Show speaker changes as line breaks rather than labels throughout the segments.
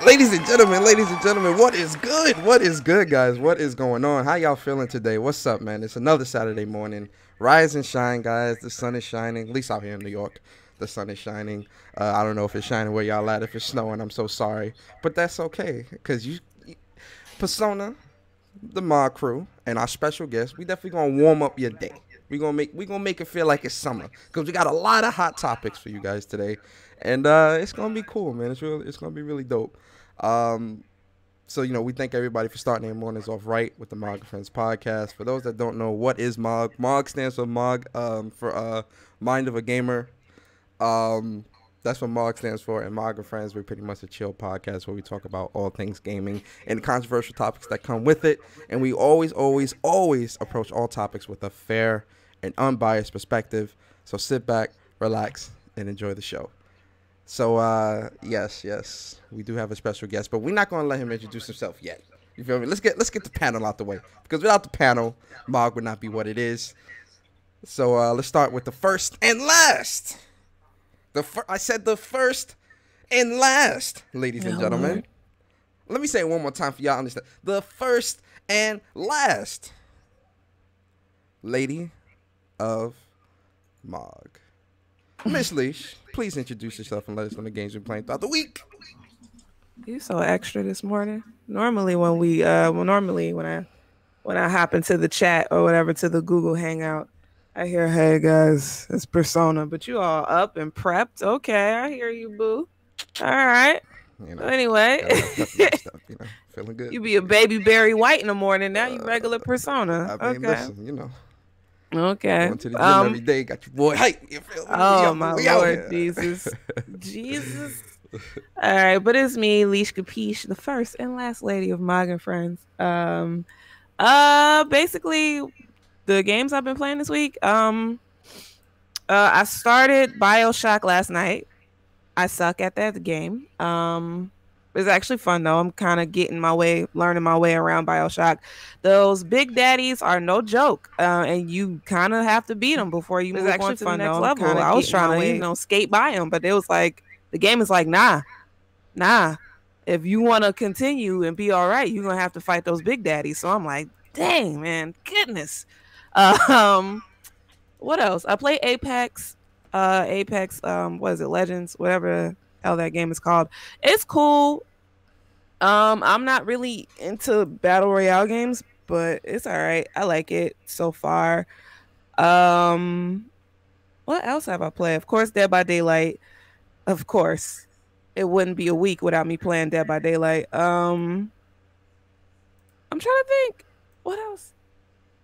ladies and gentlemen, what is good? What is good, guys? What is going on? How y'all feeling today? What's up, man? It's another Saturday morning. Rise and shine, guys. The sun is shining, at least out here in New York. The sun is shining. I don't know if it's shining where y'all at. If it's snowing, I'm so sorry. But that's okay, because Persona, the MOG crew, and our special guest, we definitely going to warm up your day. We're gonna make it feel like it's summer, because we got a lot of hot topics for you guys today. And it's going to be cool, man. It's going to be really dope. So, we thank everybody for starting their mornings off right with the MOG Friends podcast. For those that don't know, what is MOG? MOG stands for MOG, for Mind of a Gamer. That's what MOG stands for. And MOG Friends, we're pretty much a chill podcast where we talk about all things gaming and controversial topics that come with it. And we always approach all topics with a fair and unbiased perspective. So sit back, relax, and enjoy the show. So, yes, we do have a special guest, but we're not going to let him introduce himself yet. You feel me? Let's get the panel out the way, because without the panel, MOG would not be what it is. So, let's start with the first and last. I said the first and last, ladies and gentlemen. Lord. Let me say it one more time for y'all to understand. The first and last lady of MOG. Miss Leash, please introduce yourself and let us know the games you're playing throughout the week.
You so extra this morning. Normally when when I hop into the chat or whatever, to the Google Hangout, I hear, "Hey guys, it's Persona," but you all up and prepped. Okay, I hear you, boo. All right. Anyway,
stuff, feeling good.
You be a baby Barry White in the morning. Now you regular Persona.
I mean,
okay.
Listen,
Okay.
Going to the gym every day. Got your boy hype. You feel me?
Oh, my Lord Jesus. Jesus. All right, but it's me, Leash Capiche, the first and last lady of MOG and Friends. Basically, the games I've been playing this week. I started BioShock last night. I suck at that game. It's actually fun though. I'm kind of learning my way around BioShock. Those big daddies are no joke, and you kind of have to beat them before you move on to the next level. I was trying to, skate by them, but it was like the game is like, nah. If you want to continue and be all right, you're gonna have to fight those big daddies. So I'm like, dang, man, goodness. What else? I play Apex. What is it? Legends, whatever the hell that game is called. It's cool. I'm not really into battle royale games, but it's all right. I like it so far. What else have I played? Of course, Dead by Daylight. Of course, it wouldn't be a week without me playing Dead by Daylight. I'm trying to think. What else?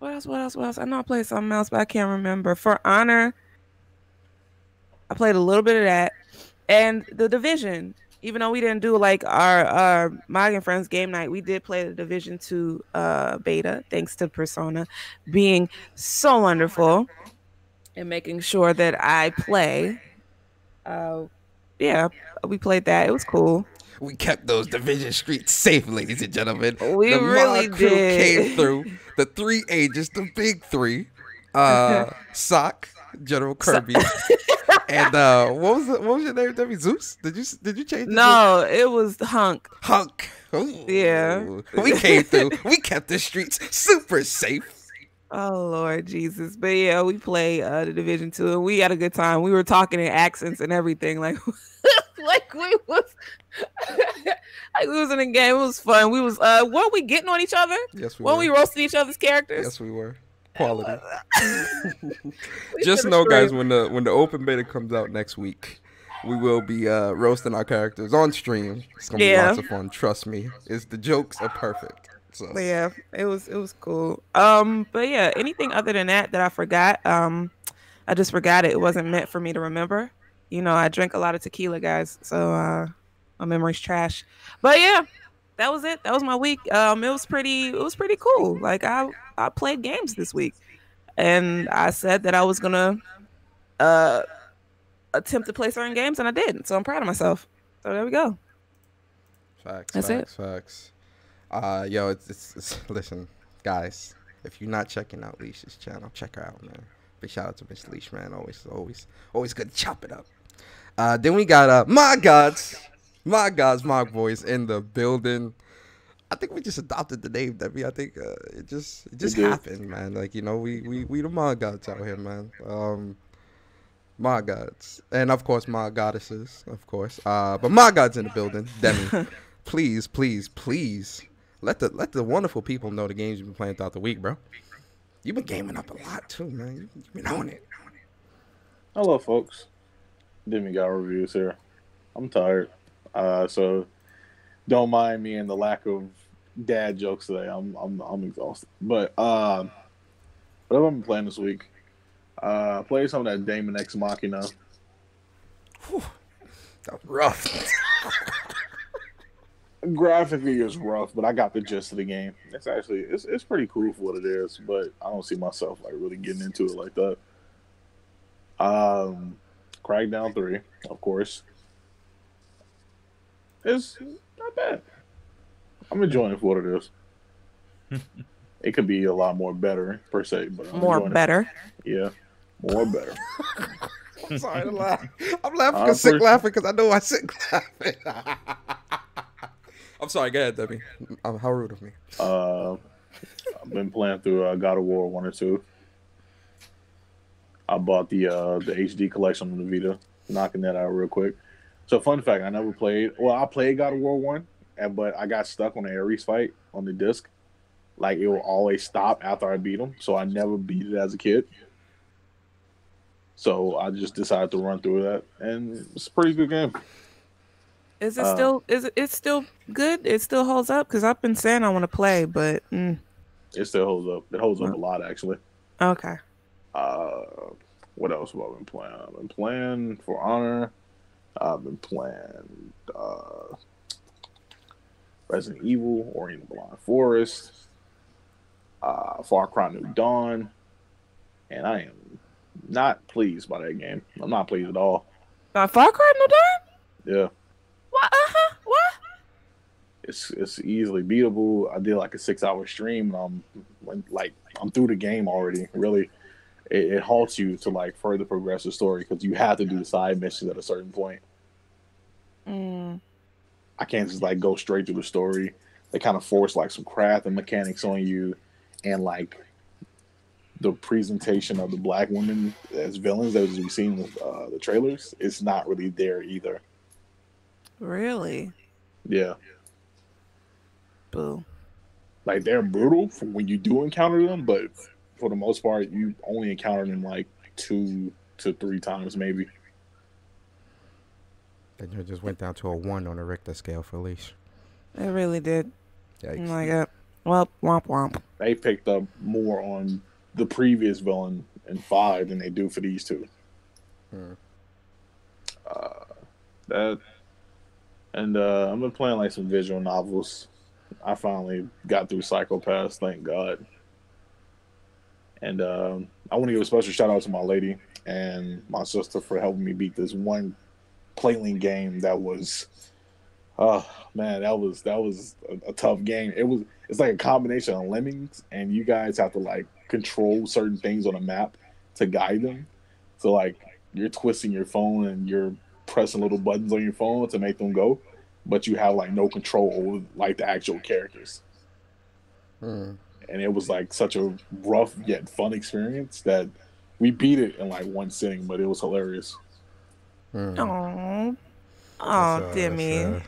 I know I played something else, but I can't remember. For Honor, I played a little bit of that, and The Division. Even though we didn't do like our MOG and Friends game night, we did play the Division 2 beta, thanks to Persona being so wonderful and making sure that I play. Yeah, we played that. It was cool.
We kept those Division streets safe, ladies and gentlemen.
We really
MOG crew
did.
Came through the 3 ages, the big 3. Sock, General Kirby. And what was your name, Debbie? Zeus? Did you change it?
No, it was Hunk.
Ooh.
Yeah.
We came through. We kept the streets super safe.
Oh Lord Jesus. But yeah, we played the Division 2 and we had a good time. We were talking in accents and everything. Like like we was in a game. It was fun. We was weren't we getting on each other?
Yes, we were.
Weren't we roasting each other's characters?
Yes, we were. Quality. Just know, guys, when the open beta comes out next week, we will be roasting our characters on stream. It's gonna be lots of fun. Trust me. The jokes are perfect. So.
But yeah, it was cool. But yeah, anything other than that I forgot. I just forgot it. It wasn't meant for me to remember. I drink a lot of tequila, guys, so my memory's trash. But yeah, that was it. That was my week. It was pretty cool. Like I played games this week, and I said that I was gonna attempt to play certain games, and I did. So I'm proud of myself. So there we go.
Facts. Yo, it's listen, guys. If you're not checking out Leash's channel, check her out, man. Big shout out to Miss Leash, man. Always good to chop it up. Then we got my gods. My guys, my boys in the building. I think we just adopted the name, Debbie. I think it just happened, man. Like, you know, we the mod gods out here, man. Mod gods, and of course mod goddesses, of course. But mod gods in the building. Demi, please, please, please let the wonderful people know the games you've been playing throughout the week, bro. You've been gaming up a lot too, man. You've been on it.
Hello, folks. Demi got reviews here. I'm tired, so don't mind me and the lack of dad jokes today. I'm exhausted. But what have I been playing this week? Played some of that Damon X Machina.
Whew, that was rough.
Graphically, it's rough, but I got the gist of the game. It's pretty cool for what it is, but I don't see myself like really getting into it like that. Crackdown 3, of course. It's not bad. I'm enjoying it for what it is. It could be a lot more better, per se. But
more better?
Yeah, more better.
I'm sorry to laugh. I'm laughing because Sick laughing because I know I Sick laughing. I'm sorry, go ahead, Debbie. How rude of me.
I've been playing through God of War 1 or 2. I bought the HD collection on the Vita. Knocking that out real quick. So, fun fact, I never played... Well, I played God of War 1, but I got stuck on the Ares fight on the disc. Like, it will always stop after I beat him, so I never beat it as a kid. So, I just decided to run through that, and it's a pretty good game.
Is it still... It's still good? It still holds up? Because I've been saying I want to play, but...
It still holds up. It holds up a lot, actually.
Okay.
What else have I been playing? I've been playing For Honor. I've been playing Resident Evil, Ori and the Blind Forest, Far Cry New Dawn, and I am not pleased by that game. I'm not pleased at all.
Far Cry New Dawn?
Yeah.
What? What?
It's easily beatable. I did like a 6-hour stream, and I'm through the game already. Really, it halts you to like further progress the story because you have to do the side missions at a certain point. I can't just like go straight through the story. They kind of force like some craft and mechanics on you, and like the presentation of the black women as villains as we've seen with the trailers, it's not really there either.
Really?
Yeah.
Boo.
Like they're brutal for when you do encounter them, but for the most part, you only encounter them like 2 to 3 times, maybe.
And you just went down to a 1 on the Richter scale for Leash.
It really did.
Yikes.
Like, well, womp womp.
They picked up more on the previous villain in 5 than they do for these 2. That, and I've been playing like some visual novels. I finally got through Psychopaths, thank God. And I want to give a special shout out to my lady and my sister for helping me beat this one Playling game that was, man, that was a tough game. It's like a combination of lemmings, and you guys have to like control certain things on a map to guide them. So like you're twisting your phone and you're pressing little buttons on your phone to make them go, but you have like no control over like the actual characters. And it was like such a rough yet fun experience that we beat it in like one sitting, but it was hilarious.
Oh, Demi.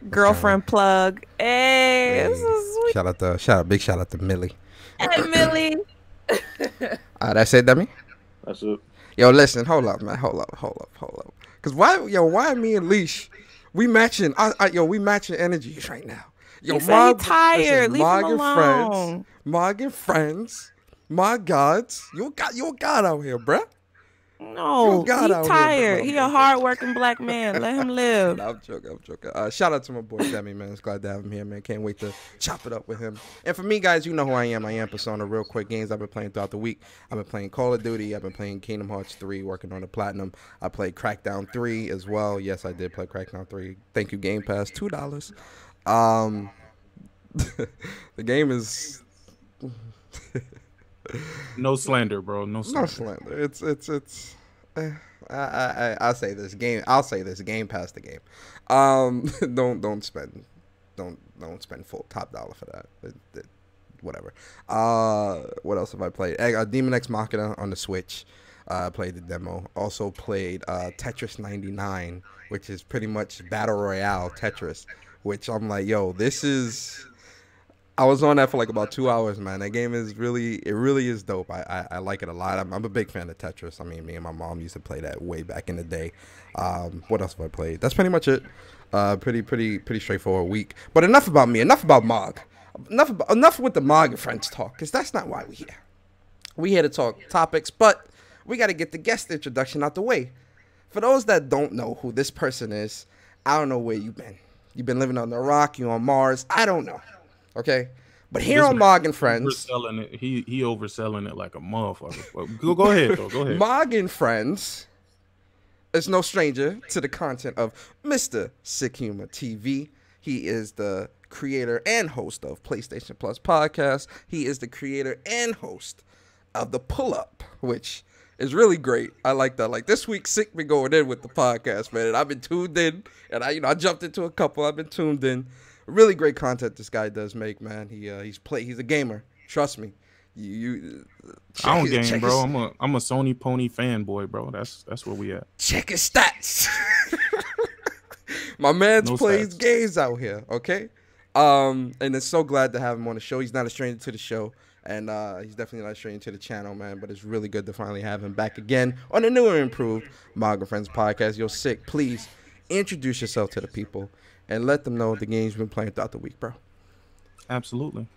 Girlfriend plug. Hey, this is sweet.
Big shout out to Millie.
Hey, Millie.
That's it, Demi?
That's it.
Yo, listen, hold up, man. Hold up. Cause why me and Leash, we matching we matching energies right now. Yo,
Mog, tired. Leave him alone.
Mog and friends, my gods. You a god out here, bruh.
No, he's tired. He a hard-working black man. Let him live.
No, I'm joking. Shout out to my boy Demi, man. It's glad to have him here, man. Can't wait to chop it up with him. And for me, guys, you know who I am. I am Persona. Real quick games I've been playing throughout the week. I've been playing Call of Duty. I've been playing Kingdom Hearts 3, working on the Platinum. I played Crackdown 3 as well. Yes, I did play Crackdown 3. Thank you, Game Pass. $2. The game is...
No slander, bro. No slander.
It's I'll say this game. Game past the game. Don't spend full top dollar for that. Whatever. What else have I played? Demon X Machina on the Switch. Played the demo. Also played Tetris 99, which is pretty much battle royale Tetris. Which I'm like, yo, this is. I was on that for like about 2 hours, man. That game is really is dope. I like it a lot. I'm a big fan of Tetris. I mean, me and my mom used to play that way back in the day. What else have I played? That's pretty much it. Pretty straightforward week. But enough about me. Enough about MOG. Enough with the MOG and friends talk, because that's not why we're here. We're here to talk topics, but we got to get the guest introduction out the way. For those that don't know who this person is, I don't know where you've been. You've been living on the rock, you on Mars. I don't know. Okay, but here on MOG and Friends,
he overselling it like a motherfucker. Go ahead, though. Go ahead.
MOG and Friends is no stranger to the content of Mr. SickHumorTV. He is the creator and host of PlayStation Plus podcast. He is the creator and host of the Pull Up, which is really great. I like that. Like this week, Sick been going in with the podcast, man. And I've been tuned in, and I jumped into a couple. I've been tuned in. Really great content this guy does make, man. He's a gamer. Trust me.
I don't game, bro. I'm a Sony Pony fanboy, bro. That's where we at.
Check his stats. My man's plays games out here, okay? And it's so glad to have him on the show. He's not a stranger to the show, and he's definitely not a stranger to the channel, man. But it's really good to finally have him back again on the new and improved MOG and Friends podcast. Yo, Sick, please introduce yourself to the people and let them know the games you've been playing throughout the week, bro.
Absolutely.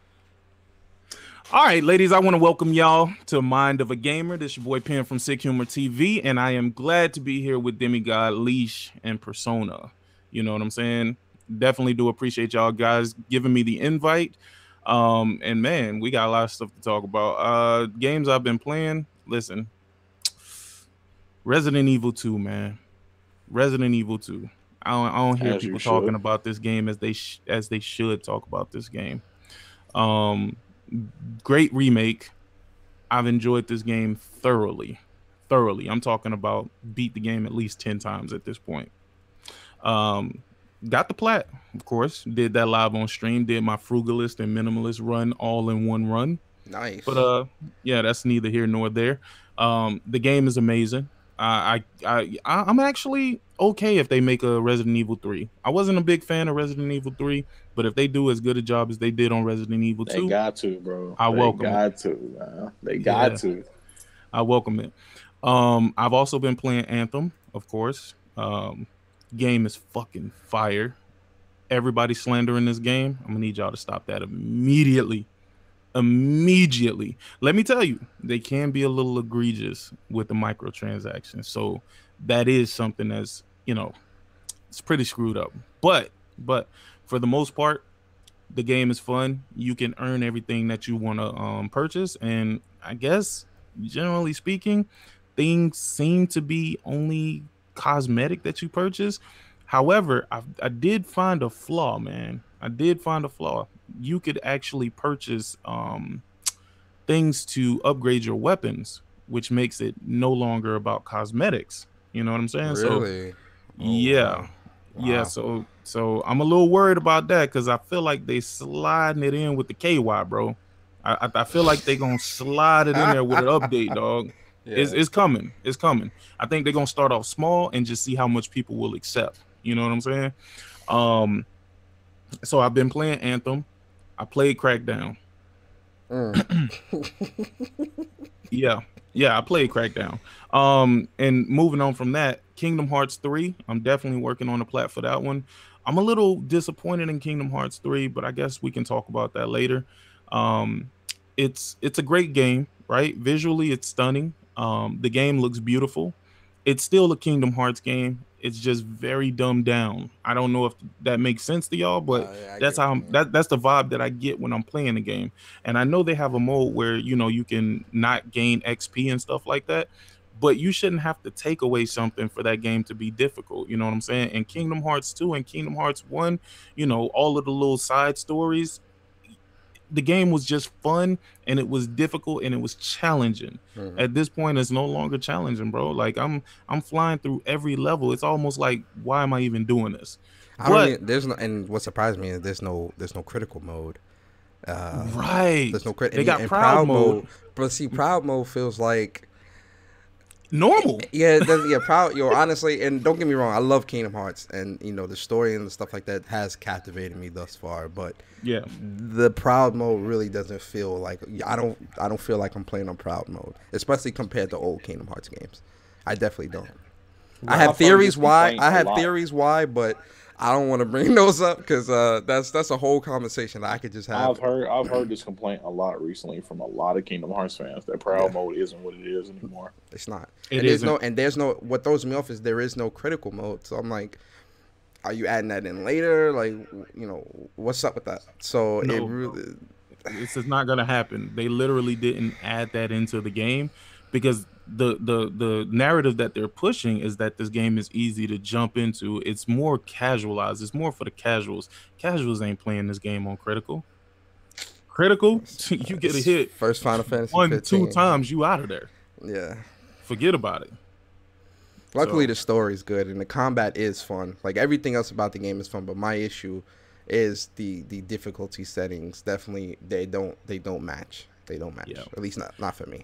All right, ladies, I want to welcome y'all to Mind of a Gamer. This is your boy Pen from SickHumorTV, and I am glad to be here with Demigod, Leash, and Persona. You know what I'm saying? Definitely do appreciate y'all guys giving me the invite. And man, we got a lot of stuff to talk about. Games I've been playing. Listen, Resident Evil 2, man. Resident Evil 2. I don't hear people talking about this game as they should talk about this game. Great remake. I've enjoyed this game thoroughly. I'm talking about beat the game at least 10 times at this point. Got the plat, of course. Did that live on stream. Did my frugalist and minimalist run all in one run.
Nice.
But yeah, that's neither here nor there. The game is amazing. I'm actually okay if they make a Resident Evil 3. I wasn't a big fan of Resident Evil 3, but if they do as good a job as they did on Resident Evil 2,
they got to, bro.
I welcome
it. They got to.
I welcome it. I've also been playing Anthem, of course. Game is fucking fire. Everybody slandering this game. I'm gonna need y'all to stop that immediately. Let me tell you, they can be a little egregious with the microtransactions. So that is something that's, it's pretty screwed up. But for the most part, the game is fun. You can earn everything that you want to purchase. And I guess, generally speaking, things seem to be only cosmetic that you purchase. However, I did find a flaw, man. You could actually purchase things to upgrade your weapons, which makes it no longer about cosmetics. You know what I'm saying?
Really?
So, yeah.
Wow.
Yeah, so I'm a little worried about that because I feel like they sliding it in with the KY, bro. I feel like they gonna slide it in there with an update, dog. Yeah. It's coming. I think they're gonna start off small and just see how much people will accept. You know what I'm saying? So I've been playing Anthem. I played Crackdown. Yeah, I played Crackdown. And moving on from that, Kingdom Hearts 3. I'm definitely working on a plat for that one. I'm a little disappointed in Kingdom Hearts 3, but I guess we can talk about that later. It's a great game, right? Visually, it's stunning. The game looks beautiful. It's still a Kingdom Hearts game. It's just very dumbed down. I don't know if that makes sense to y'all, but that's the vibe that I get when I'm playing the game. And I know they have a mode where, you can not gain XP and stuff like that, but you shouldn't have to take away something for that game to be difficult. You know what I'm saying? And Kingdom Hearts 2 and Kingdom Hearts 1, all of the little side stories, the game was just fun and it was difficult and it was challenging. At this point, it's no longer challenging, bro. Like I'm flying through every level. It's almost like, why am I even doing this?
There's no, and what surprised me is there's no critical mode.
Right.
There's no critical.
They got proud mode.
But see, proud mode feels like
normal.
Yeah, proud. Honestly, and don't get me wrong, I love Kingdom Hearts, and the story and the stuff like that has captivated me thus far. But
yeah,
the proud mode really doesn't feel like I don't feel like I'm playing on proud mode, especially compared to old Kingdom Hearts games. I definitely don't. I have theories why. But I don't want to bring those up because that's a whole conversation that I could just have.
I've heard this complaint a lot recently from a lot of Kingdom Hearts fans that proud mode isn't what it is anymore.
It's not.
There's
no. What throws me off is there is no critical mode. So I'm like, are you adding that in later? Like, what's up with that? So
no,
it really.
This is not gonna happen. They literally didn't add that into the game because the narrative that they're pushing is that this game is easy to jump into. It's more casualized. It's more for the casuals. Casuals ain't playing this game on critical. You get a hit
first Final Fantasy
1-2 times, you out of there.
Yeah,
forget about it.
Luckily, the story's good and the combat is fun. Like everything else about the game is fun, but my issue is the difficulty settings. Definitely, they don't match. They don't match.
Yeah.
At least not for me.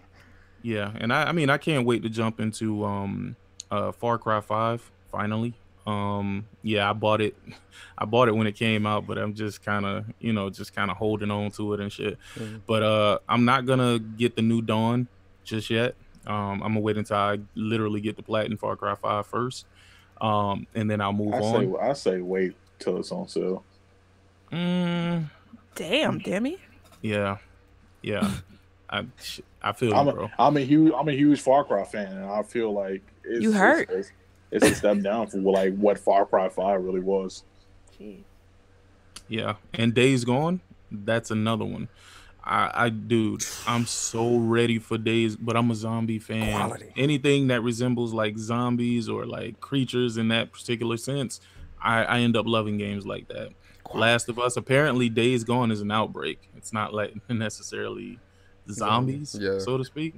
Yeah, and I mean I can't wait to jump into Far Cry 5 finally. Yeah, I bought it when it came out, but I'm just kind of holding on to it and shit. But I'm not gonna get the New Dawn just yet. I'm gonna wait until I literally get the Platinum Far Cry 5 first, and then I'll move on.
I say wait till it's on sale.
Damn, Demi.
Yeah. I feel you, bro.
I'm a huge Far Cry fan, and I feel like it's a step down from what Far Cry 5 really was.
Jeez.
Yeah, and Days Gone, that's another one. Dude, I'm so ready for Days, but I'm a zombie fan.
Quality.
Anything that resembles like zombies or like creatures in that particular sense, I end up loving games like that. Quality. Last of Us, apparently Days Gone is an outbreak. It's not like necessarily zombies, so to speak.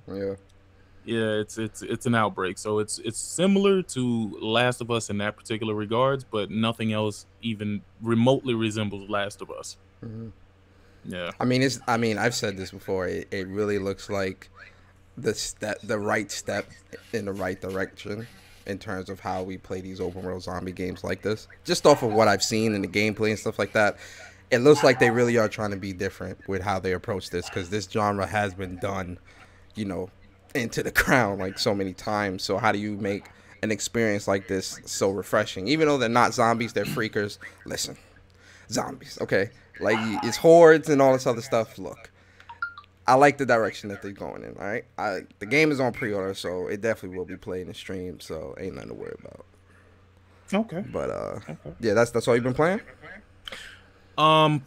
Yeah, it's an outbreak. So it's similar to Last of Us in that particular regards, but nothing else even remotely resembles Last of Us. Yeah.
I mean, I've said this before. It really looks like the right step in the right direction in terms of how we play these open world zombie games like this. Just off of what I've seen in the gameplay and stuff like that, it looks like they really are trying to be different with how they approach this, because this genre has been done, into the ground like so many times. So how do you make an experience like this so refreshing? Even though they're not zombies, they're freakers. Listen, zombies, okay? Like, it's hordes and all this other stuff. Look, I like the direction that they're going in, all right? The game is on pre-order, so it definitely will be played in stream, so ain't nothing to worry about.
Okay.
But, yeah, that's all you've been playing?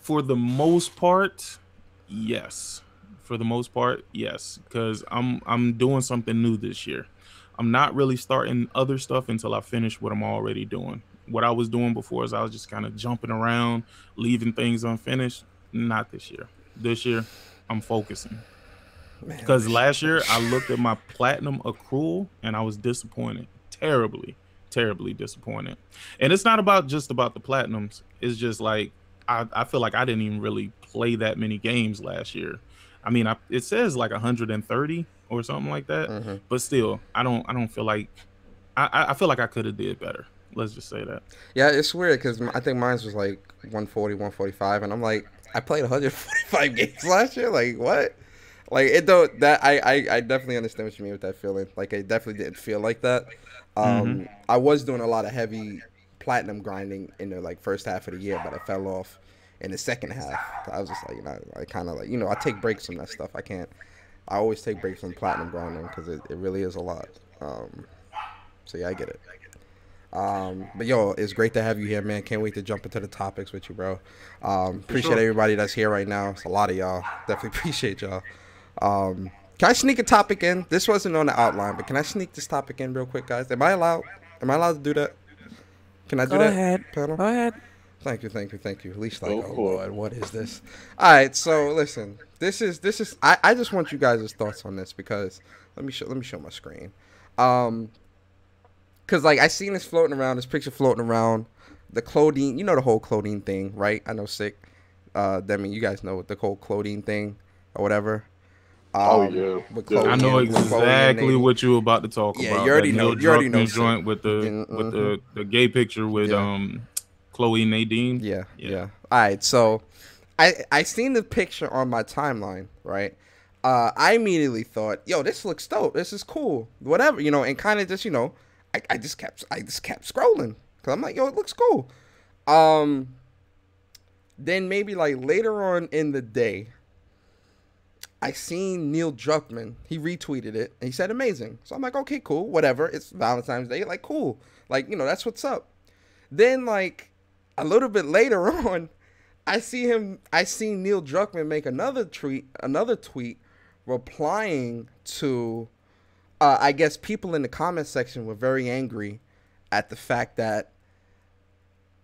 For the most part, yes. Because I'm doing something new this year. I'm not really starting other stuff until I finish what I'm already doing. What I was doing before is I was just kind of jumping around, leaving things unfinished. Not this year. This year, I'm focusing. Because last year, I looked at my platinum accrual and I was disappointed. Terribly disappointed. And it's not just about the platinums. It's just like, I feel like I didn't even really play that many games last year. I mean, it says like 130 or something like that, but still, I don't feel like I feel like I could have did better. Let's just say that. Yeah,
it's weird because I think mine was like 140, 145, and I'm like, I played 145 games last year. Like, what? Like, it don't that I definitely understand what you mean with that feeling. Like, it definitely didn't feel like that. I was doing a lot of heavy platinum grinding in the first half of the year, but I fell off in the second half. I was just like, I kind of I take breaks from that stuff. I always take breaks from platinum grinding because it really is a lot. So yeah, I get it. But yo, it's great to have you here, man. Can't wait to jump into the topics with you, bro. Appreciate everybody that's here right now. It's a lot of y'all. Definitely appreciate y'all. Can I sneak a topic in? This wasn't on the outline, but can I sneak this topic in real quick, guys? Am I allowed to do that? Can I do that?
Go ahead.
Panel?
Go ahead.
Thank you. At least like,
Go
oh
for it.
Lord, what is this? All right, so listen, this is. I just want you guys' thoughts on this because let me show my screen. Because like I seen this floating around, this picture floating around, the clothing. You know the whole clothing thing, right? I know Sick. Demi, you guys know the whole clothing thing or whatever.
Yeah.
With
Yeah.
I know
with Chloe
exactly
and
what you were about to talk
Yeah,
about.
you already
That
know.
Neil
You already know.
Druckmann joint with the gay picture with Chloe and Nadine.
Yeah. All right, so I seen the picture on my timeline, right? I immediately thought, yo, this looks dope. This is cool. Whatever, and kind of just, I just kept scrolling because I'm like, yo, it looks cool. Then maybe like later on in the day, I seen Neil Druckmann. He retweeted it and he said amazing. So I'm like, okay, cool, whatever. It's Valentine's Day, like cool, like that's what's up. Then like a little bit later on, I seen Neil Druckmann make another tweet replying to, I guess people in the comment section were very angry at the fact that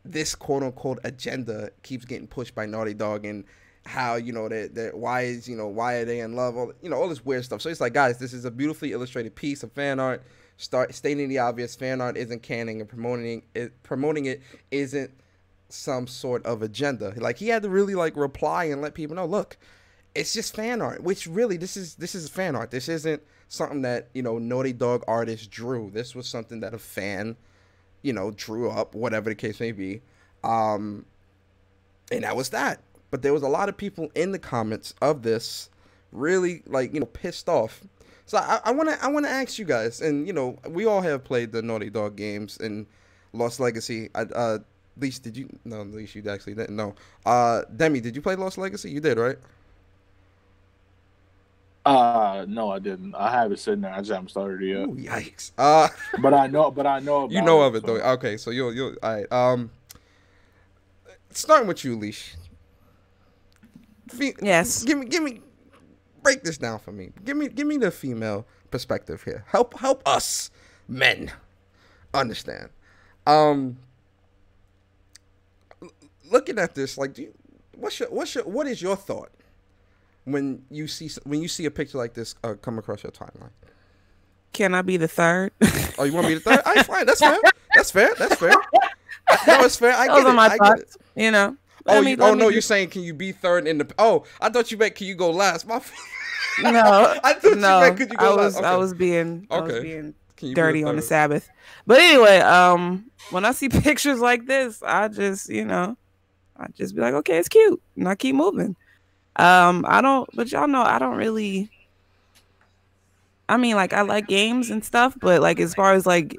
this quote unquote agenda keeps getting pushed by Naughty Dog and how that why are they in love, all this weird stuff. So it's like, guys, this is a beautifully illustrated piece of fan art. Stating the obvious, fan art isn't canon, and promoting it isn't some sort of agenda. Like he had to really like reply and let people know, look, it's just fan art, which really this is fan art. This isn't something that Naughty Dog artists drew. This was something that a fan drew up, whatever the case may be, and that was that. But there was a lot of people in the comments of this really like pissed off. So I want to ask you guys, and we all have played the Naughty Dog games and Lost Legacy. Least did you? No, at least you actually didn't. No, Demi, did you play Lost Legacy? You did, right?
No, I didn't. I have it sitting there. I just haven't started it yet.
Ooh, yikes.
But I know about
you know of
it,
it though. Okay, so you'll all right. Starting with you, Leash.
Yes.
Give me. Break this down for me. Give me the female perspective here. Help us men understand. Looking at this, like, what is your thought when you see a picture like this come across your timeline?
Can I be the third?
Oh, you want me to third? All right, fine. That's fair. No, it's fair. I get
Those are my
it.
thoughts.
Oh, you're saying can you be third in the? Oh, I thought you meant can you go last?
No,
I thought you meant could you go last? Okay.
I was being dirty on the Sabbath. But anyway, when I see pictures like this, I just be like, okay, it's cute, and I keep moving. But y'all know I don't really. I mean, like I like games and stuff, but like as far as like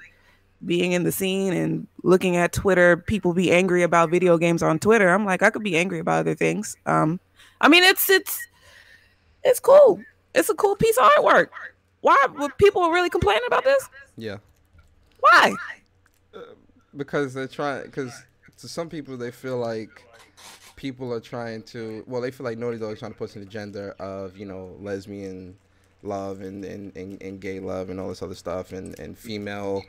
being in the scene and looking at Twitter, people be angry about video games on Twitter. I'm like, I could be angry about other things. I mean, it's cool. It's a cool piece of artwork. Why would people really complain about this?
Yeah.
Why?
Because they're trying. Because to some people, they feel like people are trying to. Well, they feel like Naughty Dog is trying to push an agenda of lesbian love and gay love and all this other stuff and female.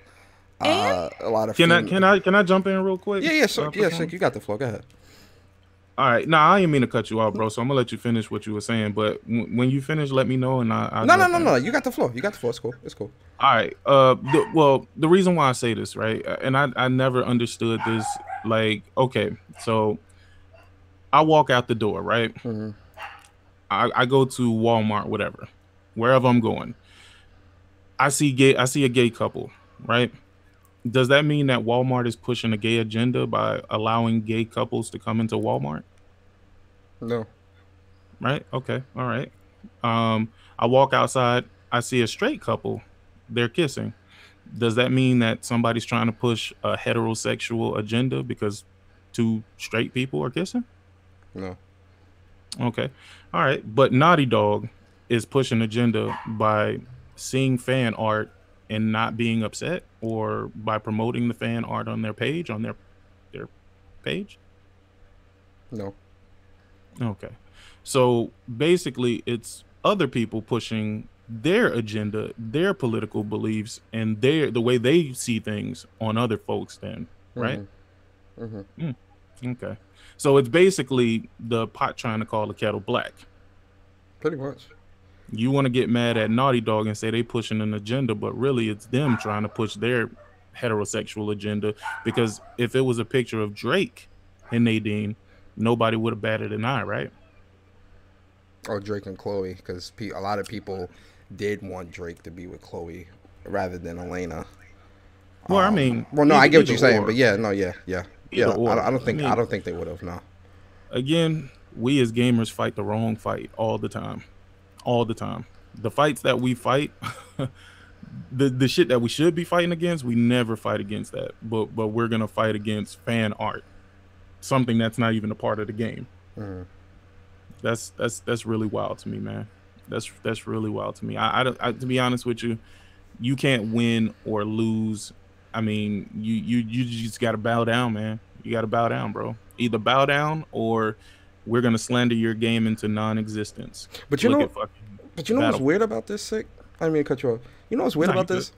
A lot of.
Can I jump in real quick?
Yeah. So you got the floor. Go ahead.
All right. Nah, I didn't mean to cut you off, bro. So I'm gonna let you finish what you were saying. But when you finish, let me know, and I.
No. You got the floor. It's cool. It's cool.
All right. The reason why I say this, right, and I never understood this. Like, okay, so I walk out the door, right?
Mm-hmm.
I go to Walmart, whatever, wherever I'm going. I see a gay couple, right? Does that mean that Walmart is pushing a gay agenda by allowing gay couples to come into Walmart?
No.
Right? Okay. All right. I walk outside. I see a straight couple. They're kissing. Does that mean that somebody's trying to push a heterosexual agenda because two straight people are kissing?
No.
Okay. All right. But Naughty Dog is pushing agenda by seeing fan art and not being upset, or by promoting the fan art on their page, their page?
No.
Okay. So basically it's other people pushing their agenda, their political beliefs, and the way they see things on other folks then, right?
Mm-hmm.
Okay. So it's basically the pot trying to call the kettle black.
Pretty much.
You want to get mad at Naughty Dog and say they pushing an agenda, but really it's them trying to push their heterosexual agenda, because if it was a picture of Drake and Nadine, nobody would have batted an eye, right?
Or Drake and Chloe, because a lot of people did want Drake to be with Chloe rather than Elena.
Well, I mean,
well, no, I get what you're saying,
or.
but yeah, no, yeah. I don't think they would have. No.
Again, we as gamers fight the wrong fight all the time. The fights that we fight, the shit that we should be fighting against, we never fight against that. But we're gonna fight against fan art, something that's not even a part of the game.
Mm-hmm.
That's really wild to me, man. That's really wild to me. I to be honest with you, you can't win or lose. I mean, you just gotta bow down, man. You gotta bow down, bro. Either bow down or we're gonna slander your game into non-existence.
But you know what's weird about this, Sick? I didn't mean to cut you off. You know what's weird about this?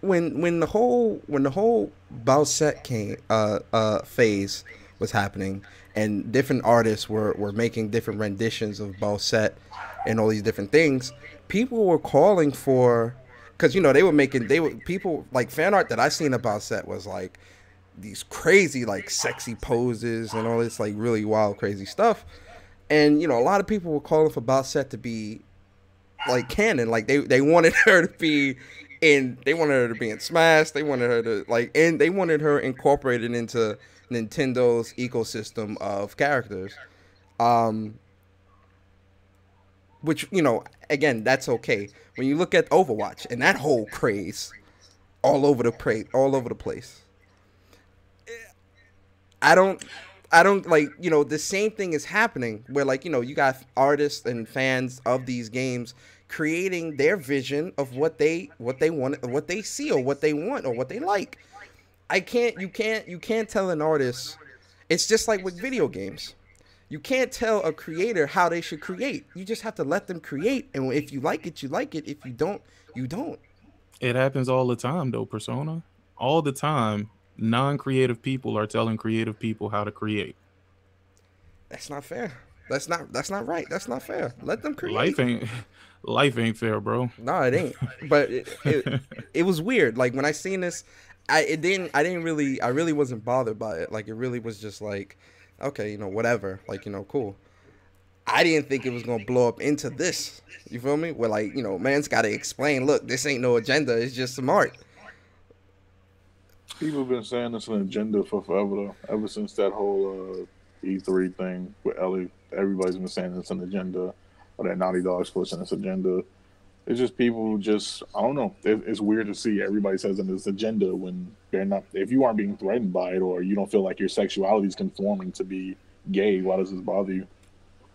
When the whole Bowsette phase was happening, and different artists were making different renditions of Bowsette and all these different things, people were calling for, because people like fan art that I seen about Bowsette was like these crazy like sexy poses and all this like really wild crazy stuff. And a lot of people were calling for Bowsette to be like canon, like they wanted her to be in Smash, they wanted her to and they wanted her incorporated into Nintendo's ecosystem of characters, which again, that's okay. When you look at Overwatch and that whole craze all over the place, I don't the same thing is happening where you got artists and fans of these games creating their vision of what they want, what they see, or what they want, or what they like. You can't tell an artist. It's just like with video games. You can't tell a creator how they should create. You just have to let them create, and if you like it, you like it. If you don't, you don't.
It happens all the time, though, Persona. All the time, non-creative people are telling creative people how to create.
That's not fair. That's not right. That's not fair. Let them create.
Life ain't fair, bro.
No, it ain't. But it was weird. Like when I seen this, I really wasn't bothered by it. Like it really was just like, okay, whatever. Like, cool. I didn't think it was gonna blow up into this. You feel me? Where man's gotta explain, look, this ain't no agenda, it's just some art.
People have been saying it's an agenda for forever though. Ever since that whole E3 thing with Ellie, everybody's been saying it's an agenda, or that Naughty Dog's pushing this agenda. It's just people I don't know. It's weird to see everybody says it's agenda when they're not. If you aren't being threatened by it, or you don't feel like your sexuality is conforming to be gay, why does this bother you?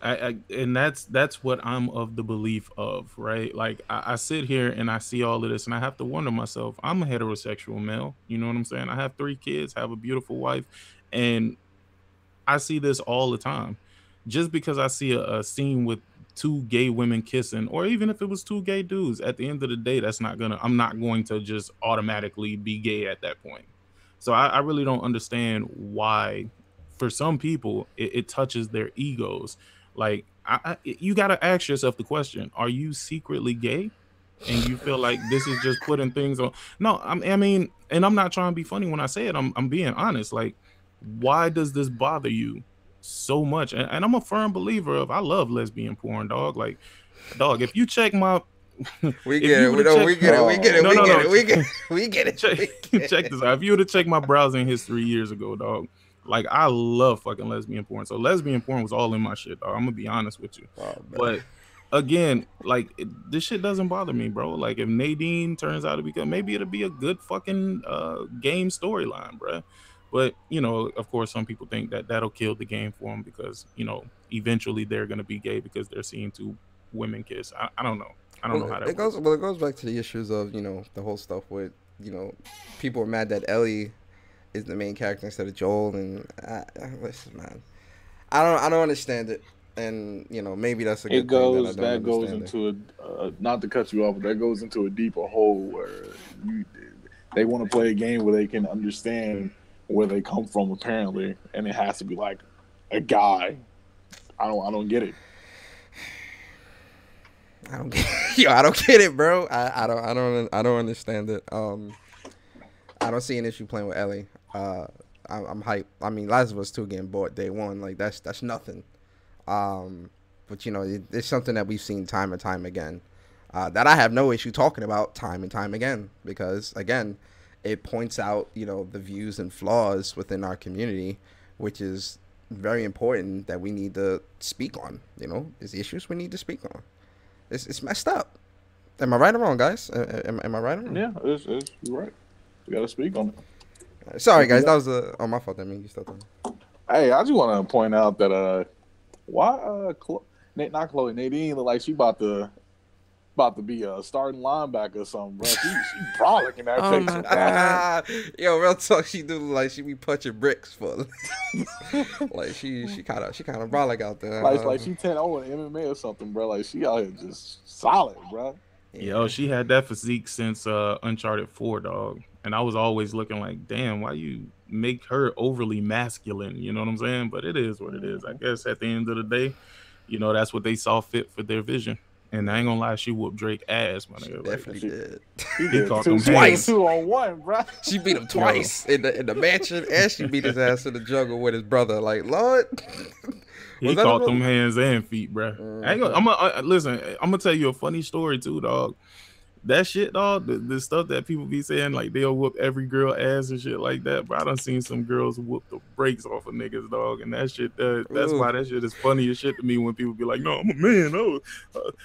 And that's what I'm of the belief of, right? Like I sit here and I see all of this and I have to wonder myself, I'm a heterosexual male, you know what I'm saying? I have 3 kids, have a beautiful wife, and I see this all the time. Just because I see a scene with 2 gay women kissing, or even if it was 2 gay dudes, at the end of the day, I'm not going to just automatically be gay at that point. So I really don't understand why for some people it touches their egos. Like you got to ask yourself the question, are you secretly gay? And you feel like this is just putting things on. No, I mean, and I'm not trying to be funny when I say it. I'm being honest. Like, why does this bother you so much? And I'm a firm believer of, I love lesbian porn, dog. Like, dog, if you check my
we get it.
Check this out. If you would have checked my browsing history years ago, dog, like I love fucking lesbian porn. So lesbian porn was all in my shit, dog. I'm gonna be honest with you. Oh, but again, like this shit doesn't bother me, bro. Like if Nadine turns out to be good, maybe it'll be a good fucking game storyline, bro. But of course, some people think that that'll kill the game for them because eventually they're gonna be gay because they're seeing 2 women kiss. I don't know. I don't know how that
goes. Well, it goes back to the issues of the whole stuff with people are mad that Ellie is the main character instead of Joel, and listen, man, I don't understand it, and maybe that's a good thing that goes
into not to cut you off, but that goes into a deeper hole where they want to play a game where they can understand where they come from apparently, and it has to be like a guy. I don't get it.
I don't get it, bro. I don't understand it. I don't see an issue playing with Ellie. I'm hyped. I mean, Last of Us 2 getting bought day one, like that's nothing. But you know, it's something that we've seen time and time again. That I have no issue talking about time and time again, because again, it points out, you know, the views and flaws within our community, which is very important that we need to speak on. You know, there's issues we need to speak on. It's messed up. Am I right or wrong, guys? Am I right or wrong?
Yeah, it's you're right. We gotta speak on it.
Sorry, guys, that was my fault. I mean, you still talking.
Hey, I just want to point out that why not Chloe, Nadine look like she about to be a starting linebacker or something, bro. She brolic in that picture.
Yo, real talk, she do look like she be punching bricks for like she kind of brolic out there.
Like she 10-0 in MMA or something, bro. Like she out here just solid, bro.
Yo, she had that physique since Uncharted 4, dog. And I was always looking like, damn, why you make her overly masculine? You know what I'm saying? But it is what it is. I guess at the end of the day, you know, that's what they saw fit for their vision. And I ain't gonna lie, she whooped Drake ass, my nigga.
Definitely did.
She did
caught
two,
them hands.
2-on-1, bro.
She beat him twice in the mansion, and she beat his ass in the jungle with his brother. Like, Lord.
He caught them hands and feet, bro. Listen, I'm gonna tell you a funny story too, dog. That shit, dog, the stuff that people be saying, like they'll whoop every girl ass and shit like that, bro. I done seen some girls whoop the brakes off of niggas, dog, and that shit, that's why that shit is funny as shit to me when people be like, no, I'm a man,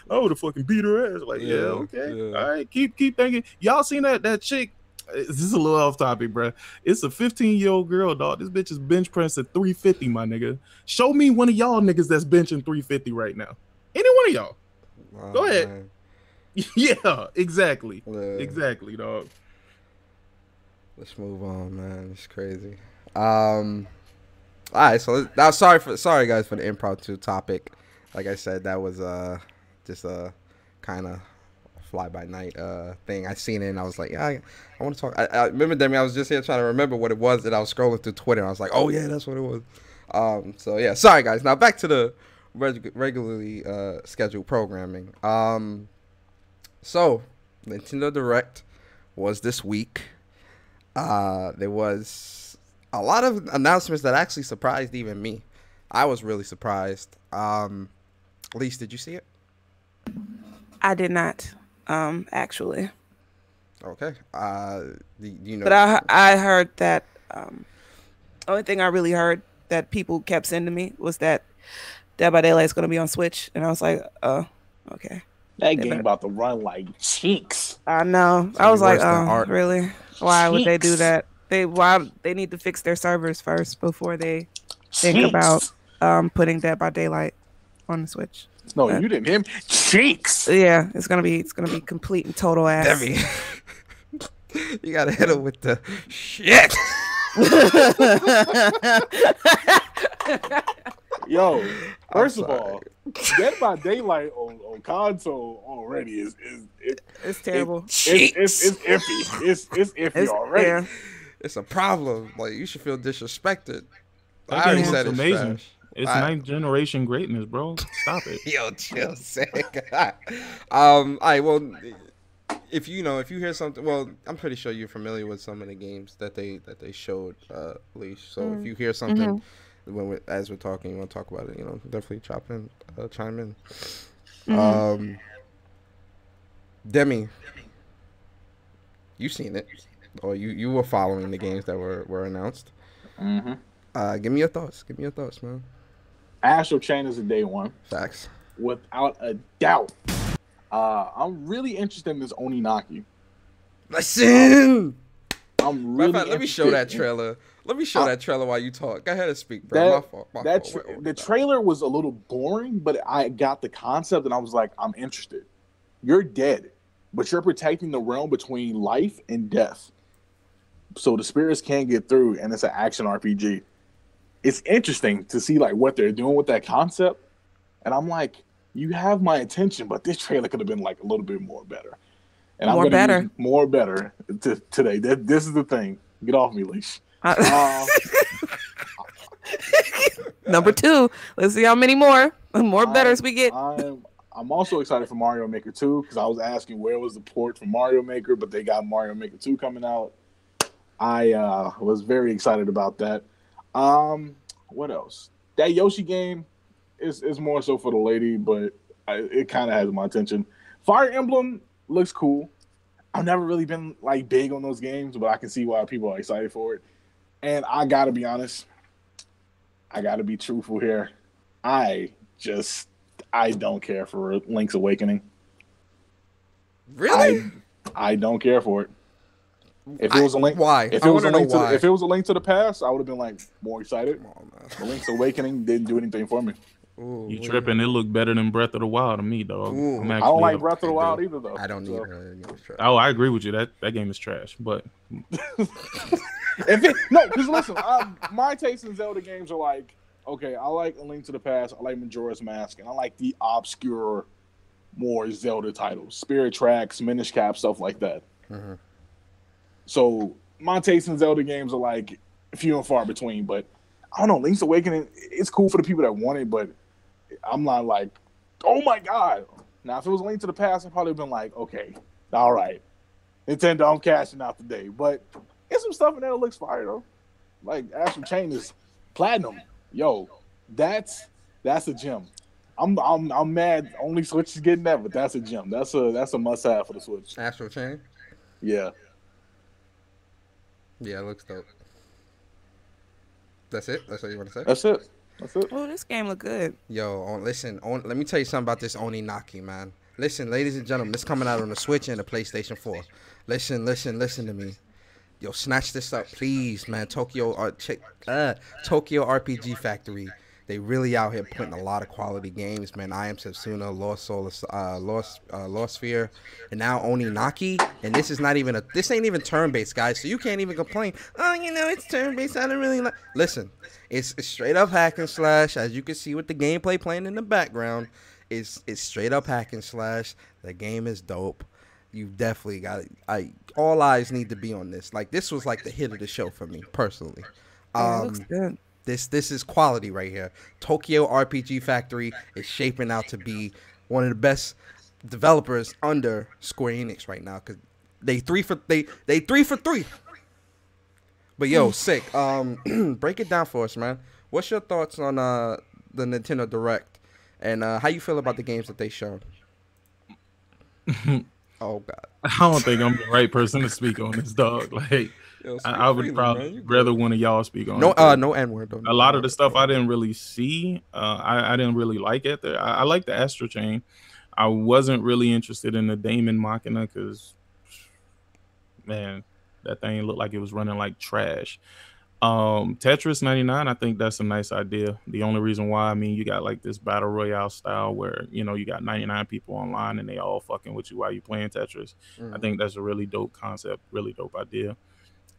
I would have fucking beat her ass. Like, yeah, okay, all right, keep thinking. Y'all seen that chick? This is a little off topic, bro. It's a 15-year-old girl, dog. This bitch is bench pressing 350, my nigga. Show me one of y'all niggas that's benching 350 right now. Any one of y'all. Go ahead. Man. Yeah, exactly. Exactly, dog.
Let's move on, man. It's crazy. All right, so now sorry guys for the impromptu topic. Like I said, that was just a kind of fly by night thing. I seen it and I was like, yeah, I want to talk. I remember, Demi, I was just here trying to remember what it was that I was scrolling through Twitter. And I was like, oh yeah, that's what it was. So yeah, sorry guys. Now back to the regularly scheduled programming. So, Nintendo Direct was this week. There was a lot of announcements that actually surprised even me. I was really surprised. Lise, did you see it?
I did not, actually.
Okay. You know.
But I heard that. Only thing I really heard that people kept sending me was that Dead by Daylight is going to be on Switch, and I was like, oh, okay.
That game about to run like cheeks.
I know. I was like, oh, really? Why would they do that? They need to fix their servers first before they think about putting Dead by Daylight on the Switch.
No, you didn't hear me. Cheeks.
Yeah, it's gonna be complete and total ass.
Demi, you gotta hit him with the shit.
Yo, first of all, Dead by Daylight on console already is
it's terrible.
It's iffy. It's iffy already. Yeah.
It's a problem. Like, you should feel disrespected.
I already said it's amazing. Trash. It's ninth generation greatness, bro. Stop it.
Yo, chill, sick. All right, well, if you hear something, well, I'm pretty sure you're familiar with some of the games that they showed, Leash. So if you hear something as we're talking, you want to talk about it, definitely chime in. Demi, you seen it, or you were following the games that were announced. Give me your thoughts. Man.
Astral Chain is a day one.
Facts.
Without a doubt. I'm really interested in this Oninaki.
Listen.
I'm really
let me show that trailer. Let me show that trailer while you talk. Go ahead and speak, bro. My fault.
The trailer was a little boring, but I got the concept and I was like, I'm interested. You're dead, but you're protecting the realm between life and death. So the spirits can't get through, and it's an action RPG. It's interesting to see like what they're doing with that concept. And I'm like, you have my attention, but this trailer could have been like a little bit more better. And more better today. This is the thing. Get off me, Leash.
Number 2. Let's see how many more betters we get.
I'm also excited for Mario Maker 2 because I was asking where was the port for Mario Maker, but they got Mario Maker 2 coming out. I was very excited about that. What else? That Yoshi game is more so for the lady, but it kind of has my attention. Fire Emblem looks cool. I've never really been like big on those games, but I can see why people are excited for it. And I gotta be honest, I gotta be truthful here. I don't care for Link's Awakening.
Really?
I don't care for it. If it was a link,
why?
If it was a Link to the Past, I would have been like more excited. The Link's Awakening didn't do anything for me.
Ooh, you tripping? It looked better than Breath of the Wild to me, dog.
I don't like Breath of the Wild either, though.
I don't either.
Oh, I agree with you. That game is trash. But
because listen, my taste in Zelda games are like, okay, I like A Link to the Past, I like Majora's Mask, and I like the obscure, more Zelda titles, Spirit Tracks, Minish Cap, stuff like that.
Mm-hmm.
So my taste in Zelda games are like few and far between, but I don't know. Link's Awakening, it's cool for the people that want it, but I'm not like, oh my god. Now, if it was a Link to the Past, I'd probably been like, okay, all right, Nintendo, I'm cashing out today. But there's some stuff in there that looks fire though. Like Astral Chain is platinum. Yo, that's a gem. I'm mad. Only Switch is getting that, but that's a gem. That's a must have for the Switch.
Astral Chain.
Yeah.
Yeah, it looks dope. That's it? That's what you want to say?
That's it.
Oh, this game look good.
Yo, listen, let me tell you something about this Oninaki, man. Listen, ladies and gentlemen, this coming out on the Switch and the PlayStation 4. Listen to me. Yo, snatch this up, please, man. Tokyo RPG Factory. They really out here putting a lot of quality games, man. I Am Setsuna, Lost Sphere, and now Oninaki. And this is not even this ain't even turn-based, guys. So you can't even complain. Oh, it's turn-based. I don't really like. Listen, it's straight up hack and slash, as you can see with the gameplay playing in the background. It's straight up hack and slash. The game is dope. You definitely got it. All eyes need to be on this. Like, this was like the hit of the show for me personally.
It looks good.
This is quality right here. Tokyo RPG Factory is shaping out to be one of the best developers under Square Enix right now, because they 3 for 3. But yo, sick. Break it down for us, man. What's your thoughts on the Nintendo Direct, and how you feel about the games that they showed? Oh god,
I don't think I'm the right person to speak on this, dog. Like, yo, I would probably rather one of y'all speak on it.
No N-word.
A lot of the stuff I didn't really see. I didn't really like it there. I like the Astral Chain. I wasn't really interested in the Daemon Machina because, man, that thing looked like it was running like trash. Tetris 99, I think that's a nice idea. The only reason why, I mean, you got like this battle royale style where, you got 99 people online and they all fucking with you while you playing Tetris. I think that's a really dope concept, really dope idea.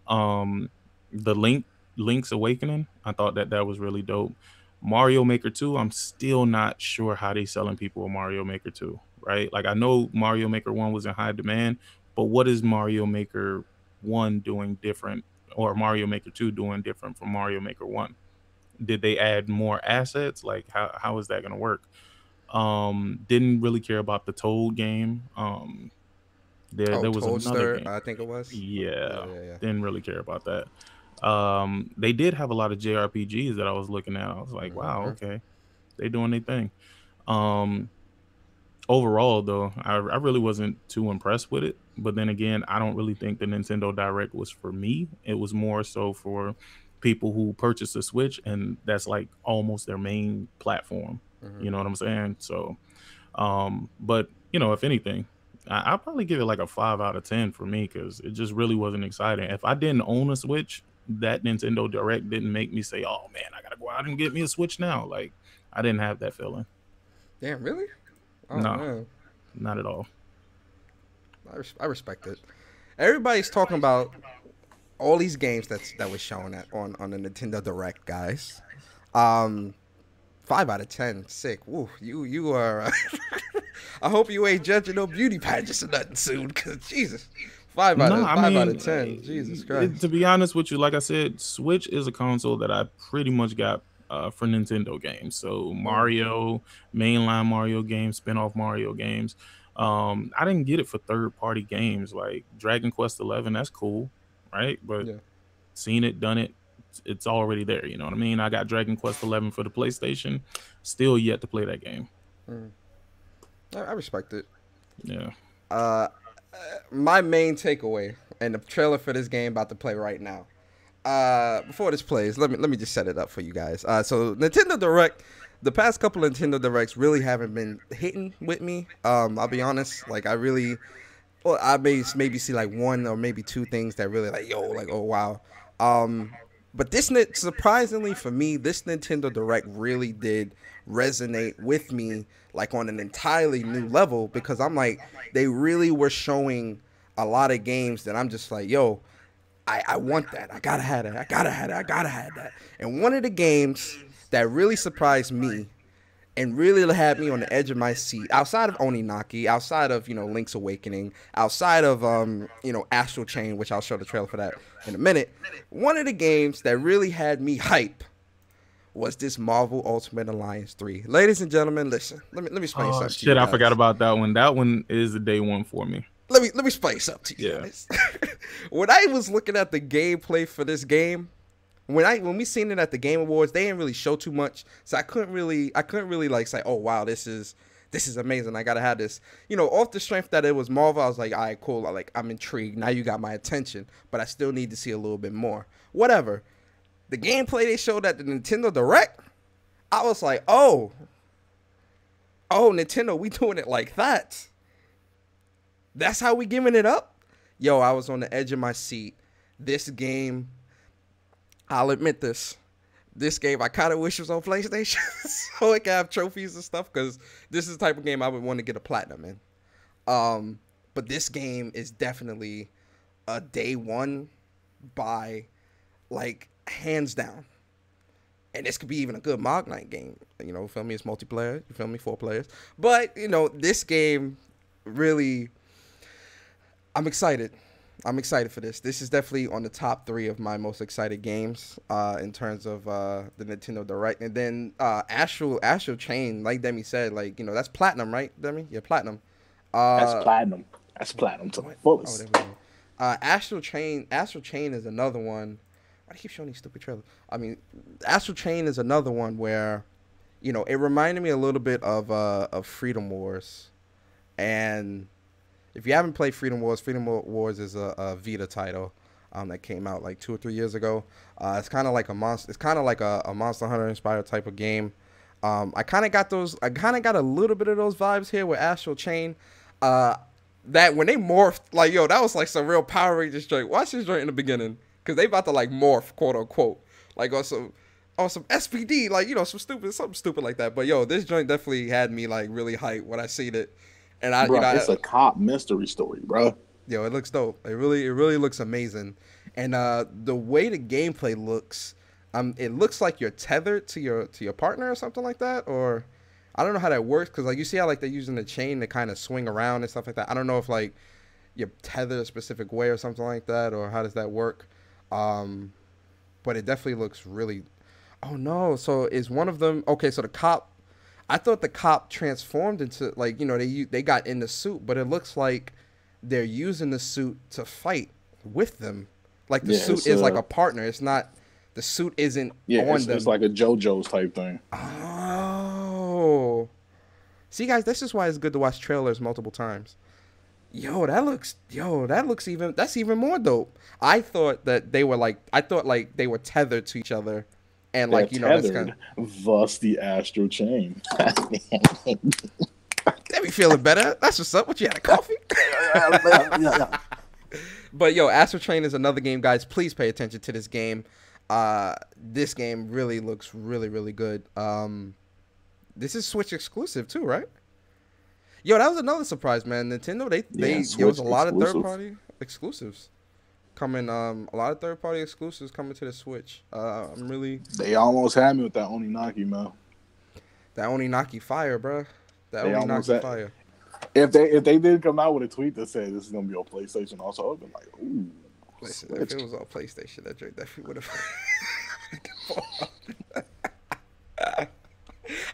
The Link's Awakening, I thought that was really dope. Mario Maker 2, I'm still not sure how they selling people a Mario Maker 2, right? Like, I know Mario Maker 1 was in high demand, but what is Mario Maker 1 doing different, or Mario Maker 2 doing different from Mario Maker 1? Did they add more assets? Like, how is that going to work? Didn't really care about the Toad game. There was another game.
I think it was.
Yeah. Didn't really care about that. They did have a lot of JRPGs that I was looking at. I was like, wow, okay, they doing their thing. Overall, though, I really wasn't too impressed with it. But then again, I don't really think the Nintendo Direct was for me. It was more so for people who purchased a Switch, and that's like almost their main platform. You know what I'm saying? So, but if anything, I'll probably give it like a 5 out of 10 for me, because it just really wasn't exciting. If I didn't own a Switch, that Nintendo Direct didn't make me say, oh man, I gotta go out and get me a Switch now. Like, I didn't have that feeling.
Damn, really? Oh,
no,
man.
Not at all.
I respect it. Everybody's talking about all these games that was shown on the Nintendo Direct, guys. 5 out of 10, sick. Woo, you are. I hope you ain't judging no beauty pageants or nothing soon, because Jesus, 5 out
No,
of
I
5 out
mean,
of 10. Jesus Christ.
to be honest with you, like I said, Switch is a console that I pretty much got for Nintendo games. So Mario, mainline Mario games, spin-off Mario games. I didn't get it for third-party games like Dragon Quest 11. That's cool, right? But
Yeah.
seen it, done it. It's already there. You know what I mean? I got Dragon Quest 11 for the PlayStation. Still yet to play that game.
I respect it.
Yeah.
My main takeaway and the trailer for this game about to play right now. Before this plays, let me just set it up for you guys. So Nintendo Direct, the past couple of Nintendo Directs really haven't been hitting with me. I'll be honest, like I maybe see like one or maybe two things that really like oh wow. But surprisingly for me, this Nintendo Direct really did resonate with me like on an entirely new level, because I'm like, they really were showing a lot of games that I'm just like, yo, I want that. I gotta have that. I gotta have that. And one of the games that really surprised me and really had me on the edge of my seat, outside of Oninaki, outside of, Link's Awakening, outside of, Astral Chain, which I'll show the trailer for that in a minute, one of the games that really had me hype was this Marvel Ultimate Alliance 3. Ladies and gentlemen, listen. Let me explain something to you guys.
I forgot about that one. That one is the day one for me.
Let me explain something to you guys. When I was looking at the gameplay for this game, when we seen it at the Game Awards, they didn't really show too much, so I couldn't really like say, oh wow, this is amazing. I gotta have this. Off the strength that it was Marvel, I was like, all right, cool. I'm intrigued. Now you got my attention, but I still need to see a little bit more. Whatever. The gameplay they showed at the Nintendo Direct, I was like, oh, Nintendo, we doing it like that. That's how we giving it up? Yo, I was on the edge of my seat. This game, I'll admit this. This game, I kind of wish it was on PlayStation so it could have trophies and stuff, because this is the type of game I would want to get a platinum in. But this game is definitely a day one buy, like, hands down. And this could be even a good MOG night game. You feel me? It's multiplayer. You feel me? 4 players. But, this game really, I'm excited. I'm excited for this. This is definitely on the top 3 of my most excited games in terms of the Nintendo Direct. And then Astral Chain, like Demi said, like, that's platinum, right, Demi? Yeah, platinum.
That's platinum. That's platinum to my fullest.
Astral Chain is another one. Why do I keep showing these stupid trailers? I mean, Astral Chain is another one where, it reminded me a little bit of Freedom Wars. And if you haven't played Freedom Wars is a Vita title that came out like 2 or 3 years ago. It's kind of like a Monster Hunter inspired type of game. I kind of got a little bit of those vibes here with Astral Chain. That when they morphed, like, yo, that was like some real Power Rangers joint. Watch this joint in the beginning, because they about to like morph, quote unquote, like on some SPD, like, something stupid like that. But yo, this joint definitely had me like really hyped when I seen it. And
it's a cop mystery story, bro.
Yo, it looks dope. It really looks amazing. And the way the gameplay looks, it looks like you're tethered to your partner or something like that. Or I don't know how that works, because like you see how like they're using the chain to kind of swing around and stuff like that. I don't know if like you're tethered a specific way or something like that, or how does that work? But it definitely looks really. Oh no! So is one of them okay? So the cop. I thought the cop transformed into, like, they got in the suit, but it looks like they're using the suit to fight with them. Like the suit is like a partner. It's not, the suit isn't on them.
It's like a JoJo's type thing.
Oh. See, guys, this is why it's good to watch trailers multiple times. That's even more dope. I thought they were tethered to each other. And like,
that's kind of thus the Astral Chain.
They be feeling better. That's what's up. What, you had a coffee? But yo, Astral Chain is another game, guys. Please pay attention to this game. This game really looks really, really good. This is Switch exclusive too, right? Yo, that was another surprise, man. Nintendo, there was a lot of third-party exclusives coming. A lot of third-party exclusives coming to the Switch.
They almost had me with that Oninaki, man.
That Oninaki fire, bro. That Oninaki fire.
If they did come out with a tweet that said this is gonna be on PlayStation, also, I would have been like, ooh.
Listen, if it was on PlayStation, that joint definitely would have.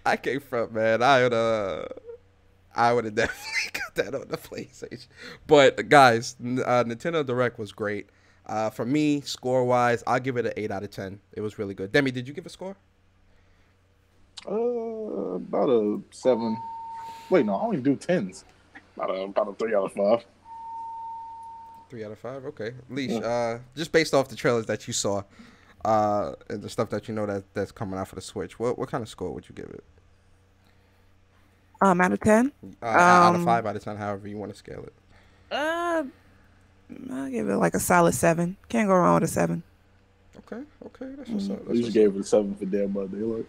I came from, man. I would have definitely got that on the PlayStation. But guys, Nintendo Direct was great. For me, score-wise, I'll give it an 8 out of 10. It was really good. Demi, did you give a score?
About a 7. Wait, no, I only do 10s. About a 3 out of 5.
3 out of 5. Okay. Leash, just based off the trailers that you saw, and the stuff that you know that's coming out for the Switch, what kind of score would you give it?
Out of 10.
Out of 5, out of 10, however you want to scale it.
I'll give it like a solid 7. Can't go wrong with a 7.
Okay, that's what's up.
You just gave it a 7 for Dead by Daylight.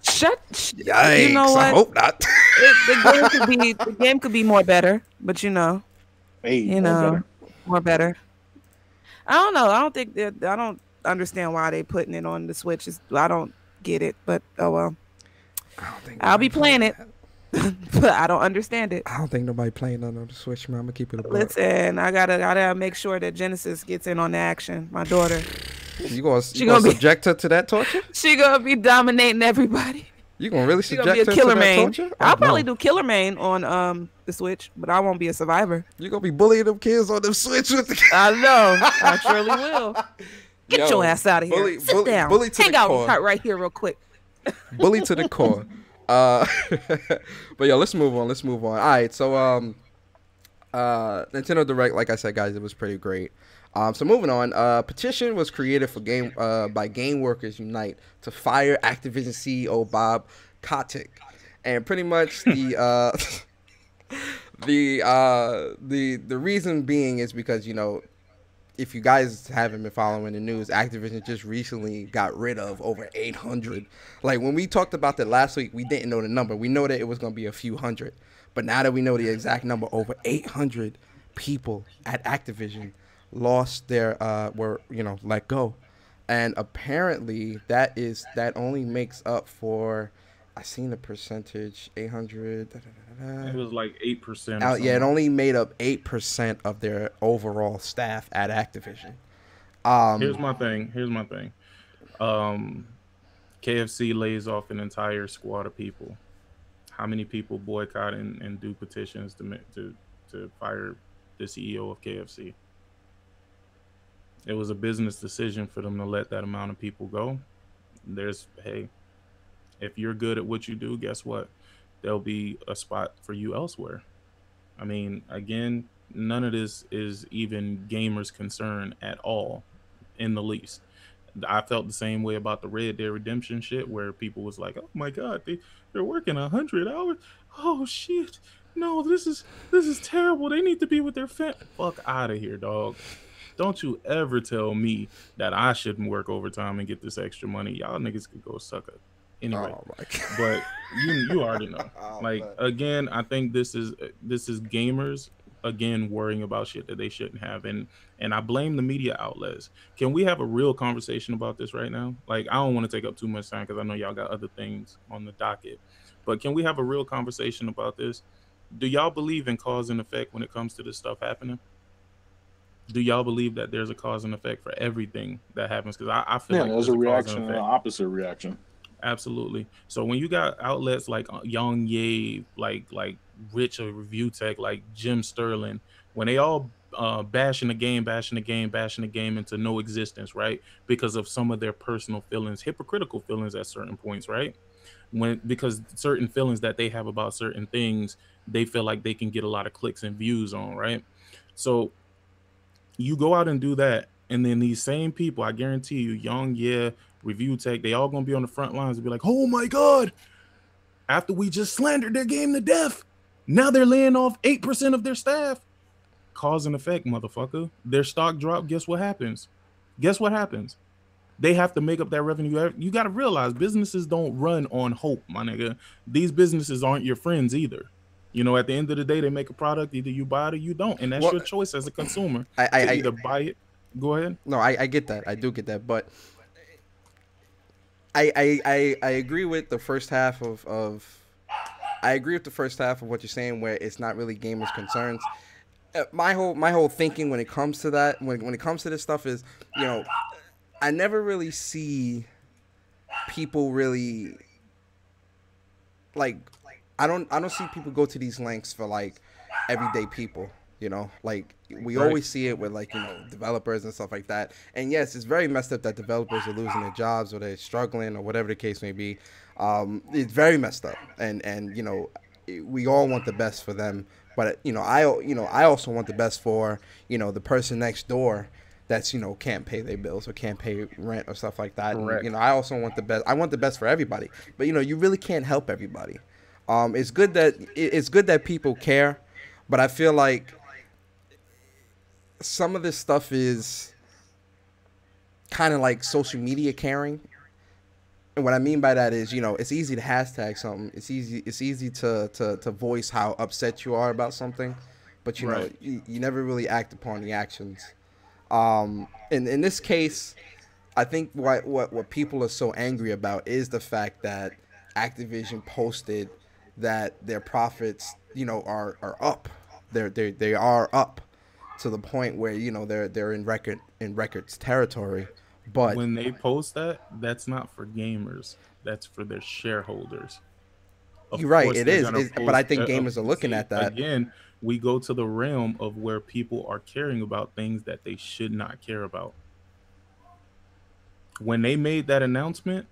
Yikes!
You know what?
I hope not.
The game could be more better, but more better. I don't know. I don't understand why they putting it on the Switch. I don't get it, but oh well. I'll be playing it, but I don't understand it.
I don't think nobody playing on the Switch, man. I'm gonna keep it a buck.
Listen, I gotta make sure that Genesis gets in on the action. My daughter.
You gonna subject her to that torture?
She gonna be dominating everybody.
You gonna really subject her
killer
to that torture?
I'll probably do Killer Main on the Switch, but I won't be a survivor.
You gonna be bullying them kids on the Switch with the
I know. I surely will. Get your ass out of here. Sit down.
Bully to
Hang
the
out
core.
right here real quick.
Bully to the core. But let's move on. All right, so Nintendo Direct, like I said, guys, it was pretty great. So moving on, petition was created for by Game Workers Unite to fire Activision CEO Bob Kotick, and pretty much the reason being is because, you know, if you guys haven't been following the news, Activision just recently got rid of over 800. Like when we talked about that last week, we didn't know the number. We know that it was going to be a few hundred, but now that we know the exact number, over 800 people at Activision lost their were let go, and apparently that only makes up for, I seen the percentage, 800.
It was like 8%.
Yeah, it only made up 8% of their overall staff at Activision.
Here's my thing. KFC lays off an entire squad of people. How many people boycott and do petitions to fire the CEO of KFC? It was a business decision for them to let that amount of people go. If you're good at what you do, guess what? There'll be a spot for you elsewhere. I mean, again, none of this is even gamers' concern at all, in the least. I felt the same way about the Red Dead Redemption shit, where people was like, "Oh my God, they're working 100 hours. Oh shit, no, this is terrible. They need to be with their fuck out of here, dog." Don't you ever tell me that I shouldn't work overtime and get this extra money. Y'all niggas could go suck it. Anyway, but you already know. Again, I think this is gamers again worrying about shit that they shouldn't have, and I blame the media outlets. Can we have a real conversation about this right now? Like, I don't want to take up too much time because I know y'all got other things on the docket, but can we have a real conversation about this? Do y'all believe in cause and effect when it comes to this stuff happening? Do y'all believe that there's a cause and effect for everything that happens? Because I feel like
there's a reaction and an opposite reaction.
Absolutely. So when you got outlets like Young Ye, like Rich or Review Tech, like Jim Sterling, when they all bashing the game into no existence, right? Because of some of their personal feelings, hypocritical feelings at certain points, right? Because certain feelings that they have about certain things, they feel like they can get a lot of clicks and views on, right? So you go out and do that, and then these same people, I guarantee you, Young, Review Tech, they all gonna be on the front lines and be like, "Oh my God, after we just slandered their game to death, now they're laying off 8% of their staff." Cause and effect, motherfucker. Their stock drop, guess what happens? They have to make up that revenue. You got to realize businesses don't run on hope, my nigga. These businesses aren't your friends either. You know, at the end of the day, they make a product. Either you buy it or you don't, and that's your choice as a consumer. I either buy it. Go ahead.
No, I get that. I do get that, but I agree with the first half of I agree with the first half of what you're saying, where it's not really gamers' concerns. My whole thinking when it comes to that, when it comes to this stuff is, I never really see people really like. I don't see people go to these lengths for like everyday people. Like we always see it with like developers and stuff like that. And yes, it's very messed up that developers are losing their jobs or they're struggling or whatever the case may be. It's very messed up, and we all want the best for them. But I also want the best for the person next door that's can't pay their bills or can't pay rent or stuff like that. And, I also want the best. I want the best for everybody. But you really can't help everybody. It's good that people care, but I feel like some of this stuff is kind of like social media caring. And what I mean by that is, it's easy to hashtag something. It's easy to voice how upset you are about something, but you never really act upon the actions. In this case, I think what people are so angry about is the fact that Activision posted that their profits, are up. They are up to the point where they're in records territory. But
when they post that, that's not for gamers. That's for their shareholders.
You're right. It is. But I think gamers are looking at that.
Again, we go to the realm of where people are caring about things that they should not care about. When they made that announcement,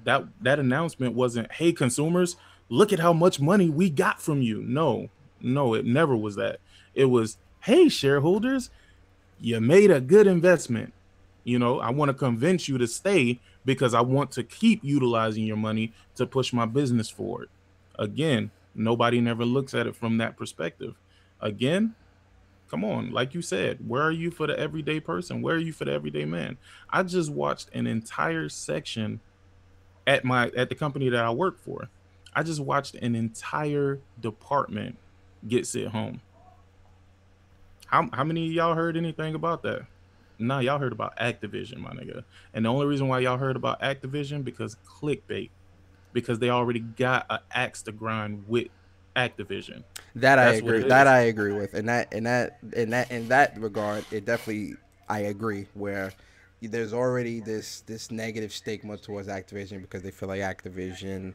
that announcement wasn't, hey, consumers, look at how much money we got from you. No, it never was that. It was, hey, shareholders, you made a good investment. I want to convince you to stay because I want to keep utilizing your money to push my business forward. Again, nobody never looks at it from that perspective. Again, come on, like you said, where are you for the everyday person? Where are you for the everyday man? I just watched an entire section at the company that I work for. I just watched an entire department get sent home. How many of y'all heard anything about that? Nah, y'all heard about Activision, my nigga. And the only reason why y'all heard about Activision because clickbait, because they already got an axe to grind with Activision.
I agree. That I agree with. In that regard, it definitely I agree. Where there's already this negative stigma towards Activision because they feel like Activision,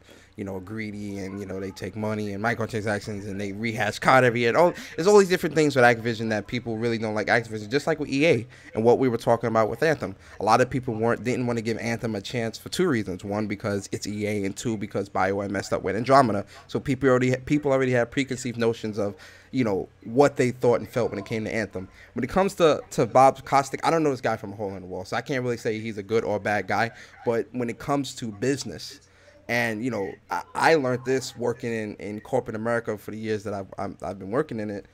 greedy and they take money and microtransactions and they rehash code every year. There's all these different things with Activision that people really don't like Activision, just like with EA and what we were talking about with Anthem. A lot of people didn't want to give Anthem a chance for two reasons: one, because it's EA, and two, because BioWare messed up with Andromeda. So people already had preconceived notions of what they thought and felt when it came to Anthem. When it comes to Bob Kotick, I don't know this guy from a hole in the wall, so I can't really say he's a good or bad guy. But when it comes to business, and I learned this working in corporate America for the years that I've been working in it.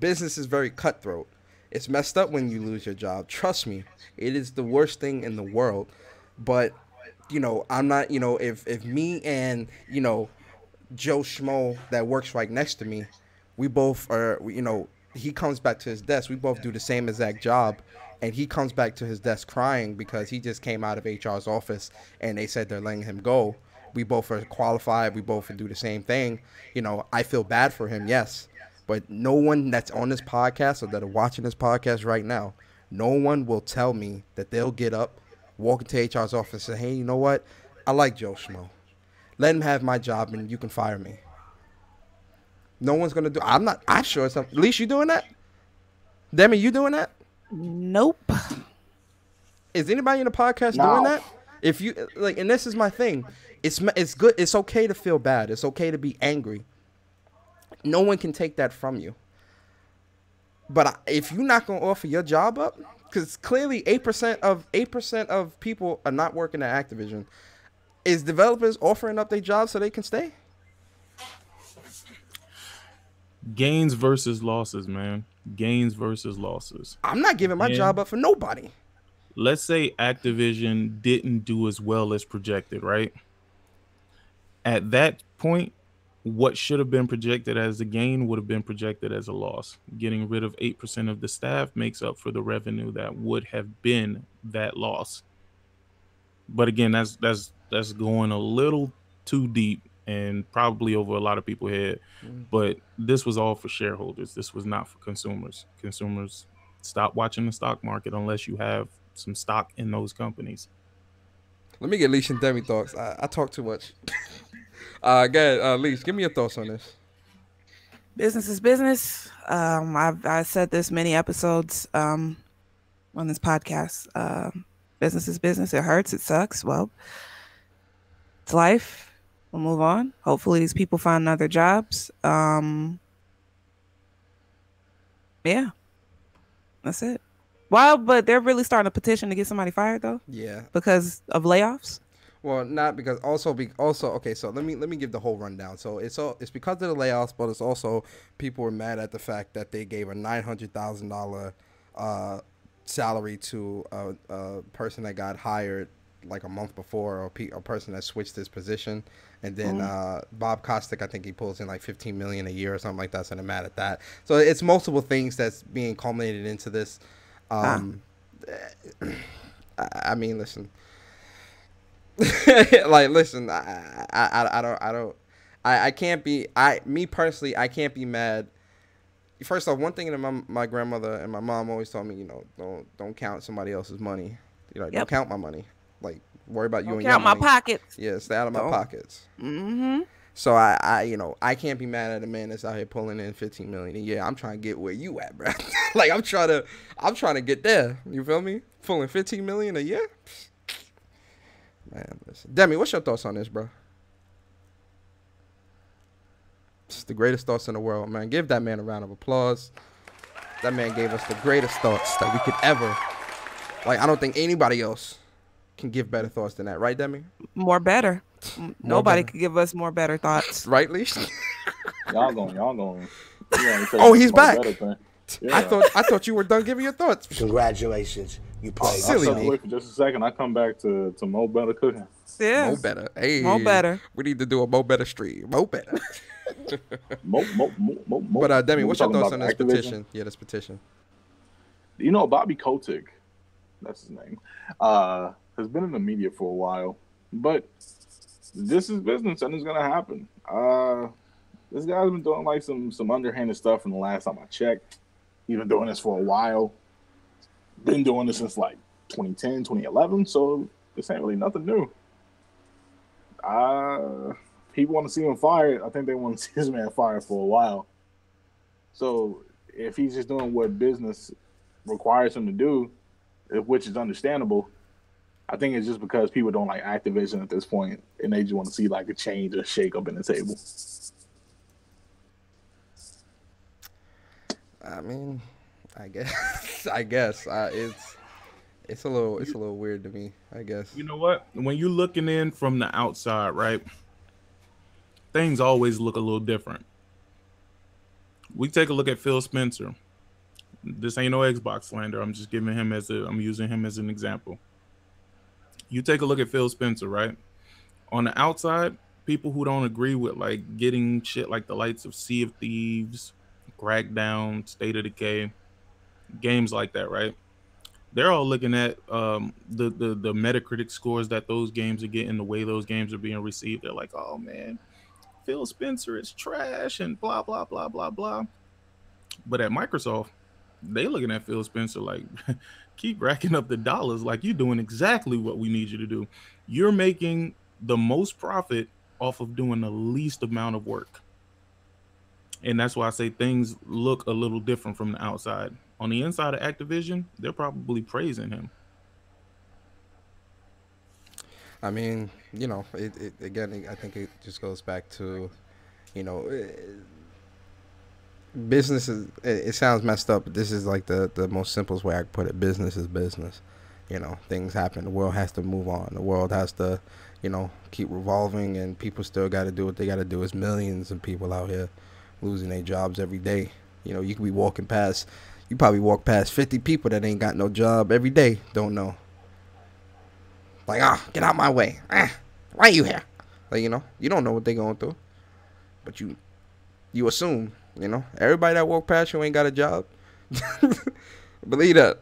Business is very cutthroat. It's messed up when you lose your job. Trust me, it is the worst thing in the world. But I'm not. If me and Joe Schmo that works right next to me, we both are, he comes back to his desk. We both do the same exact job. And he comes back to his desk crying because he just came out of HR's office and they said they're letting him go. We both are qualified. We both do the same thing. I feel bad for him, yes. But no one that's on this podcast or that are watching this podcast right now, no one will tell me that they'll get up, walk into HR's office and say, hey, you know what? I like Joe Schmo. Let him have my job and you can fire me. No one's going to do. I'm sure it's at least you doing that? Demi, you doing that?
Nope.
Is anybody in the podcast doing that? If you and this is my thing. It's good. It's okay to feel bad. It's okay to be angry. No one can take that from you. But if you're not going to offer your job up, because clearly 8% of people are not working at Activision, is developers offering up their jobs so they can stay?
Gains versus losses, man. Gains versus losses.
I'm not giving my job up for nobody.
Let's say Activision didn't do as well as projected, right? At that point, what should have been projected as a gain would have been projected as a loss. Getting rid of 8% of the staff makes up for the revenue that would have been that loss. But again, that's going a little too deep and probably over a lot of people's head. But this was all for shareholders. This was not for consumers. Consumers, stop watching the stock market unless you have some stock in those companies.
Let me get Leash and Demi thoughts. I talk too much. Go ahead, Leash, give me your thoughts on this.
Business is business. I've said this many episodes on this podcast. Business is business. It hurts. It sucks. Well, it's life. We'll move on. Hopefully these people find other jobs. Yeah, that's it. Well, but they're really starting a petition to get somebody fired though.
Yeah.
Because of layoffs.
Well, not because also okay. So let me give the whole rundown. So it's because of the layoffs, but it's also people were mad at the fact that they gave a $900,000 salary to a person that got hired like a month before, or a person that switched his position, and then Bob Costic, I think he pulls in like $15 million a year or something like that. So they're mad at that. So it's multiple things that's being culminated into this. I mean, listen. Like, listen, I can't be, me personally, I can't be mad. First off, one thing that my grandmother and my mom always told me, you know, don't count somebody else's money. You know, don't count my money. Like, worry about you and your money.
Count my pockets.
Yeah, stay out of my pockets.
Mm-hmm.
So I can't be mad at a man that's out here pulling in $15 million a year. I'm trying to get where you at, bro. Like, I'm trying to get there. You feel me? Pulling $15 million a year. Man, listen. Demi, what's your thoughts on this, bro? It's the greatest thoughts in the world, man. Give that man a round of applause. That man gave us the greatest thoughts that we could ever. Like, I don't think anybody else can give better thoughts than that, right, Demi?
More better. Nobody could give us more better thoughts.
Right, Leash?
Y'all going.
Oh, he's back.
Yeah.
I thought you were done giving your thoughts.
Congratulations. You played.
Silly
I'll
me.
step away for just a second. I come back to Mo Better cooking.
Yeah.
Mo Better. Hey.
Mo Better.
We need to do a Mo Better stream. Mo Better.
Mo.
But Demi, what's your
talking
thoughts on
about
this
Activision?
petition? Yeah, this petition.
You know, Bobby Kotick, that's his name, has been in the media for a while. But this is business and it's going to happen. This guy's been doing like some underhanded stuff from the last time I checked. He's been doing this for a while. Been doing this since like 2010, 2011. So this ain't really nothing new. People want to see him fired. I think they want to see this man fired for a while. So if he's just doing what business requires him to do, which is understandable, I think it's just because people don't like Activision at this point, and they just want to see like a change or shake up in the table.
I mean, I guess it's a little weird to me, I guess.
You know what? When you're looking in from the outside, right, things always look a little different. We take a look at Phil Spencer. This ain't no Xbox slander. I'm just giving him I'm using him as an example. You take a look at Phil Spencer, right? On the outside, people who don't agree with like getting shit like the likes of Sea of Thieves, Crackdown, State of Decay, games like that, right? They're all looking at the Metacritic scores that those games are getting, the way those games are being received. They're like, oh man, Phil Spencer is trash and blah, blah, blah, blah, blah. But at Microsoft, they looking at Phil Spencer like, keep racking up the dollars, like you're doing exactly what we need you to do. You're making the most profit off of doing the least amount of work. And that's why I say things look a little different from the outside. On the inside of Activision, they're probably praising him.
I mean, you know, it again, I think it just goes back to, you know, business is, it sounds messed up, but this is like the most simplest way I could put it. Business is business. You know, things happen. The world has to move on. The world has to, you know, keep revolving, and people still got to do what they got to do. There's millions of people out here losing their jobs every day. You know, you could be walking past, you probably walk past 50 people that ain't got no job every day, don't know. Like, get out my way. Why are you here? Like, you know, you don't know what they going through. But you assume, you know, everybody that walk past you ain't got a job. Believe that.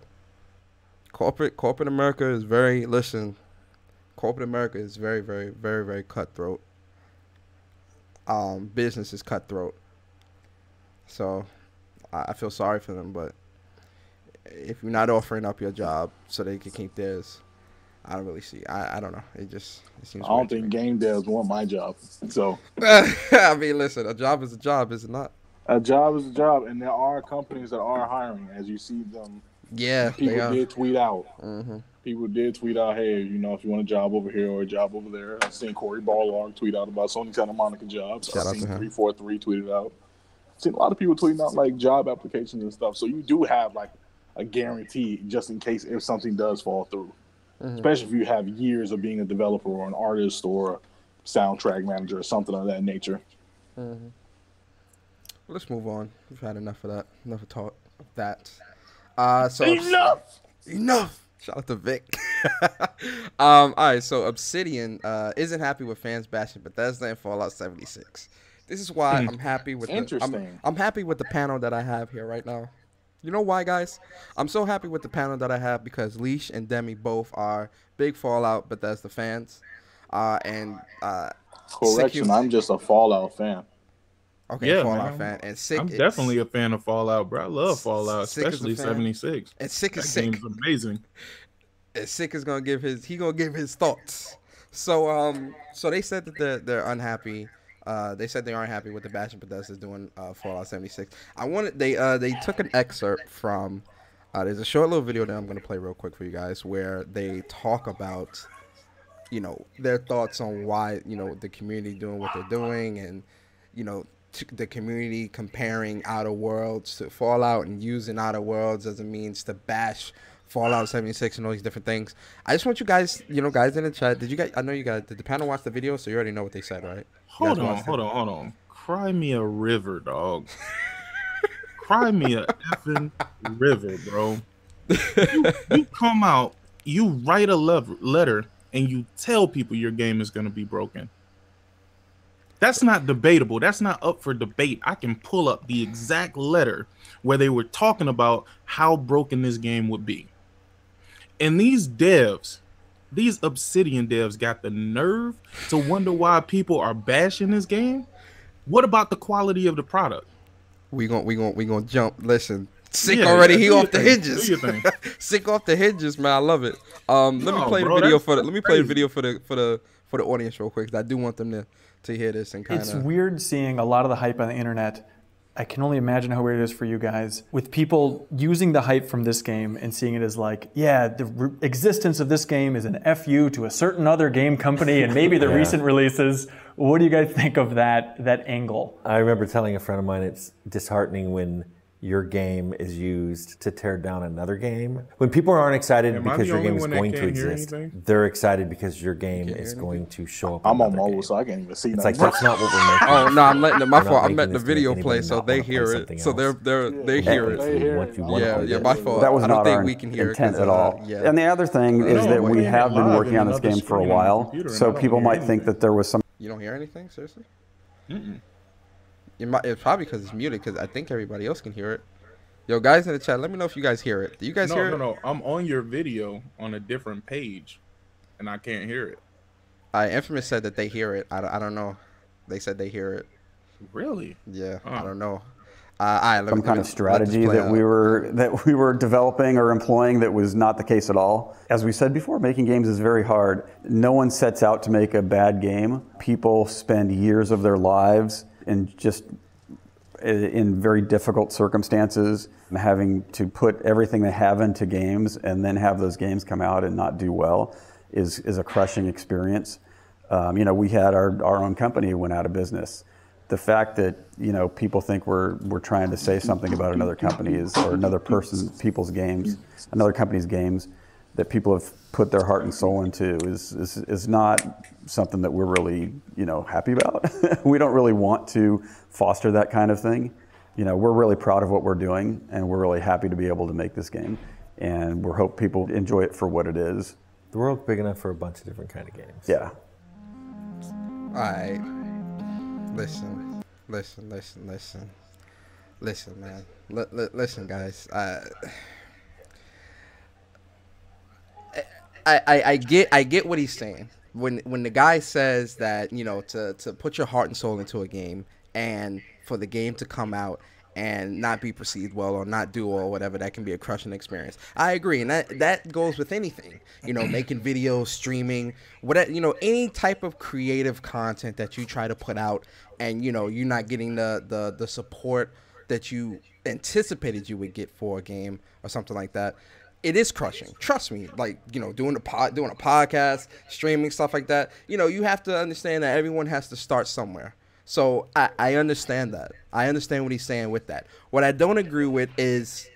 Corporate America is very, corporate America is very, very, very, very cutthroat. business is cutthroat. So I feel sorry for them, but if you're not offering up your job so they can keep theirs, I don't really see. I don't know. It seems.
I don't think game devs want my job. So
I mean, listen, a job is a job, is it not?
a job is a job, and there are companies that are hiring, as you see them.
Yeah,
people did tweet out.
Mm-hmm.
People did tweet out, hey, you know, if you want a job over here or a job over there. I've seen Corey Barlog tweet out about Sony Santa Monica jobs.
Shout
I've
out
seen
to him.
343 tweeted out. I've seen a lot of people tweeting out like job applications and stuff. So you do have like a guarantee just in case if something does fall through. Mm-hmm. Especially if you have years of being a developer or an artist or a soundtrack manager or something of that nature.
Mm-hmm. Let's move on. We've had enough of that. Enough of talk of that. Enough. Shout out to Vic. All right, so Obsidian isn't happy with fans bashing Bethesda and Fallout 76. This is why I'm happy with I'm happy with the panel that I have here right now. You know why, guys? I'm so happy with the panel that I have because Leash and Demi both are big Fallout Bethesda fans. Correction,
I'm just a Fallout fan.
Okay,
yeah,
Fallout
man.
fan. And Sick.
I'm definitely a fan of Fallout, bro. I love Fallout, especially 76.
And Sick is
that
Sick.
game's amazing.
And Sick is gonna give his thoughts. So so they said that they're unhappy. They said they aren't happy with the bashing Bethesda's doing Fallout 76. They took an excerpt from there's a short little video that I'm gonna play real quick for you guys where they talk about, you know, their thoughts on why, you know, the community doing what they're doing, and, you know, the community comparing Outer Worlds to Fallout and using Outer Worlds as a means to bash Fallout 76 and all these different things. I just want you guys, you know, guys in the chat, did the panel watch the video? So you already know what they said, right?
Hold on. Cry me a river, dog. Cry me a effing river, bro. You come out, you write a letter, and you tell people your game is going to be broken. That's not debatable. That's not up for debate. I can pull up the exact letter where they were talking about how broken this game would be. And these devs, these Obsidian devs, got the nerve to wonder why people are bashing this game. What about the quality of the product?
We gonna jump. Listen, Sick already. He off the hinges. Sick off the hinges, man. I love it. Let me play the video for the audience real quick, 'cause I do want them to hear this and kind of.
It's weird seeing a lot of the hype on the internet. I can only imagine how weird it is for you guys with people using the hype from this game and seeing it as like, yeah, the existence of this game is an FU to a certain other game company and maybe the recent releases. What do you guys think of that angle?
I remember telling a friend of mine it's disheartening when your game is used to tear down another game. When people aren't excited because your game is going to exist, they're excited because your game is going to show up.
I'm on mobile, so I can't even see.
It's like that's not what we're making.
Oh no, I'm letting them. My fault. I'm letting the video play, so they hear it. So they hear it. Yeah, my fault.
That was
I don't
not
think
our
we can hear
intent
it
at all. And the other thing is that we have been working on this game for a while, so people might think that there was some.
You don't hear anything, seriously? It's probably because it's muted, because I think everybody else can hear it. Yo, guys in the chat, let me know if you guys hear it. Do you guys hear it?
No. I'm on your video on a different page, and I can't hear it.
Infamous said that they hear it. I don't know. They said they hear it.
Really?
Yeah, I don't know. Some
kind of strategy that we were developing or employing that was not the case at all. As we said before, making games is very hard. No one sets out to make a bad game. People spend years of their lives in very difficult circumstances, having to put everything they have into games and then have those games come out and not do well is a crushing experience. You know, we had our own company went out of business. The fact that, you know, people think we're trying to say something about another company's or another people's games, another company's games that people have put their heart and soul into is not something that we're really, you know, happy about. We don't really want to foster that kind of thing. You know, we're really proud of what we're doing, and we're really happy to be able to make this game, and we hope people enjoy it for what it is.
The world's big enough for a bunch of different kind of games.
Yeah.
All right. Listen, man. Listen, guys. I get what he's saying, when the guy says that, you know, to put your heart and soul into a game and for the game to come out and not be perceived well or not do or whatever, that can be a crushing experience. I agree, and that goes with anything, you know, making videos, streaming, whatever, you know, any type of creative content that you try to put out, and you know you're not getting the support that you anticipated you would get for a game or something like that. It is crushing. Trust me. Like, you know, doing a podcast, streaming, stuff like that. You know, you have to understand that everyone has to start somewhere. So I understand that. I understand what he's saying with that. What I don't agree with is,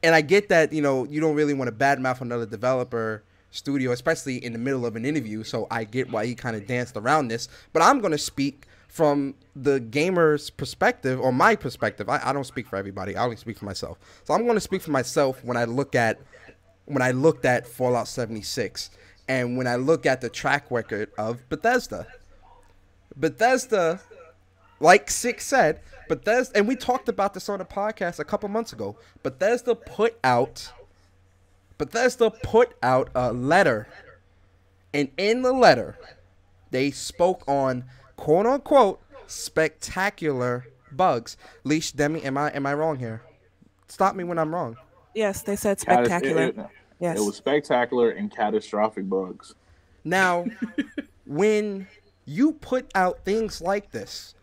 and I get that, you know, you don't really want to badmouth another developer studio, especially in the middle of an interview. So I get why he kind of danced around this. But I'm going to speak from the gamer's perspective, or my perspective. I don't speak for everybody. I only speak for myself. So I'm going to speak for myself when I looked at Fallout 76 and when I look at the track record of Bethesda. Bethesda, like Sick said, Bethesda, and we talked about this on the podcast a couple months ago. Bethesda put out a letter, and in the letter, they spoke on quote unquote spectacular bugs. Leash, Demi, am I wrong here? Stop me when I'm wrong.
Yes, they said spectacular. Yes,
it was spectacular and catastrophic bugs.
Now, when you put out things like this,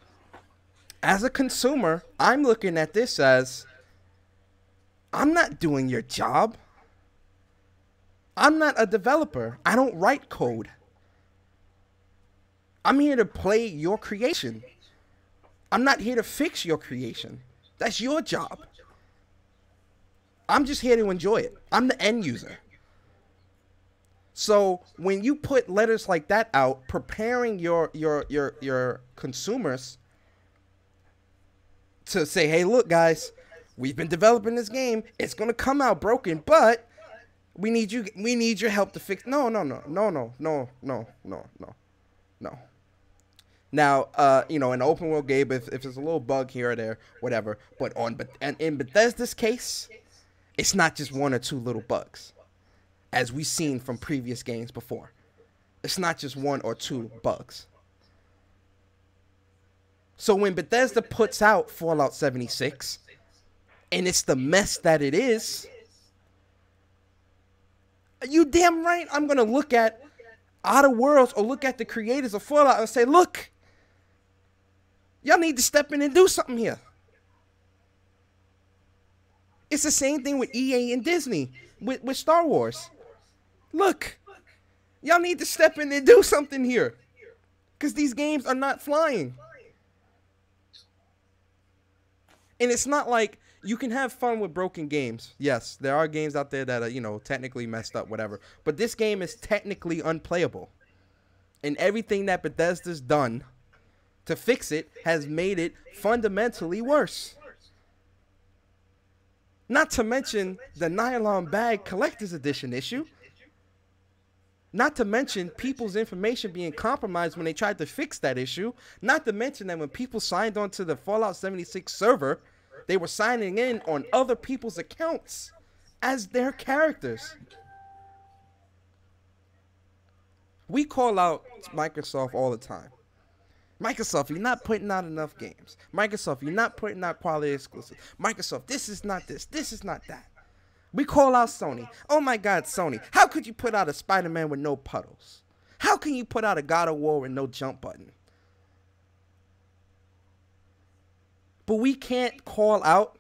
as a consumer, I'm looking at this as, I'm not doing your job. I'm not a developer. I don't write code. I'm here to play your creation. I'm not here to fix your creation. That's your job. I'm just here to enjoy it. I'm the end user. So when you put letters like that out, preparing your consumers to say, hey, look, guys, we've been developing this game. It's gonna come out broken, but we need your help to fix. No. Now, you know, in an open world game, if there's a little bug here or there, whatever. But in Bethesda's case, it's not just one or two little bugs, as we've seen from previous games before. It's not just one or two bugs. So when Bethesda puts out Fallout 76, and it's the mess that it is, you damn right I'm going to look at Outer Worlds or look at the creators of Fallout and say, look, y'all need to step in and do something here. It's the same thing with EA and Disney, with Star Wars. Look, y'all need to step in and do something here, because these games are not flying. And it's not like you can have fun with broken games. Yes, there are games out there that are, you know, technically messed up, whatever. But this game is technically unplayable. And everything that Bethesda's done to fix it has made it fundamentally worse. Not to mention the nylon bag collector's edition issue. Not to mention people's information being compromised when they tried to fix that issue. Not to mention that when people signed on to the Fallout 76 server, they were signing in on other people's accounts as their characters. We call out Microsoft all the time. Microsoft, you're not putting out enough games. Microsoft, you're not putting out quality exclusives. Microsoft, this is not this. This is not that. We call out Sony. Oh my God, Sony. How could you put out a Spider-Man with no puddles? How can you put out a God of War with no jump button? But we can't call out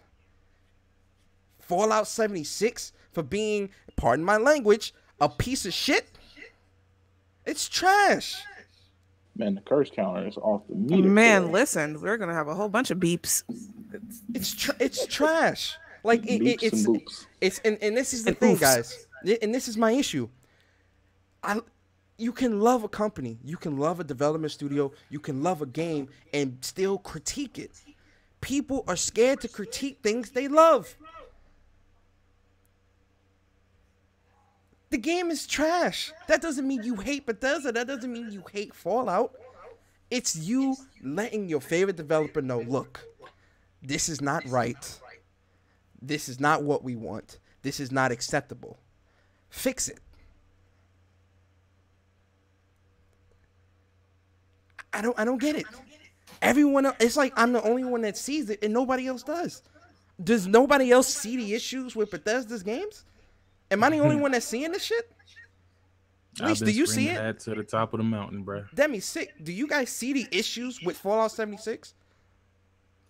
Fallout 76 for being, pardon my language, a piece of shit. It's trash.
Man, the curse counter is off the meter.
Man, listen, we're gonna have a whole bunch of beeps.
It's trash. Like it's and this is the thing, guys. And this is my issue. You can love a company, you can love a development studio, you can love a game and still critique it. People are scared to critique things they love. The game is trash. That doesn't mean you hate Bethesda. That doesn't mean you hate Fallout. It's you letting your favorite developer know, look, this is not right. This is not what we want. This is not acceptable. Fix it. I don't get it. Everyone else, it's like I'm the only one that sees it and nobody else does. Does nobody else see the issues with Bethesda's games? Am I the only one that's seeing this shit? Least, do you see it?
That to the top of the mountain, bro.
Demi, sick. Do you guys see the issues with Fallout 76?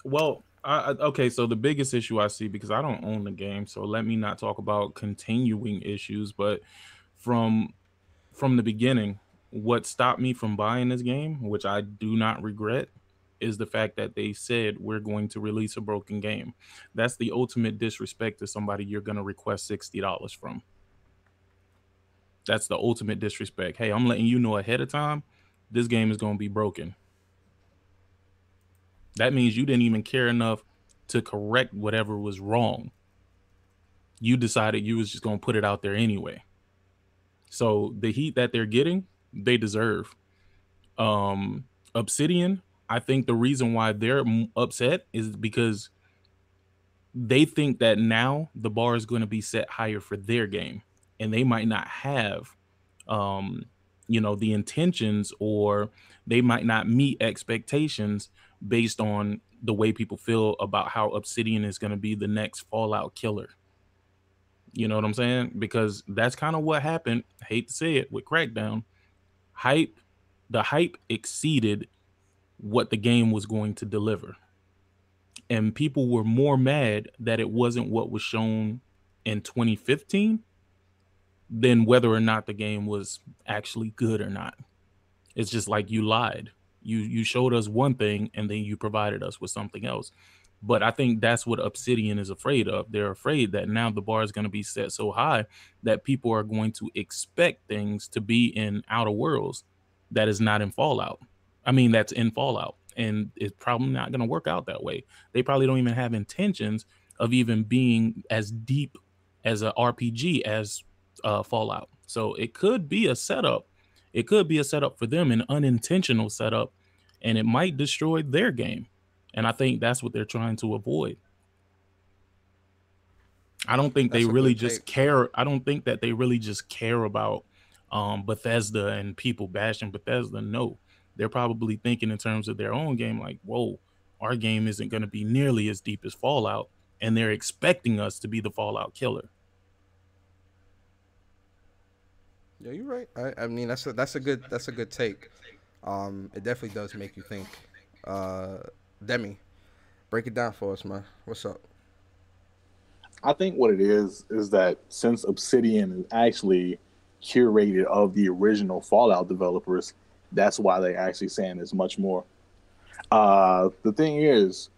Well, okay, so the biggest issue I see, because I don't own the game, so let me not talk about continuing issues, but from the beginning, what stopped me from buying this game, which I do not regret, is the fact that they said we're going to release a broken game. That's the ultimate disrespect to somebody you're going to request $60 from. That's the ultimate disrespect. Hey, I'm letting you know ahead of time, this game is going to be broken. That means you didn't even care enough to correct whatever was wrong. You decided you was just going to put it out there anyway. So the heat that they're getting, they deserve. Obsidian, I think the reason why they're upset is because they think that now the bar is going to be set higher for their game, and they might not have, the intentions, or they might not meet expectations based on the way people feel about how Obsidian is going to be the next Fallout killer. You know what I'm saying? Because that's kind of what happened. I hate to say it, with Crackdown. The hype exceeded what the game was going to deliver. And people were more mad that it wasn't what was shown in 2015 than whether or not the game was actually good or not. It's just like you lied. You showed us one thing and then you provided us with something else. But I think that's what Obsidian is afraid of. They're afraid that now the bar is going to be set so high that people are going to expect things to be in Outer Worlds that is not in Fallout. I mean, that's in Fallout. And it's probably not going to work out that way. They probably don't even have intentions of even being as deep as an RPG as Fallout. So it could be a setup. It could be a setup for them, an unintentional setup, and it might destroy their game. And I think that's what they're trying to avoid. I don't think they really just care. I don't think that they really just care about Bethesda and people bashing Bethesda. No, they're probably thinking in terms of their own game, like, whoa, our game isn't going to be nearly as deep as Fallout, and they're expecting us to be the Fallout killer.
Yeah, you're right. I mean, that's a good take. It definitely does make you think. Demi, break it down for us, man. What's up?
I think what it is that since Obsidian is actually curated of the original Fallout developers, that's why they actually saying this much more. The thing is,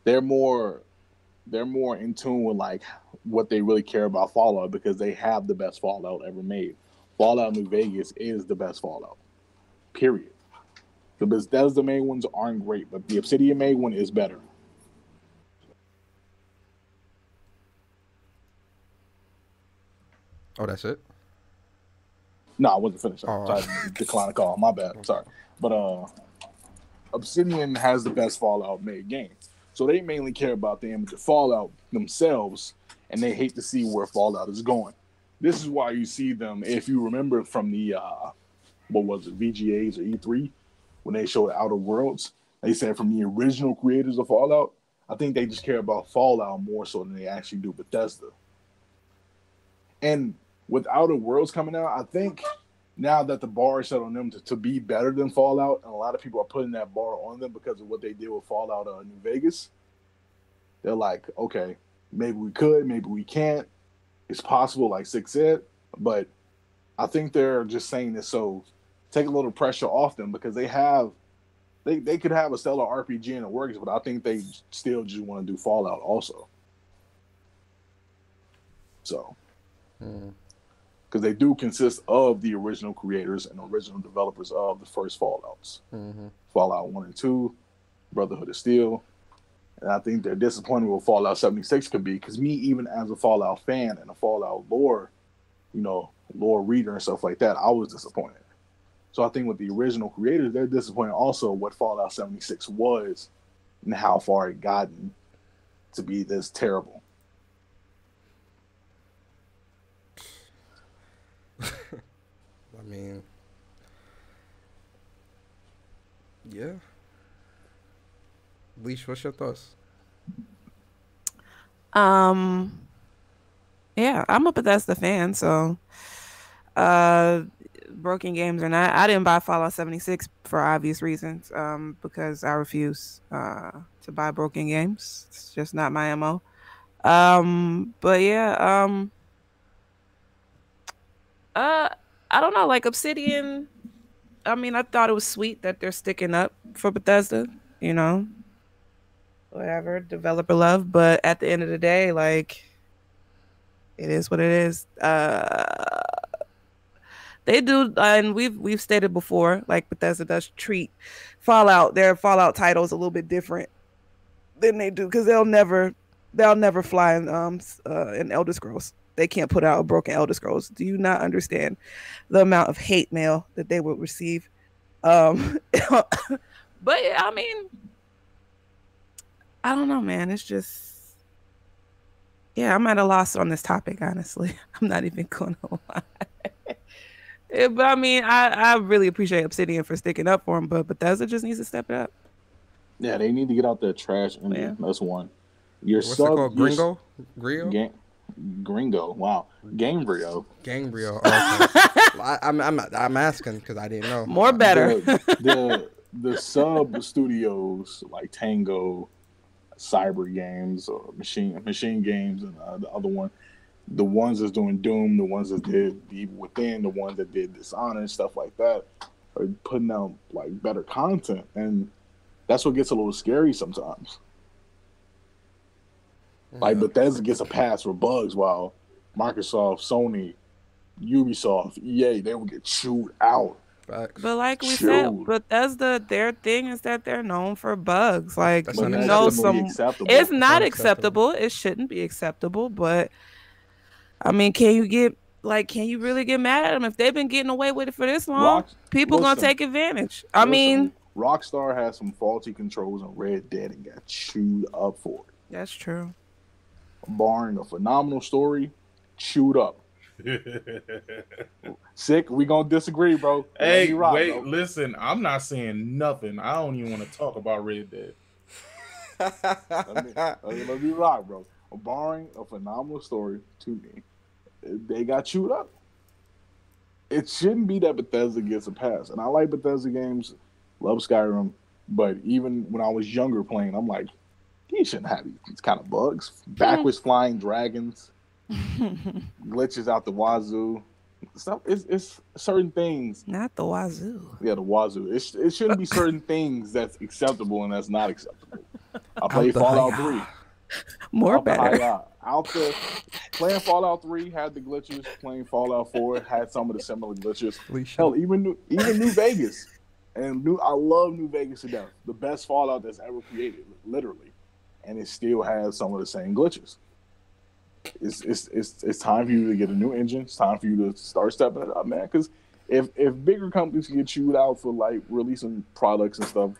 they're more in tune with like what they really care about Fallout, because they have the best Fallout ever made. Fallout New Vegas is the best Fallout. Period. The Bethesda made ones aren't great, but the Obsidian made one is better.
Oh, that's it?
No, I wasn't finished. Sorry, decline a call. My bad. Sorry. But Obsidian has the best Fallout made game. So they mainly care about the image of Fallout themselves, and they hate to see where Fallout is going. This is why you see them, if you remember from the, what was it, VGAs or E3, when they showed Outer Worlds, they said from the original creators of Fallout, I think they just care about Fallout more so than they actually do Bethesda. And with Outer Worlds coming out, I think now that the bar is set on them to be better than Fallout, and a lot of people are putting that bar on them because of what they did with Fallout New Vegas, they're like, okay, maybe we could, maybe we can't. It's possible, like Sick said, but I think they're just saying this so take a little pressure off them, because they could have a stellar RPG in the works, but I think they still just want to do Fallout also. So, because they do consist of the original creators and original developers of the first Fallouts. Fallout 1 and 2, Brotherhood of Steel. And I think they're disappointed with Fallout 76 could be, because me, even as a Fallout fan and a Fallout lore reader and stuff like that, I was disappointed. So I think with the original creators, they're disappointed also what Fallout 76 was and how far it gotten to be this terrible.
I mean, Yeah. Leash, what's your thoughts?
Yeah, I'm a Bethesda fan, so broken games or not, I didn't buy Fallout 76 for obvious reasons, because I refuse to buy broken games. It's just not my MO. But yeah, I don't know, like Obsidian, I mean, I thought it was sweet that they're sticking up for Bethesda, you know, whatever, developer love, but at the end of the day, like, it is what it is. They do, and we've stated before, like Bethesda does treat their Fallout titles a little bit different than they do, because they'll never fly in Elder Scrolls. They can't put out a broken Elder Scrolls. Do you not understand the amount of hate mail that they would receive? But I mean, I don't know, man. It's just, yeah, I'm at a loss on this topic, honestly. I'm not even gonna lie. But I mean, I really appreciate Obsidian for sticking up for him, but Bethesda just needs to step it up.
Yeah, they need to get out that trash engine. Yeah. That's one.
What's it called? Gringo?
Gringo. Wow. Gamebryo.
Gamebryo. Okay. I'm asking because I didn't know.
More better.
The sub studios like Tango, Cyber Games, or Machine Games, and the other one. The ones that's doing Doom, the ones that did Evil Within, the ones that did Dishonored, stuff like that, are putting out like better content, and that's what gets a little scary sometimes. Yeah. Like Bethesda gets a pass for bugs, while Microsoft, Sony, Ubisoft, EA, they will get chewed out.
Facts.
But like we said, Bethesda, their thing is that they're known for bugs. Like, you know, it's not acceptable. It shouldn't be acceptable, but I mean, can you really get mad at them if they've been getting away with it for this long? People gonna take advantage. I mean,
Rockstar has some faulty controls on Red Dead and got chewed up for it.
That's true.
Barring a phenomenal story, chewed up. Sick, we gonna disagree, bro.
Hey, wait, bro. Listen, I'm not saying nothing. I don't even want to talk about Red Dead.
let me rock, bro. Barring a phenomenal story to me, they got chewed up. It shouldn't be that Bethesda gets a pass. And I like Bethesda games, love Skyrim, but even when I was younger playing, I'm like, he shouldn't have these kind of bugs. Backwards flying dragons, glitches out the wazoo. Stuff. It's certain things.
Not the wazoo.
Yeah, the wazoo. It shouldn't be certain things that's acceptable and that's not acceptable. I played Fallout 3.
More better.
Playing Fallout 3 had the glitches. Playing Fallout 4 had some of the similar glitches. Hell, even New Vegas, I love New Vegas to death. The best Fallout that's ever created, literally, and it still has some of the same glitches. It's time for you to get a new engine. It's time for you to start stepping it up, man. Because if bigger companies get chewed out for like releasing products and stuff,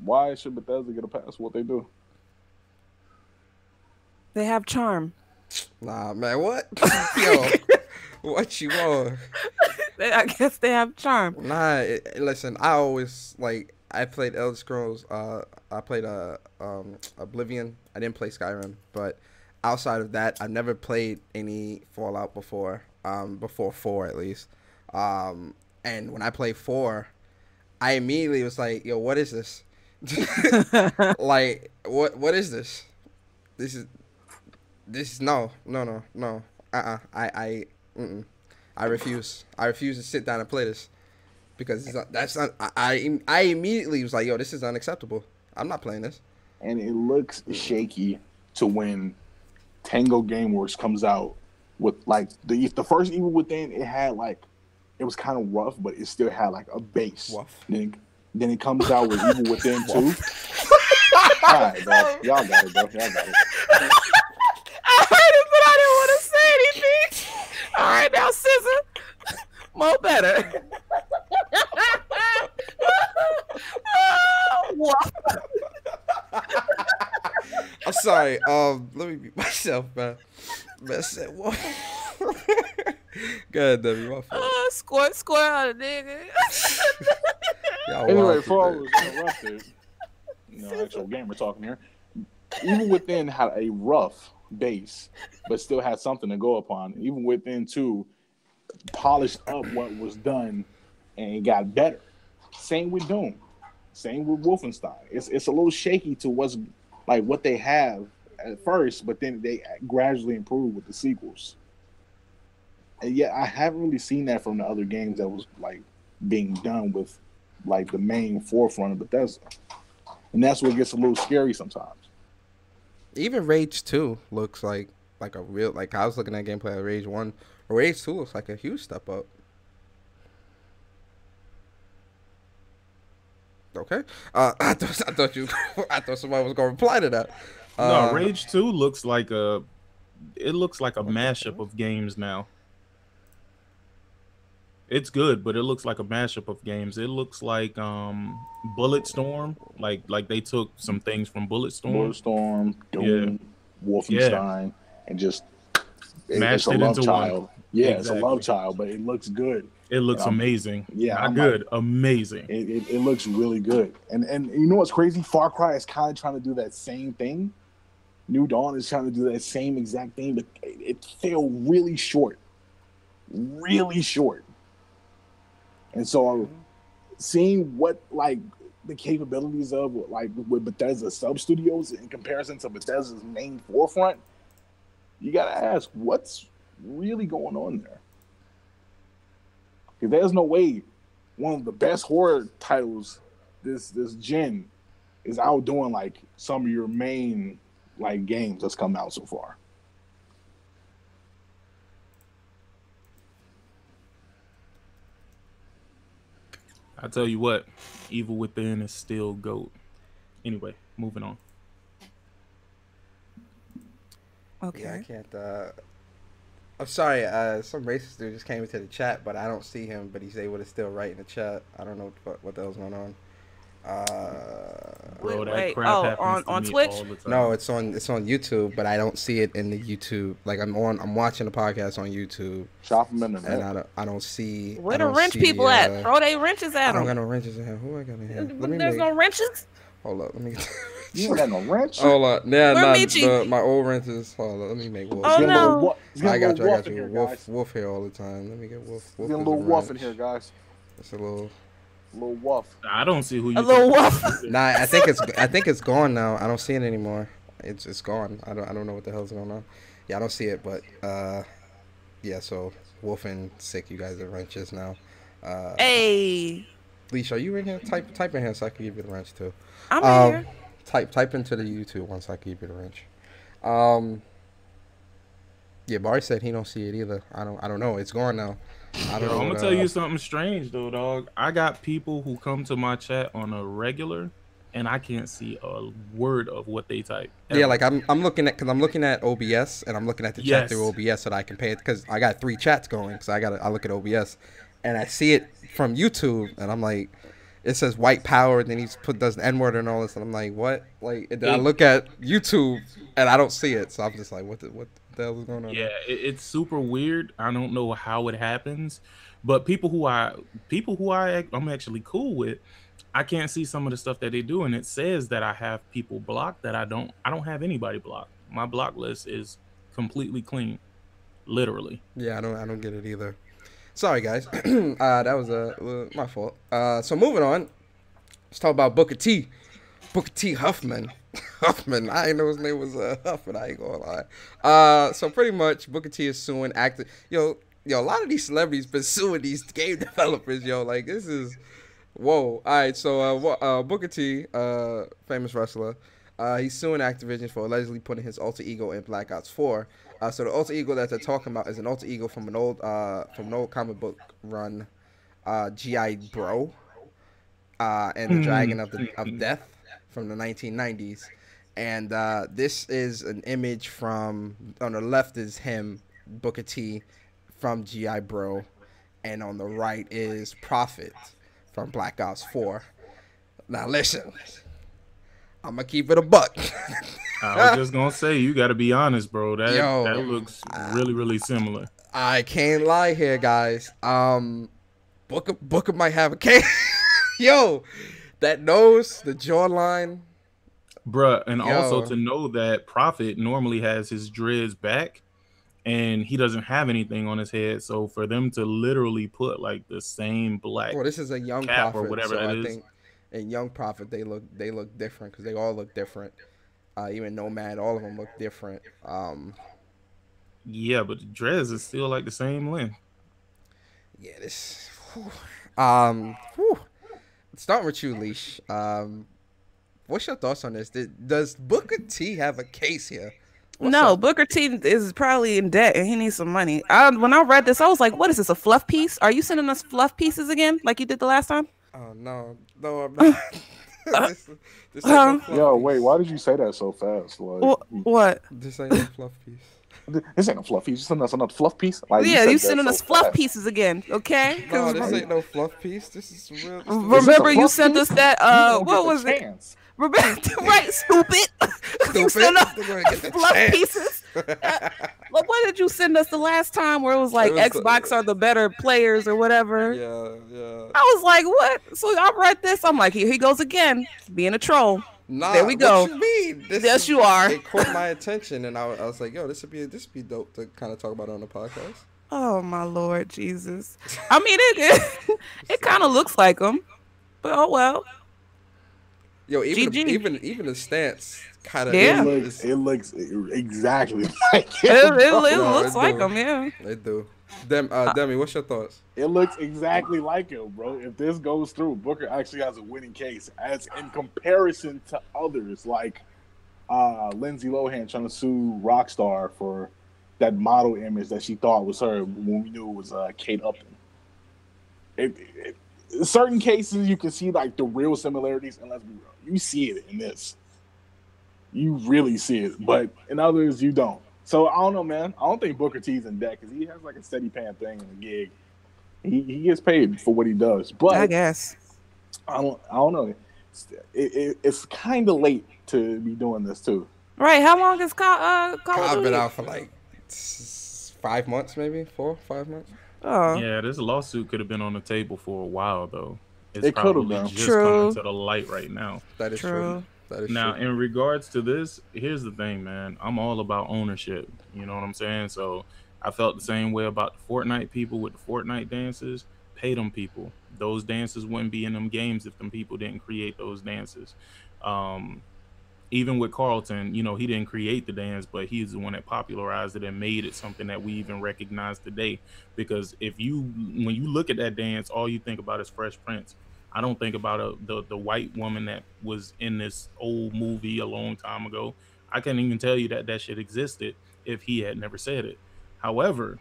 why should Bethesda get a pass for what they do?
They have charm.
Nah, man, what? Yo, what you want?
I guess they have charm.
Nah, listen, I played Elder Scrolls. I played Oblivion. I didn't play Skyrim, but outside of that, I've never played any Fallout before. Before 4 at least. And when I played 4, I immediately was like, "Yo, what is this? Like, what is this? This is no. I refuse. I refuse to sit down and play this because I immediately was like, yo, this is unacceptable. I'm not playing this.
And it looks shaky to when Tango Gameworks comes out with like the first Evil Within. It was kind of rough, but it still had like a base. Then it comes out with Evil Within 2. All right, bro. Y'all got it, bro. Y'all got it.
I heard it, but I didn't want to say anything. All right, now, Scissor. More better.
I'm sorry. Let me be myself, man. Man said what? Go ahead, Debbie.
Squirt, nigga.
Anyway, before I was interrupted, actual gamer talking here. Even within had a rough base, but still had something to go upon. Even within too, polished up what was done and it got better. Same with Doom. Same with Wolfenstein. It's a little shaky to what they have at first, but then they gradually improve with the sequels. And yet I haven't really seen that from the other games that was like being done with like the main forefront of Bethesda. And that's what gets a little scary sometimes.
Even Rage 2 looks like a real, like I was looking at gameplay of Rage 1. Rage 2 looks like a huge step up. Okay. I thought somebody was gonna reply to that.
No, Rage 2 looks like a mashup of games now. It's good, but it looks like a mashup of games. It looks like Bulletstorm, like they took some things from
Bulletstorm, Doom, Wolfenstein, and just
mashed it into one.
Yeah, exactly. It's a love child, but it looks good.
It looks amazing.
Yeah,
not good, amazing.
It looks really good. And you know what's crazy? Far Cry is kind of trying to do that same thing. New Dawn is trying to do that same exact thing, but it fell really short. Really short. And so seeing what like the capabilities of like with Bethesda sub studios in comparison to Bethesda's main forefront, you gotta ask what's really going on there. Because there's no way one of the best horror titles this gen is outdoing like some of your main like games that's come out so far.
I tell you what, Evil Within is still GOAT. Anyway, moving on.
Okay.
Yeah, I can't. I'm sorry. Some racist dude just came into the chat, but I don't see him. But he's able to still write in the chat. I don't know what the hell's going on.
Bro, that
wait.
crap happens to
on
me
Twitch?
all the time.
No, it's on YouTube, but I don't see it in the YouTube. Like I'm watching the podcast on YouTube.
Chop them in the net.
And I don't see.
Where the wrench people at? Throw they wrenches at
I don't
them.
got no wrenches in here. Who I got in here?
There's no wrenches?
Hold up, let me.
You ain't got no wrench.
Hold on,
Where
my old wrenches. Hold on, let me make Wolf.
Oh no!
I got you. Wolf here all the time. Let me get Wolf.
Get a little Wolf in here, guys.
It's a little
Wolf.
I don't see who you.
A little Wolf.
Nah, I think it's gone now. I don't see it anymore. It's gone. I don't know what the hell's going on. Yeah, I don't see it, but yeah. So Wolf and Sick, you guys are wrenches now.
Hey.
Leash, are you in here? Type in here so I can give you the wrench too.
I'm in here.
Type into the YouTube once I can give you the wrench. Yeah, Barry said he don't see it either. I don't know. It's gone now. I don't know.
I'm gonna tell you something strange though, dog. I got people who come to my chat on a regular, and I can't see a word of what they type. Ever.
Yeah, like I'm looking at OBS, and I'm looking at the chat through OBS so that I can pay it because I got 3 chats going. So I look at OBS, and I see it from YouTube, and I'm like, it says white power, and then he does the N-word and all this, and I'm like, what? Like, and then I look at YouTube, and I don't see it, so I'm just like, what the hell is going on?
Yeah, it's super weird. I don't know how it happens, but people who I'm actually cool with, I can't see some of the stuff that they do, and it says that I have people blocked that I don't have anybody blocked. My block list is completely clean, literally.
Yeah, I don't get it either. Sorry, guys. That was my fault. So moving on, let's talk about Booker T. Booker T. Huffman. Huffman. I didn't know his name was Huffman. I ain't gonna lie. So pretty much, Booker T is suing actors. Yo, a lot of these celebrities been suing these game developers. Yo, like this is, whoa. All right. So Booker T, famous wrestler, he's suing Activision for allegedly putting his alter ego in Black Ops 4. So the alter ego that they're talking about is an alter ego from an old comic book run, G.I. Bro, and the Dragon of Death from the 1990s. And this is an image from, on the left is him, Booker T, from G.I. Bro, and on the right is Prophet from Black Ops 4. Now listen, I'm gonna keep it a buck.
I was just gonna say, you gotta be honest, bro. That looks really, really similar.
I can't lie here, guys. Booker might have a case. Yo, that nose, the jawline.
Bruh, and also to know that Prophet normally has his dreads back and he doesn't have anything on his head. So for them to literally put like the same black
this is a young
cap
Prophet,
or whatever
so
that
I
is.
think in young Prophet they look different because they all look different. Even Nomad, all of them look different.
Yeah, but the dreads is still like the same length.
Yeah, this. Whew. Starting with you, Leash. What's your thoughts on this? Does Booker T have a case here?
Booker T is probably in debt and he needs some money. When I read this, I was like, what is this, a fluff piece? Are you sending us fluff pieces again like you did the last time?
Oh, no, I'm not. this
Yo, wait, why did you say that so fast? Like,
what?
This ain't a fluff piece.
This ain't a fluff piece. You sending us another fluff piece? Like,
you sending us fluff pieces again, okay?
No, this ain't no fluff piece. This is real.
Remember you sent us that, what was it? Right, stupid. You sent us fluff pieces. What did you send us the last time where it was like Xbox are the better players or whatever?
Yeah.
I was like, what? So I read this. I'm like, here he goes again, being a troll.
Nah,
there we go.
What you mean?
Yes, you are.
It caught my attention, and I was like, yo, this would be dope to kind of talk about on the podcast.
Oh my Lord Jesus! I mean, it kind of looks like him, but oh well.
Yo, even the stance kind of
it looks exactly like him.
It looks like him, yeah.
It do. Demi, what's your thoughts?
It looks exactly like him, bro. If this goes through, Booker actually has a winning case, as in comparison to others like Lindsay Lohan trying to sue Rockstar for that model image that she thought was her when we knew it was Kate Upton. Certain cases you can see like the real similarities, and let's be real, you see it in this. You really see it, but in others you don't. So I don't know, man. I don't think Booker T's in debt because he has like a steady paying thing in the gig. He gets paid for what he does, but
I guess
I don't know. It's kind of late to be doing this too.
Right? How long has Call of Duty
been out for like 5 months, maybe 4-5 months.
Oh
yeah, this lawsuit could have been on the table for a while though.
It could have been
just coming to the light right now.
That is true.
Now, in regards to this, here's the thing, man. I'm all about ownership. You know what I'm saying? So I felt the same way about the Fortnite people with the Fortnite dances. Pay them people. Those dances wouldn't be in them games if them people didn't create those dances. Even with Carlton, you know, he didn't create the dance, but he's the one that popularized it and made it something that we even recognize today. Because when you look at that dance, all you think about is Fresh Prince. I don't think about the white woman that was in this old movie a long time ago. I can't even tell you that shit existed if he had never said it. However,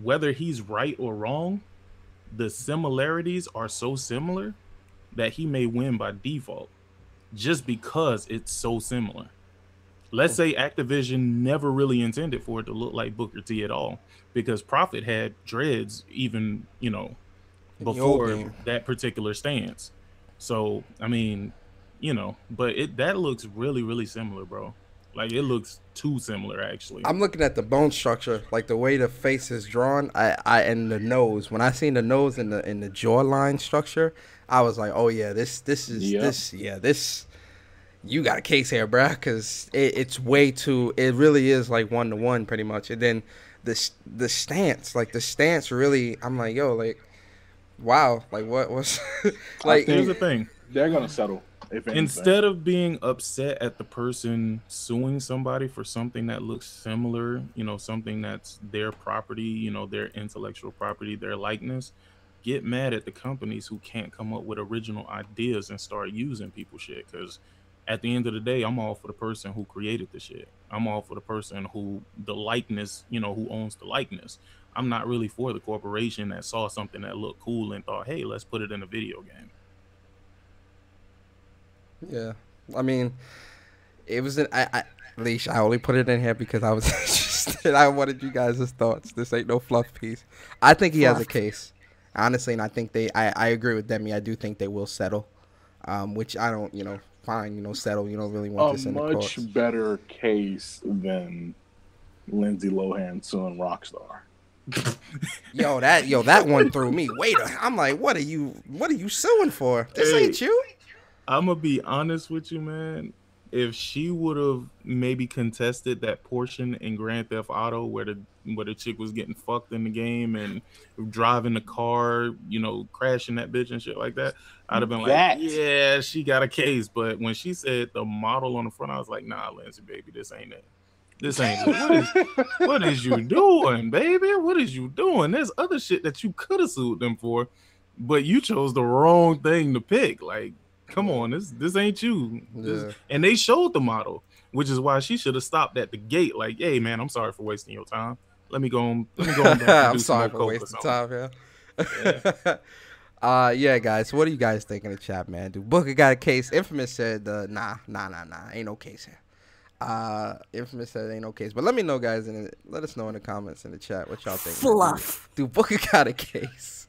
whether he's right or wrong, the similarities are so similar that he may win by default just because it's so similar. Let's say Activision never really intended for it to look like Booker T at all, because Prophet had dreads even, you know, before that particular stance. So, I mean, you know, but that looks really, really similar, bro. Like, it looks too similar, actually.
I'm looking at the bone structure, like the way the face is drawn, and the nose. When I seen the nose and the jawline structure, I was like, oh yeah, this you got a case here, bruh, because it's way too. It really is like 1-to-1 pretty much. And then the stance really. I'm like, yo, like, wow, like what was like?
Here's the thing:
they're gonna settle.
Instead of being upset at the person suing somebody for something that looks similar, you know, something that's their property, you know, their intellectual property, their likeness, get mad at the companies who can't come up with original ideas and start using people's shit. Because at the end of the day, I'm all for the person who created the shit. I'm all for the person who the likeness, you know, who owns the likeness. I'm not really for the corporation that saw something that looked cool and thought, hey, let's put it in a video game.
Yeah, I mean, it was Leash. I only put it in here because I was interested. I wanted you guys' thoughts. This ain't no fluff piece. I think he has a case, honestly, and I think I agree with Demi. I do think they will settle, which I don't, you know, fine, you know, settle. You don't really want this in the courts.
A much better case than Lindsay Lohan suing Rockstar.
Yo, that one threw me. Wait, I'm like, what are you suing for? This ain't you.
I'm gonna be honest with you, man. If she would have maybe contested that portion in Grand Theft Auto where the chick was getting fucked in the game and driving the car, you know, crashing that bitch and shit like that, I'd have been like, yeah, she got a case. But when she said the model on the front, I was like, nah, Lindsay, baby, this ain't it. This ain't it. What is you doing, baby? What is you doing? There's other shit that you could have sued them for, but you chose the wrong thing to pick. Like, come on, this ain't you. And they showed the model, which is why she should have stopped at the gate. Like, hey man, I'm sorry for wasting your time. Let me go on.
I'm sorry for wasting time. Yeah, guys. What do you guys think in the chat, man? Do Booker got a case? Infamous said, nah, ain't no case here. Infamous said ain't no case. But let me know, guys, and let us know in the comments in the chat what y'all think.
Fluff.
Do Booker got a case?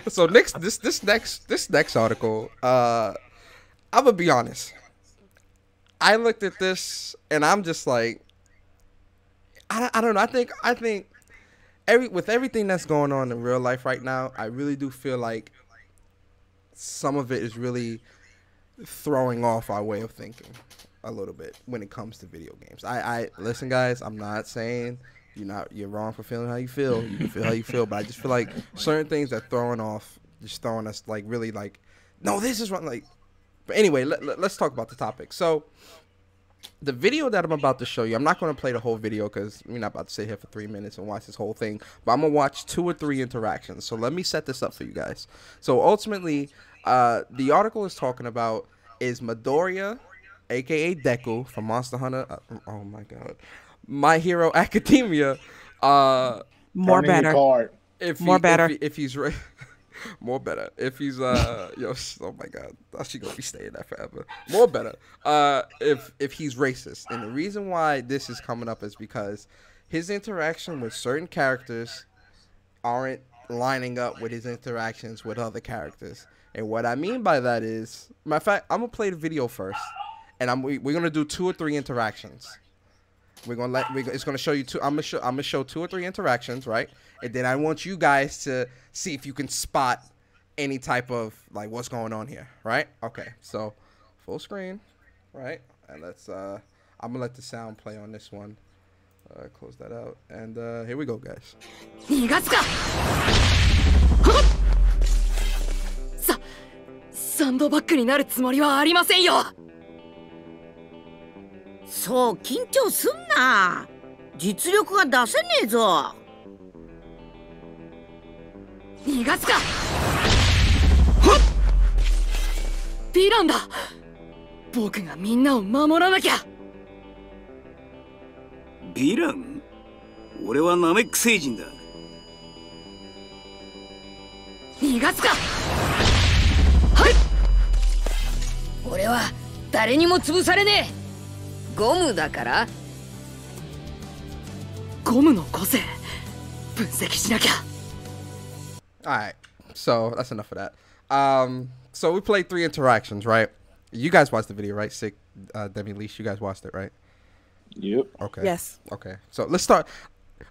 So this next article, I'm gonna be honest. I looked at this and I'm just like, I don't know. I think with everything that's going on in real life right now, I really do feel like some of it is really throwing off our way of thinking a little bit when it comes to video games. I listen, guys. I'm not saying you're wrong for feeling how you feel. You can feel how you feel, but I just feel like certain things are throwing us like really like, no, this is wrong. Like. But anyway, let's talk about the topic. So, the video that I'm about to show you, I'm not going to play the whole video because we're not about to sit here for 3 minutes and watch this whole thing. But I'm going to watch 2 or 3 interactions. So, let me set this up for you guys. So, ultimately, the article is talking about is Midoriya, a.k.a. Deku from Monster Hunter. Oh, my God. My Hero Academia.
More better.
If he's more better. If he's oh my God, she gonna be staying there forever. More better. If he's racist, and the reason why this is coming up is because his interaction with certain characters aren't lining up with his interactions with other characters. And what I mean by that is, matter of fact, I'm gonna play the video first, and we're gonna do 2 or 3 interactions. It's gonna show you 2. I'm gonna show 2 or 3 interactions, right? And then I want you guys to see if you can spot any type of like what's going on here, right? Okay, so full screen, right? And let's I'm gonna let the sound play on this one. Close that out, and here we go, guys.
サンドバッグになるつもりはありませんよ。そう緊張すんな。実力が出せねえぞ。逃がすか。ヴィランだ。僕がみんなを守らなきゃ。
ヴィラン？俺はナメック星人だ。
逃がすか。はい。俺は誰にも潰されねえ。ゴムだから。ゴムの個性分析しなきゃ。
Alright, so that's enough of that. So we played 3 interactions, right? You guys watched the video, right? Sick, Demi, Leash, you guys watched it, right?
Yep.
Okay.
Yes.
Okay. So let's start.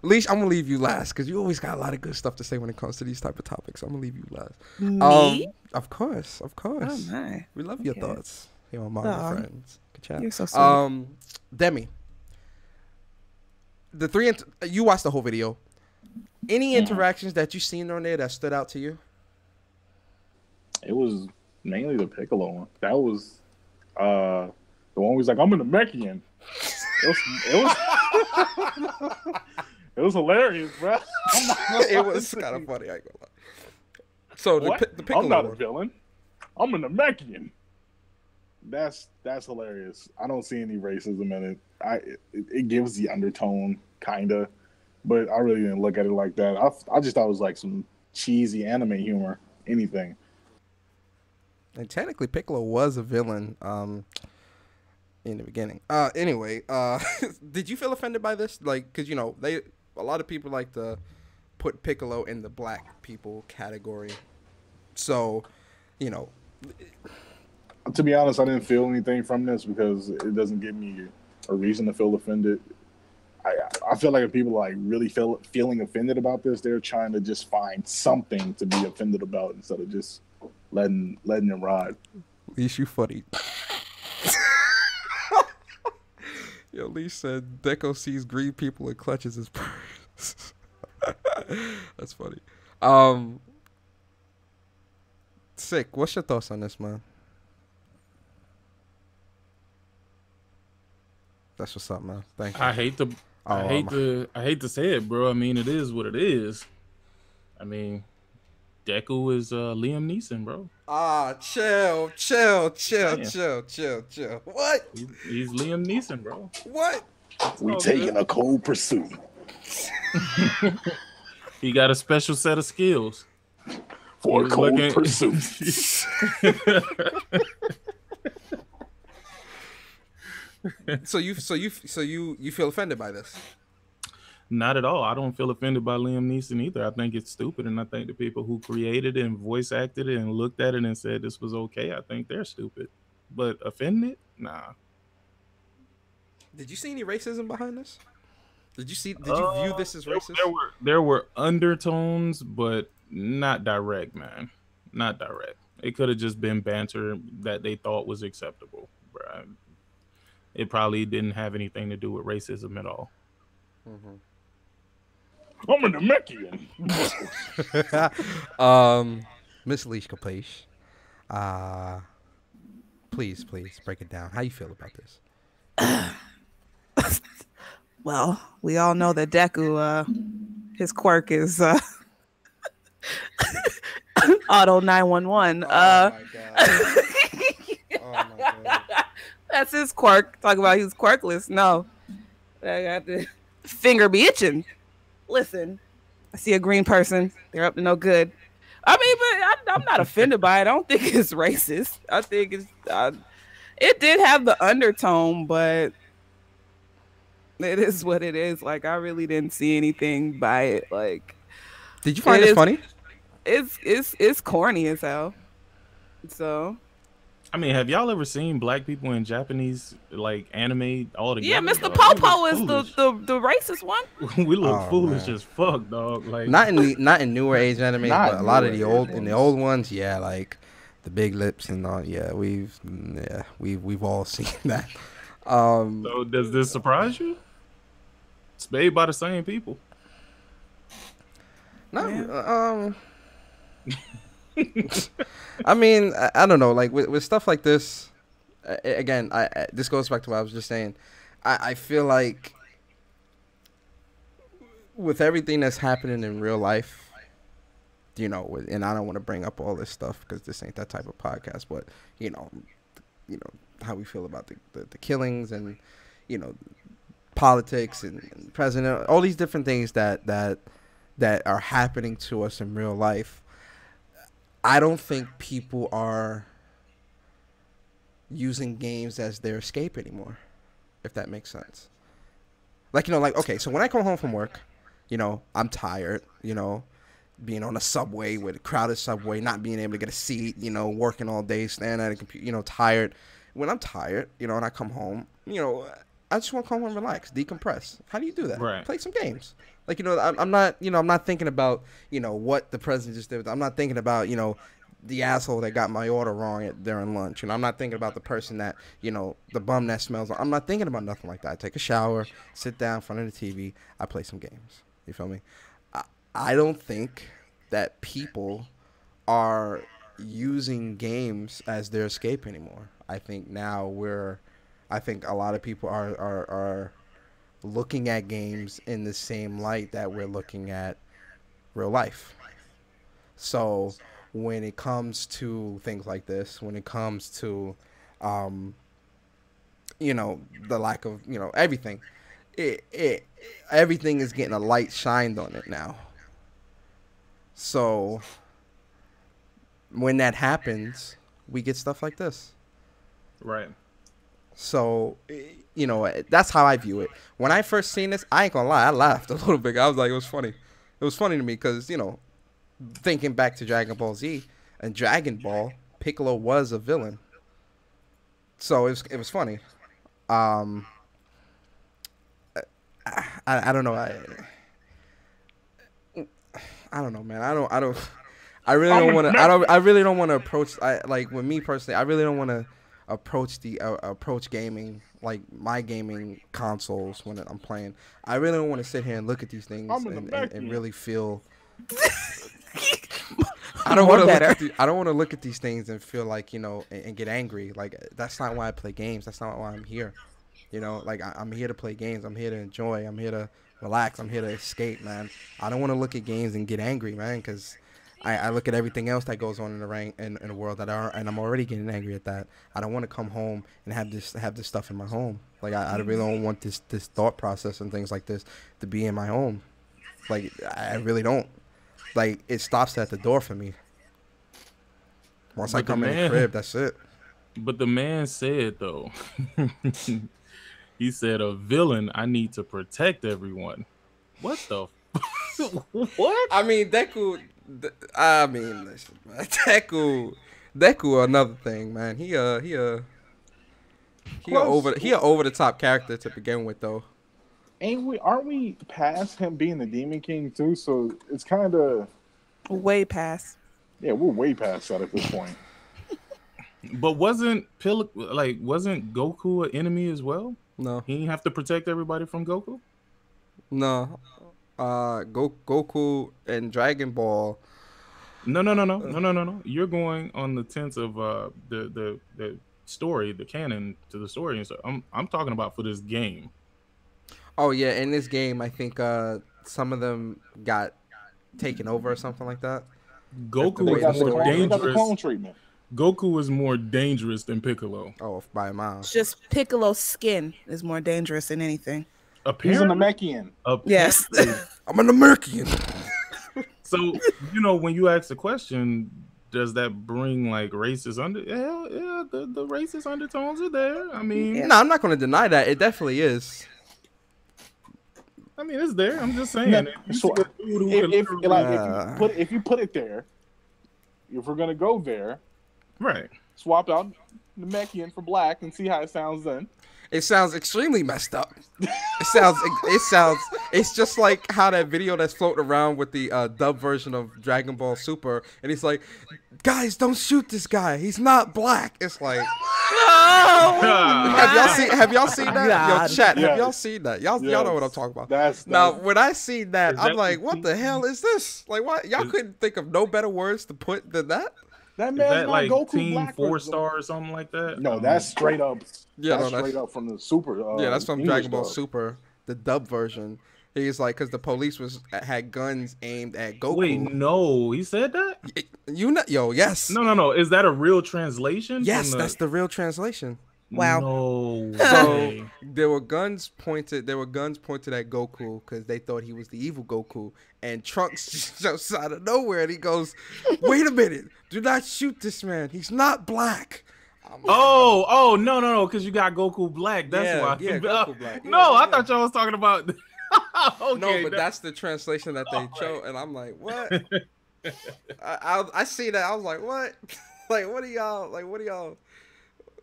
Leash, I'm gonna leave you last because you always got a lot of good stuff to say when it comes to these type of topics. So I'm gonna leave you last.
Me?
Of course.
Oh my.
We love your thoughts here on Marvel Friends. Good chat.
You're so sweet.
Demi, the 3 you watched the whole video. Any interactions that you seen on there that stood out to you?
It was mainly the Piccolo one. That was the one who was like, "I'm in the Mechian." It was hilarious, bro.
It was kind of funny. I ain't gonna lie. So the Piccolo
I'm not
one.
a villain. I'm in the Mechian. That's hilarious. I don't see any racism in it. It gives the undertone, kinda, but I really didn't look at it like that. I just thought it was like some cheesy anime humor. Anything.
And technically, Piccolo was a villain in the beginning. Anyway, did you feel offended by this? Like, because a lot of people like to put Piccolo in the black people category. So,
to be honest, I didn't feel anything from this because it doesn't give me a reason to feel offended. I feel like if people like really feeling offended about this, they're trying to just find something to be offended about instead of just letting them ride.
At least you funny. Yo, Lee said Deco sees green people and clutches his purse. That's funny. Sick. What's your thoughts on this, man? That's what's up, man. Thank you.
I hate to say it, bro. I mean, it is what it is. I mean, Deku is Liam Neeson, bro.
Chill. What?
He's Liam Neeson, bro.
What?
We taking a cold pursuit.
He got a special set of skills
for a cold pursuit.
So you feel offended by this?
Not at all. I don't feel offended by Liam Neeson either. I think it's stupid, and I think the people who created it and voice acted it and looked at it and said this was okay, I think they're stupid. But offended? Nah.
Did you see any racism behind this? Did you view this as racist?
There were undertones, but not direct, man. Not direct. It could have just been banter that they thought was acceptable, bro. It probably didn't have anything to do with racism at all.
Mm-hmm.
I'm an Namekian.
Miss Leash Capiche, please break it down. How you feel about this?
Well, we all know that Deku, his quirk is Auto 911.
Oh my God.
That's his quirk. Talk about he's quirkless. No, I got the finger be itching. Listen, I see a green person. They're up to no good. I mean, but I'm not offended by it. I don't think it's racist. I think it's it did have the undertone, but it is what it is. Like, I really didn't see anything by it. Like,
did you find it funny?
It's corny as hell. So,
I mean, have y'all ever seen black people in Japanese like anime all together?
Yeah, Mr. Popo is the racist one.
We look foolish as fuck, dog. Like
not in newer age anime, but a lot of the old ones, yeah, like the big lips and all. Yeah, we've all seen that.
So does this surprise you? It's made by the same people.
No, I mean, I don't know. Like with stuff like this, again, this goes back to what I was just saying. I feel like with everything that's happening in real life, you know, and I don't want to bring up all this stuff because this ain't that type of podcast, but you know how we feel about the killings and politics and president, all these different things that are happening to us in real life. I don't think people are using games as their escape anymore, if that makes sense. Like, okay, so when I come home from work, I'm tired, being on a subway with a crowded subway, not being able to get a seat, working all day, standing at a computer, tired. When I'm tired, and I come home, I just want to come home and relax, decompress. How do you do that?
Right.
Play some games. Like, I'm not thinking about, what the president just did. I'm not thinking about, the asshole that got my order wrong during lunch. I'm not thinking about the person that, the bum that smells. I'm not thinking about nothing like that. I take a shower, sit down in front of the TV, I play some games. You feel me? I don't think that people are using games as their escape anymore. I think now I think a lot of people are looking at games in the same light that we're looking at real life. So when it comes to things like this, when it comes to, the lack of, everything, everything is getting a light shined on it now. So when that happens, we get stuff like this.
Right.
So, that's how I view it. When I first seen this, I ain't gonna lie, I laughed a little bit. I was like, it was funny. It was funny to me because, thinking back to Dragon Ball Z and Dragon Ball, Piccolo was a villain. So it was funny. I don't know. I don't know, man. I really don't want to. I really don't want to approach. Like with me personally, I really don't want to approach gaming, like my gaming consoles when I'm playing. I really don't want to sit here and look at these things and really feel. I don't want to look at these things and feel like, you know, and get angry. Like, that's not why I play games. That's not why I'm here. You know, like, I'm here to play games. I'm here to enjoy. I'm here to relax. I'm here to escape, man. I don't want to look at games and get angry, man, because I look at everything else that goes on in the world and I'm already getting angry at that. I don't want to come home and have this stuff in my home. Like, I really don't want this thought process and things like this to be in my home. Like, I really don't. Like, it stops at the door for me. Once I come in the crib, that's it.
But the man said, though, he said, a villain, I need to protect everyone. What the what?
I mean, Deku, listen, man. Deku, another thing, man. He over the top character to begin with, though.
Aren't we past him being the Demon King too? So it's kind of
way past.
Yeah, we're way past that at this point.
But wasn't Goku an enemy as well?
No,
he didn't have to protect everybody from Goku.
No, Goku and Dragon Ball.
No. You're going on the tense of the story, the canon to the story, and so I'm talking about for this game.
Oh yeah, in this game, I think some of them got taken over or something like that.
Goku is more dangerous. Goku is more dangerous than Piccolo.
Oh, by a mile.
It's just Piccolo's skin is more dangerous than anything.
He's an Namekian.
Yes.
I'm an American.
So, you know, when you ask the question, does that bring like racist the racist undertones are there. I mean,
no, I'm not going to deny that. It definitely is.
I mean, it's there. I'm just saying.
If you put it there, if we're gonna go there,
right?
Swap out Namekian for black and see how it sounds then.
It sounds extremely messed up. It's just like how that video that's floating around with the dub version of Dragon Ball Super, and he's like, "Guys, don't shoot this guy. He's not black." It's like, have y'all seen that?
God.
Yo, chat, have y'all seen that? Y'all know what I'm talking about. Now, when I seen that, I'm like, what the hell is this? Like, what? Y'all couldn't think of no better words to put than that?
That
man's
is
that
not
like
Goku
Team
Black
4-star or something like that?
No, that's straight up.
Yeah,
that's straight up from the Super.
Yeah, that's from
English
Dragon Ball
dub.
Super, the dub version. He's like, because the police had guns aimed at Goku.
Wait, no, he said that?
Yes.
No. Is that a real translation?
Yes, that's the real translation.
Wow.
No.
So there were guns pointed at Goku because they thought he was the evil Goku, and Trunks just jumps out of nowhere and he goes, "Wait a minute! Do not shoot this man. He's not black."
No, because you got Goku Black. That's why.
Yeah, Goku Black.
I thought y'all was talking about. Okay,
no, but that's the translation that they chose, and I'm like, what? I see that. I was like, what? What are y'all?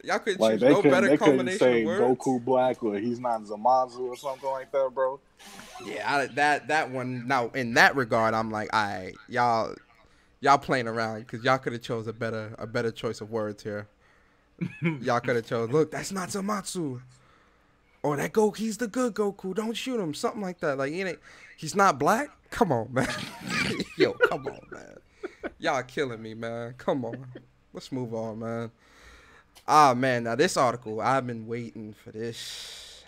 Y'all couldn't choose no better combination of words.
Goku Black, or he's not Zamasu or something like that, bro.
Yeah, that one. Now, in that regard, I'm like, all right, y'all playing around because y'all could have chose a better choice of words here. Y'all could have chose. Look, that's not Zamasu. Or that Goku, he's the good Goku. Don't shoot him. Something like that. Like, he's not black. Come on, man. Yo, come on, man. Y'all killing me, man. Come on. Let's move on, man. Ah, man. Now, this article, I've been waiting for this.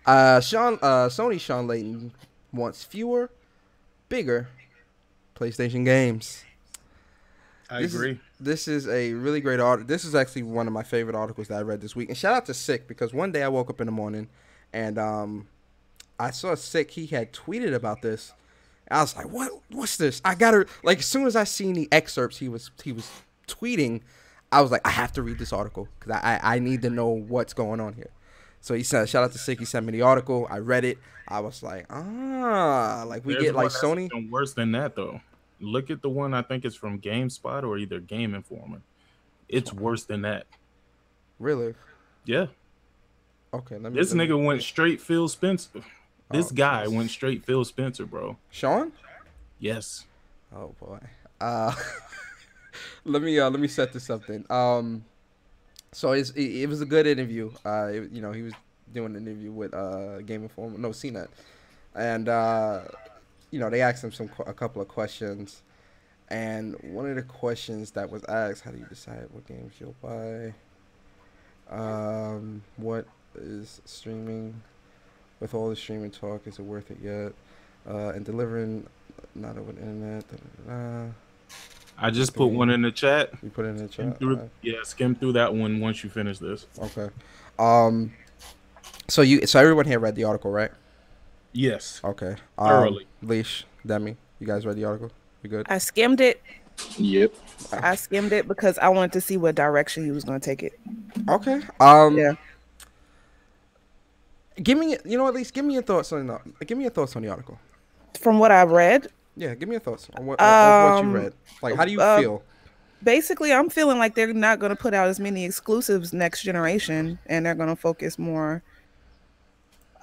Sony Sean Layton wants fewer, bigger PlayStation games.
I agree.
This is a really great article. This is actually one of my favorite articles that I read this week. And shout out to Sick, because one day I woke up in the morning and I saw Sick. He had tweeted about this. I was like, what's this? I gotta, like, as soon as I seen the excerpts he was tweeting, I was like, I have to read this article because I need to know what's going on here. So he said, shout out to Sick. He sent me the article. I read it. I was like, like we get like Sony.
Even worse than that though. Look at the one I think it's from GameSpot or either Game Informer. It's worse than that.
Really?
Yeah.
Okay,
This nigga went straight Phil Spencer. This guy went straight Phil Spencer, bro.
Sean?
Yes.
Oh boy. Let me set this up then. So it was a good interview. You know, he was doing an interview with Game Informer, no, CNET, and you know, they asked him a couple of questions, and one of the questions that was asked, how do you decide what games you'll buy? What is streaming? With all the streaming talk, is it worth it yet? And delivering not over the internet.
I just put one in the chat.
You put it in the chat?
Yeah, skim through that one once you finish this.
Okay. So everyone here read the article, right?
Yes.
Okay.
Thoroughly.
Leash, Demi, you guys read the article? You good?
I skimmed it.
Yep.
I skimmed it because I wanted to see what direction he was going to take it.
Okay.
Yeah.
Give me, you know, at least give me your thoughts on the article.
From what I read.
Yeah, give me your thoughts on what you read. Like, how do you feel?
Basically, I'm feeling like they're not going to put out as many exclusives next generation, and they're going to focus more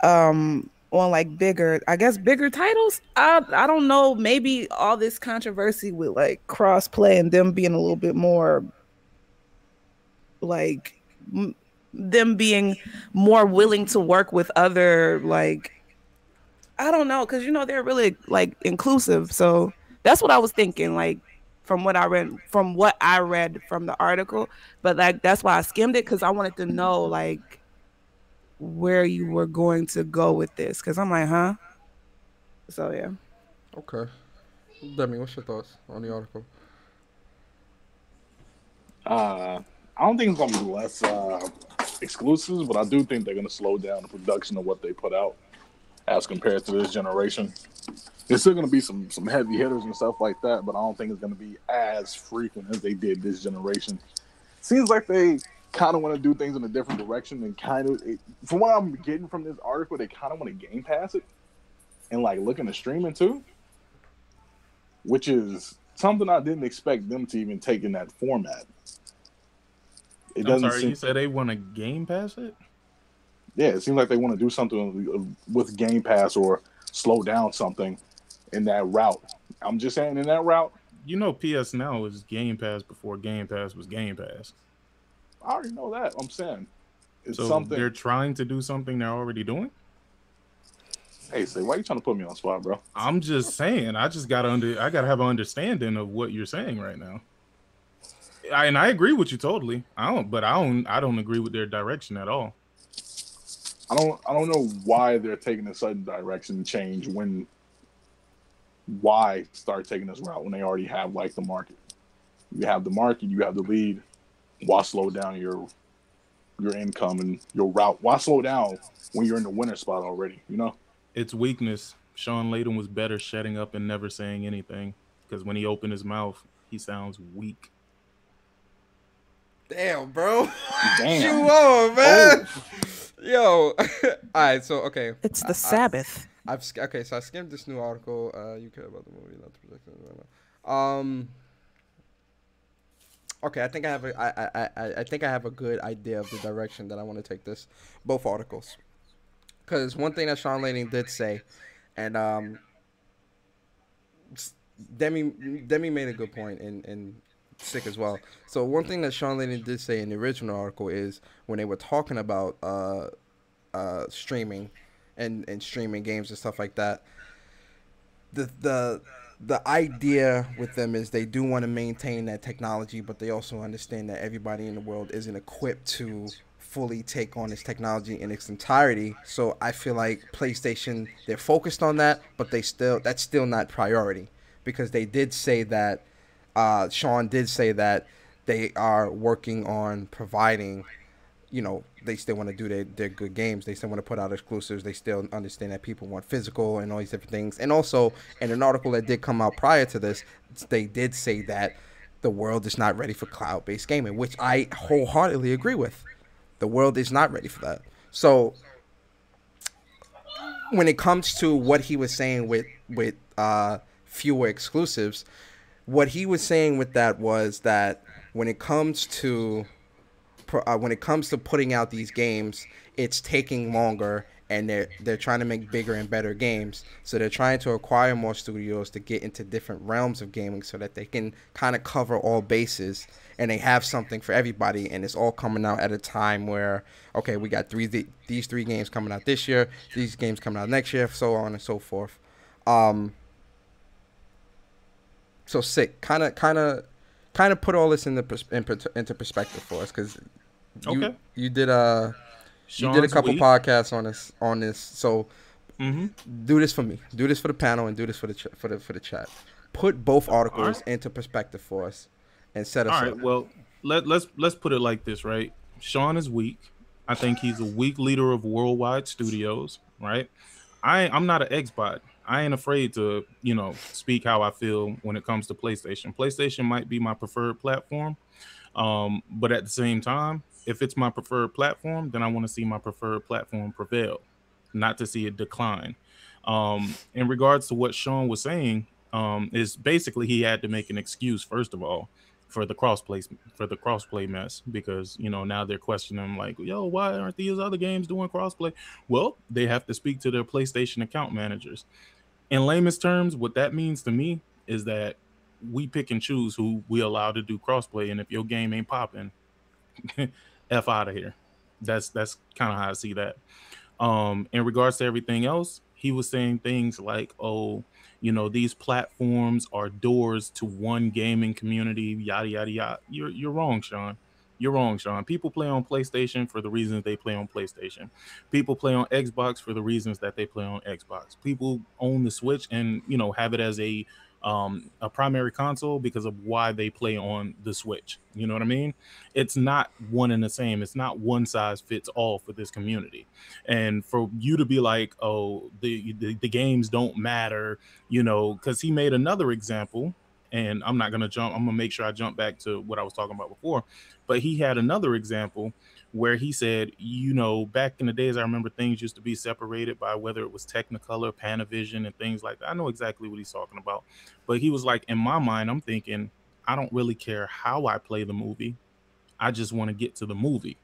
on like bigger titles. I don't know. Maybe all this controversy with like cross-play and them being a little bit more like them being more willing to work with other, like, I don't know, because you know they're really like inclusive. So that's what I was thinking, like from what I read from the article. But like that's why I skimmed it, because I wanted to know like where you were going to go with this, because I'm like, huh? So yeah.
Okay. Demi, what's your thoughts on the article?
I don't think it's gonna be less exclusives, but I do think they're gonna slow down the production of what they put out as compared to this generation. There's still gonna be some heavy hitters and stuff like that, but I don't think it's gonna be as frequent as they did this generation. Seems like they kind of want to do things in a different direction, and from what I'm getting from this article, they kind of want to Game Pass it and like look into streaming too, which is something I didn't expect them to even take in that format.
You said they want to Game Pass it?
Yeah, it seems like they want to do something with Game Pass or slow down something in that route. I'm just saying, in that route.
You know, PS Now is Game Pass before Game Pass was Game Pass.
I already know that. I'm saying it's
so
something.
They're trying to do something they're already doing?
Hey, say, why are you trying to put me on the spot, bro?
I'm just saying. I gotta have an understanding of what you're saying right now. And I agree with you totally. I don't agree with their direction at all.
I don't know why they're taking a sudden direction change why start taking this route when they already have like the market. You have the market, you have the lead. Why slow down your income and your route? Why slow down when you're in the winner spot already, you know?
It's weakness. Sean Layden was better shutting up and never saying anything, because when he opened his mouth, he sounds weak.
Damn, bro.
Damn.
You on, man. Yo. All right, so, okay.
It's the Sabbath.
So I skimmed this new article. You care about the movie, not the projection. Okay, I think I have a good idea of the direction that I want to take both articles. Because one thing that Sean Layden did say, and Demi made a good point, and Sick as well. So one thing that Sean Layden did say in the original article is when they were talking about streaming and streaming games and stuff like that, the idea with them is they do want to maintain that technology, but they also understand that everybody in the world isn't equipped to fully take on this technology in its entirety. So I feel like PlayStation, they're focused on that, but that's still not priority, because they did say that Sean did say that they are working on providing, you know, they still want to do their good games. They still want to put out exclusives. They still understand that people want physical and all these different things. And also, in an article that did come out prior to this, they did say that the world is not ready for cloud-based gaming, which I wholeheartedly agree with. The world is not ready for that. So when it comes to what he was saying with fewer exclusives, what he was saying with that was that when it comes to when it comes to putting out these games, it's taking longer, and they're trying to make bigger and better games. So they're trying to acquire more studios to get into different realms of gaming so that they can kind of cover all bases, and they have something for everybody. And it's all coming out at a time where, okay, we got these 3 games coming out this year, these games coming out next year, so on and so forth. So Sick, kind of put all this into perspective for us, because you did a couple podcasts on this. So do this for me, do this for the panel, and do this for the chat. Put both articles into perspective for us and set us up. All right.
Well, let's put it like this, right? Sean is weak. I think he's a weak leader of worldwide studios, right? I'm not an Xbot. I ain't afraid to, speak how I feel when it comes to PlayStation. PlayStation might be my preferred platform, but at the same time, if it's my preferred platform, then I want to see my preferred platform prevail, not to see it decline. In regards to what Sean was saying, is basically he had to make an excuse, first of all, for the crossplay mess, because now they're questioning him like, yo, why aren't these other games doing crossplay? Well, they have to speak to their PlayStation account managers. In layman's terms, what that means to me is that we pick and choose who we allow to do crossplay, and if your game ain't popping, F out of here. That's kind of how I see that. In regards to everything else, he was saying things like, oh, these platforms are doors to one gaming community, yada, yada, yada. You're wrong, Sean. You're wrong, Sean. People play on PlayStation for the reasons they play on PlayStation. People play on Xbox for the reasons that they play on Xbox. People own the Switch and, have it as a primary console because of why they play on the Switch. You know what I mean? It's not one and the same. It's not one size fits all for this community. And for you to be like, oh, the games don't matter, because he made another example, and I'm going to make sure I jump back to what I was talking about before. But he had another example where he said, back in the days, I remember things used to be separated by whether it was Technicolor, Panavision, and things like that. I know exactly what he's talking about. But he was like, in my mind, I'm thinking, I don't really care how I play the movie. I just want to get to the movie,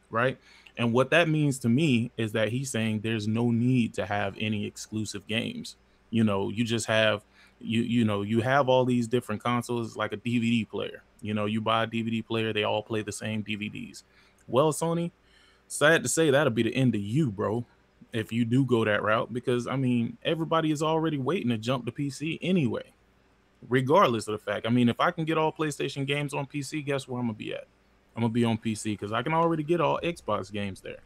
right? And what that means to me is that he's saying there's no need to have any exclusive games. You just have, you have all these different consoles, like a DVD player. You buy a DVD player, they all play the same DVDs. Well, Sony, sad to say, that'll be the end of you, bro, if you do go that route, because everybody is already waiting to jump to PC anyway, regardless of the fact. If I can get all PlayStation games on PC, guess where I'm gonna be at? I'm gonna be on PC because I can already get all Xbox games there.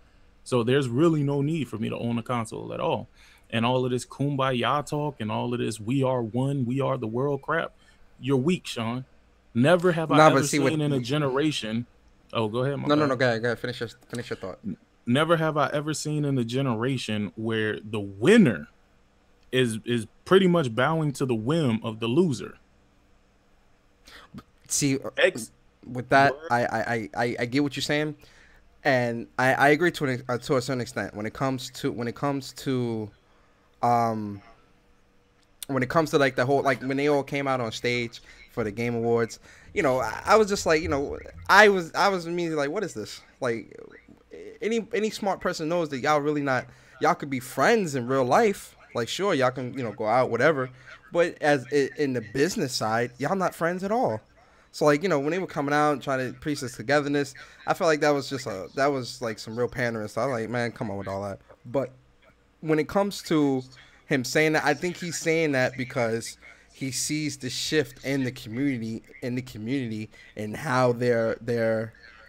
So there's really no need for me to own a console at all. And all of this kumbaya talk and all of this we are one, we are the world crap, you're weak, Sean. Never have I ever seen in a generation. Oh, go ahead.
No, go ahead. Finish your thought.
Never have I ever seen in a generation where the winner is pretty much bowing to the whim of the loser.
See, with that, I get what you're saying, and I agree to a certain extent when it comes to like the whole, like when they all came out on stage for the Game Awards, I was just like, I was immediately like, what is this? Like, any smart person knows that y'all could be friends in real life. Like, sure, y'all can, go out, whatever. But as in the business side, y'all not friends at all. So like, when they were coming out and trying to preach this togetherness, I felt like that was like some real pandering. So I was like, man, come on with all that. But when it comes to him saying that, I think he's saying that because he sees the shift in the community and how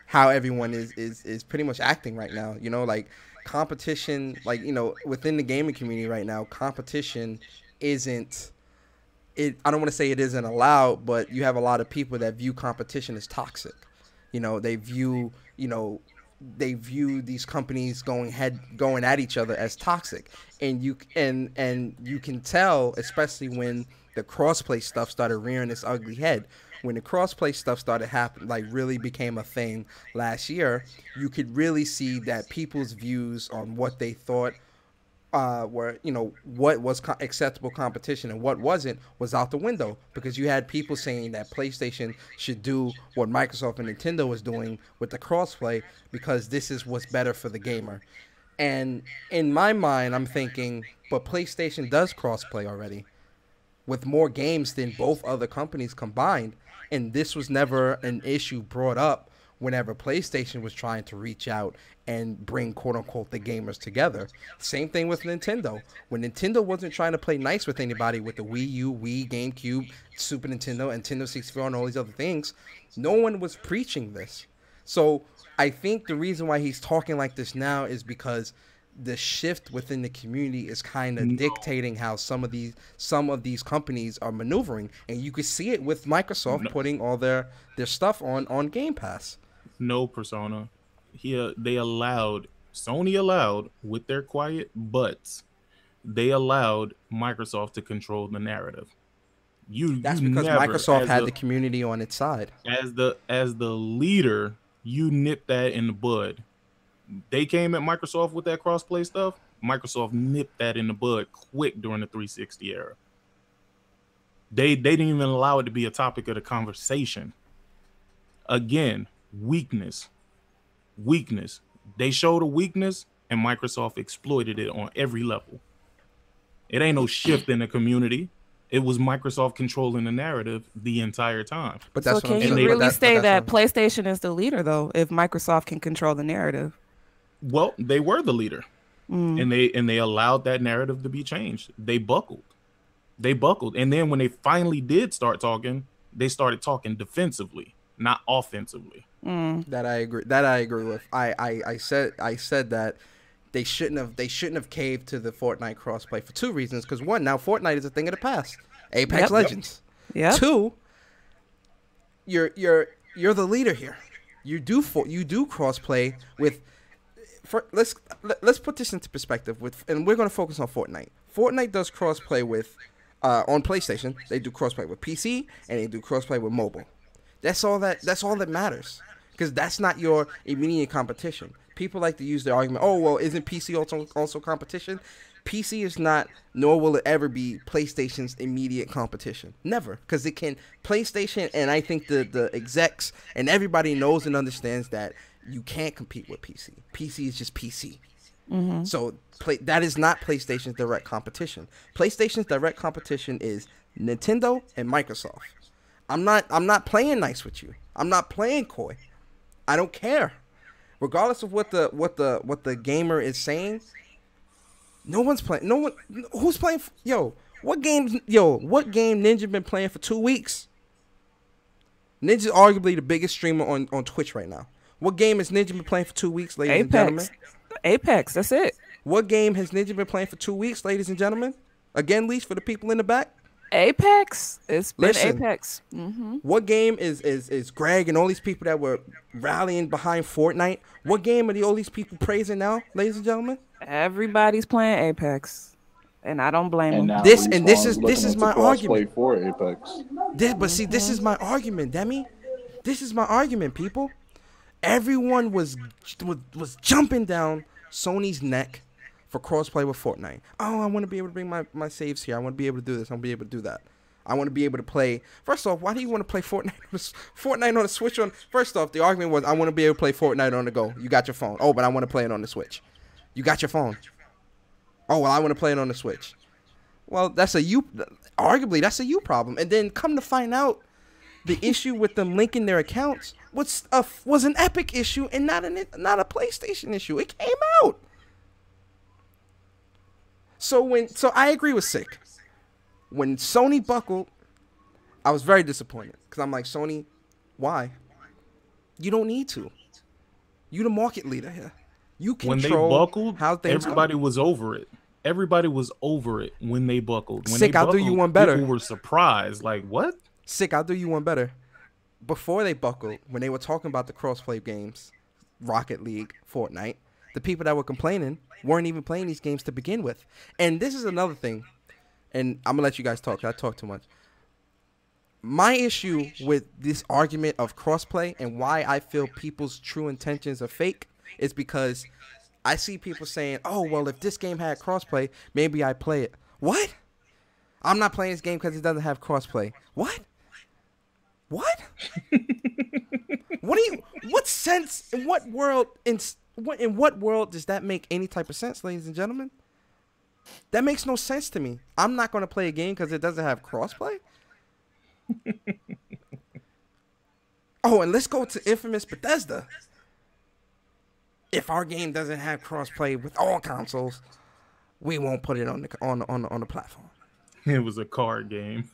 how everyone is pretty much acting right now. Like competition, like, within the gaming community right now, competition isn't it. I don't want to say it isn't allowed, but you have a lot of people that view competition as toxic. They view these companies going at each other as toxic, and you can tell, especially when the crossplay stuff started rearing its ugly head. When the crossplay stuff started happening, like really became a thing last year, you could really see that people's views on what they thought where what was acceptable competition and what wasn't was out the window, because you had people saying that PlayStation should do what Microsoft and Nintendo was doing with the crossplay because this is what's better for the gamer. And in my mind, I'm thinking, but PlayStation does crossplay already with more games than both other companies combined, and this was never an issue brought up whenever PlayStation was trying to reach out and bring quote-unquote the gamers together. Same thing with Nintendo. When Nintendo wasn't trying to play nice with anybody with the Wii U, Wii, GameCube, Super Nintendo, and Nintendo 64 and all these other things, no one was preaching this. So I think the reason why he's talking like this now is because the shift within the community is kind of dictating how some of these companies are maneuvering, and you could see it with Microsoft putting all their stuff on Game Pass.
No, Persona. Here Sony allowed with their quiet butts, they allowed Microsoft to control the narrative.
That's because Microsoft had the community on its side.
As the leader, you nipped that in the bud. They came at Microsoft with that crossplay stuff. Microsoft nipped that in the bud quick during the 360 era. They didn't even allow it to be a topic of the conversation. Again, weakness. They showed a weakness, and Microsoft exploited it on every level. It ain't no shift in the community. It was Microsoft controlling the narrative the entire time.
But that's so can you really say that PlayStation is the leader, though, if Microsoft can control the narrative?
Well, they were the leader, and they allowed that narrative to be changed. They buckled, and then when they finally did start talking, they started talking defensively, not offensively.
That I agree with. I said that they shouldn't have caved to the Fortnite crossplay for two reasons. Because one, now Fortnite is a thing of the past. Apex Legends. Yeah. Two, you're the leader here. You do crossplay with. Let's put this into perspective and we're going to focus on Fortnite. Fortnite does crossplay with on PlayStation. They do crossplay with PC and they do crossplay with mobile. That's all that matters, because that's not your immediate competition. People like to use the argument, oh well, isn't PC also competition? PC is not, nor will it ever be PlayStation's immediate competition. Never, because it can. PlayStation, and I think the execs and everybody knows and understands that you can't compete with PC. PC is just PC. So that is not PlayStation's direct competition. PlayStation's direct competition is Nintendo and Microsoft. I'm not playing nice with you. I'm not playing coy. I don't care. Regardless of what the gamer is saying, no one's playing. No one who's playing. What game Ninja been playing for 2 weeks? Ninja's arguably the biggest streamer on Twitch right now. What game has Ninja been playing for 2 weeks, ladies and gentlemen?
Apex, that's it.
What game has Ninja been playing for 2 weeks, ladies and gentlemen? Again, Leash, for the people in the back.
Apex. It's been Apex.
What game is Greg and all these people that were rallying behind Fortnite? What game are all these people praising now, ladies and gentlemen?
Everybody's playing Apex, and I don't blame them.
This is my argument
for Apex.
This is my argument, Demi. This is my argument, people. Everyone was jumping down Sony's neck for crossplay with Fortnite. Oh, I want to be able to bring my saves here. I want to be able to do this. I want to be able to do that. I want to be able to play. First off, why do you want to play Fortnite on the Switch? First off, the argument was I want to be able to play Fortnite on the go. You got your phone. Oh, but I want to play it on the Switch. You got your phone. Oh, well, I want to play it on the Switch. Well, arguably that's a you problem. And then come to find out, the issue with them linking their accounts was an Epic issue and not a PlayStation issue. It came out. So I agree with Sick. When Sony buckled, I was very disappointed, because I'm like, Sony, why? You don't need to. You the market leader here. You control
when they buckled,
how things
everybody
go.
was over it. Everybody was over it when they buckled. When
Sick, I'll do you one better.
People were surprised, like, what?
Sick, I'll do you one better. Before they buckled, when they were talking about the crossplay games, Rocket League, Fortnite, the people that were complaining weren't even playing these games to begin with. And this is another thing, and I'm going to let you guys talk, because I talk too much. My issue with this argument of crossplay and why I feel people's true intentions are fake is because I see people saying, "Oh, well, if this game had crossplay, maybe I'd play it." What? I'm not playing this game because it doesn't have crossplay. What? What? What sense? In what world? In what world does that make any type of sense, ladies and gentlemen? That makes no sense to me. I'm not going to play a game because it doesn't have crossplay. Oh, and let's go to infamous Bethesda. If our game doesn't have crossplay with all consoles, we won't put it on the platform.
It was a card game.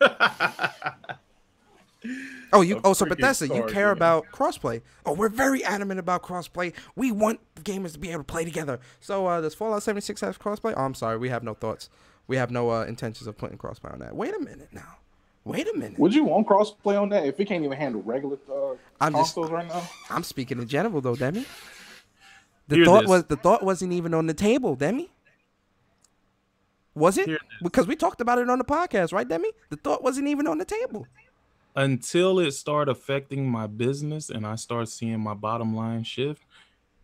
So Bethesda, you care about crossplay. Oh, we're very adamant about crossplay. We want gamers to be able to play together. So does Fallout 76 have crossplay? Oh, I'm sorry, we have no thoughts. We have no intentions of putting crossplay on that. Wait a minute now. Wait a minute.
Would you want crossplay on that if it can't even handle regular consoles right now?
I'm speaking in general though, Demi. The thought wasn't even on the table, Demi. Was it? Because we talked about it on the podcast, right, Demi? The thought wasn't even on the table.
Until it started affecting my business and I started seeing my bottom line shift,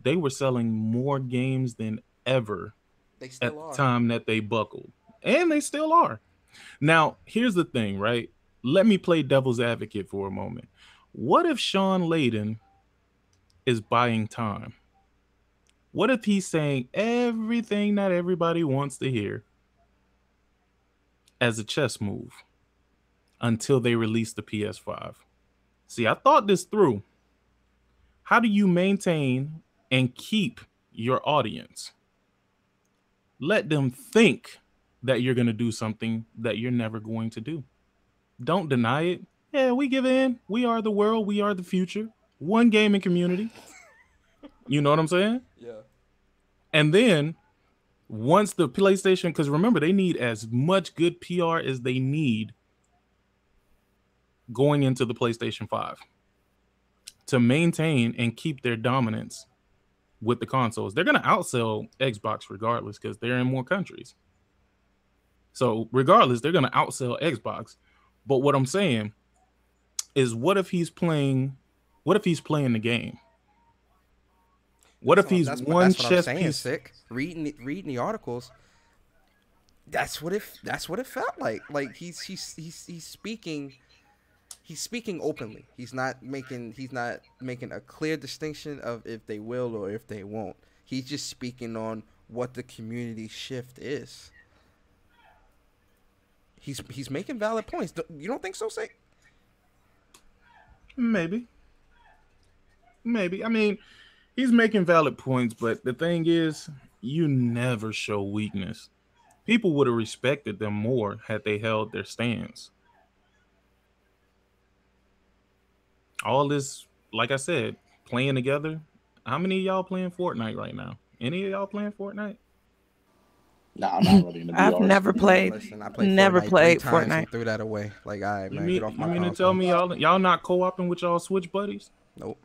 they were selling more games than ever at the time that they buckled. And they still are. Now, here's the thing, right? Let me play devil's advocate for a moment. What if Sean Layden is buying time? What if he's saying everything that everybody wants to hear as a chess move until they release the PS5? See, I thought this through. How do you maintain and keep your audience? Let them think that you're going to do something that you're never going to do. Don't deny it. Yeah, we give in. We are the world. We are the future. One gaming community. You know what I'm saying?
Yeah.
And then once the PlayStation, because remember, they need as much good PR as they need going into the PlayStation 5 to maintain and keep their dominance with the consoles. They're going to outsell Xbox regardless because they're in more countries. So regardless, they're going to outsell Xbox. But what I'm saying is, what if he's playing the game? What if he's one chess piece?
Sick. Reading the articles. That's what it felt like. Like he's speaking openly. He's not making a clear distinction of if they will or if they won't. He's just speaking on what the community shift is. He's making valid points. You don't think so, Sick?
Maybe. I mean, he's making valid points, but the thing is, you never show weakness. People would have respected them more had they held their stance. All this, like I said, playing together. How many of y'all playing Fortnite right now? Any of y'all playing Fortnite?
Nah, I'm not really in the VR.
I've never played.
Listen, I played
never
Fortnite
played
3 times
Fortnite.
and threw that away. Like, all right, man,
You
get off my
mean to
console.
tell me y'all not co-oping with y'all Switch buddies?
Nope.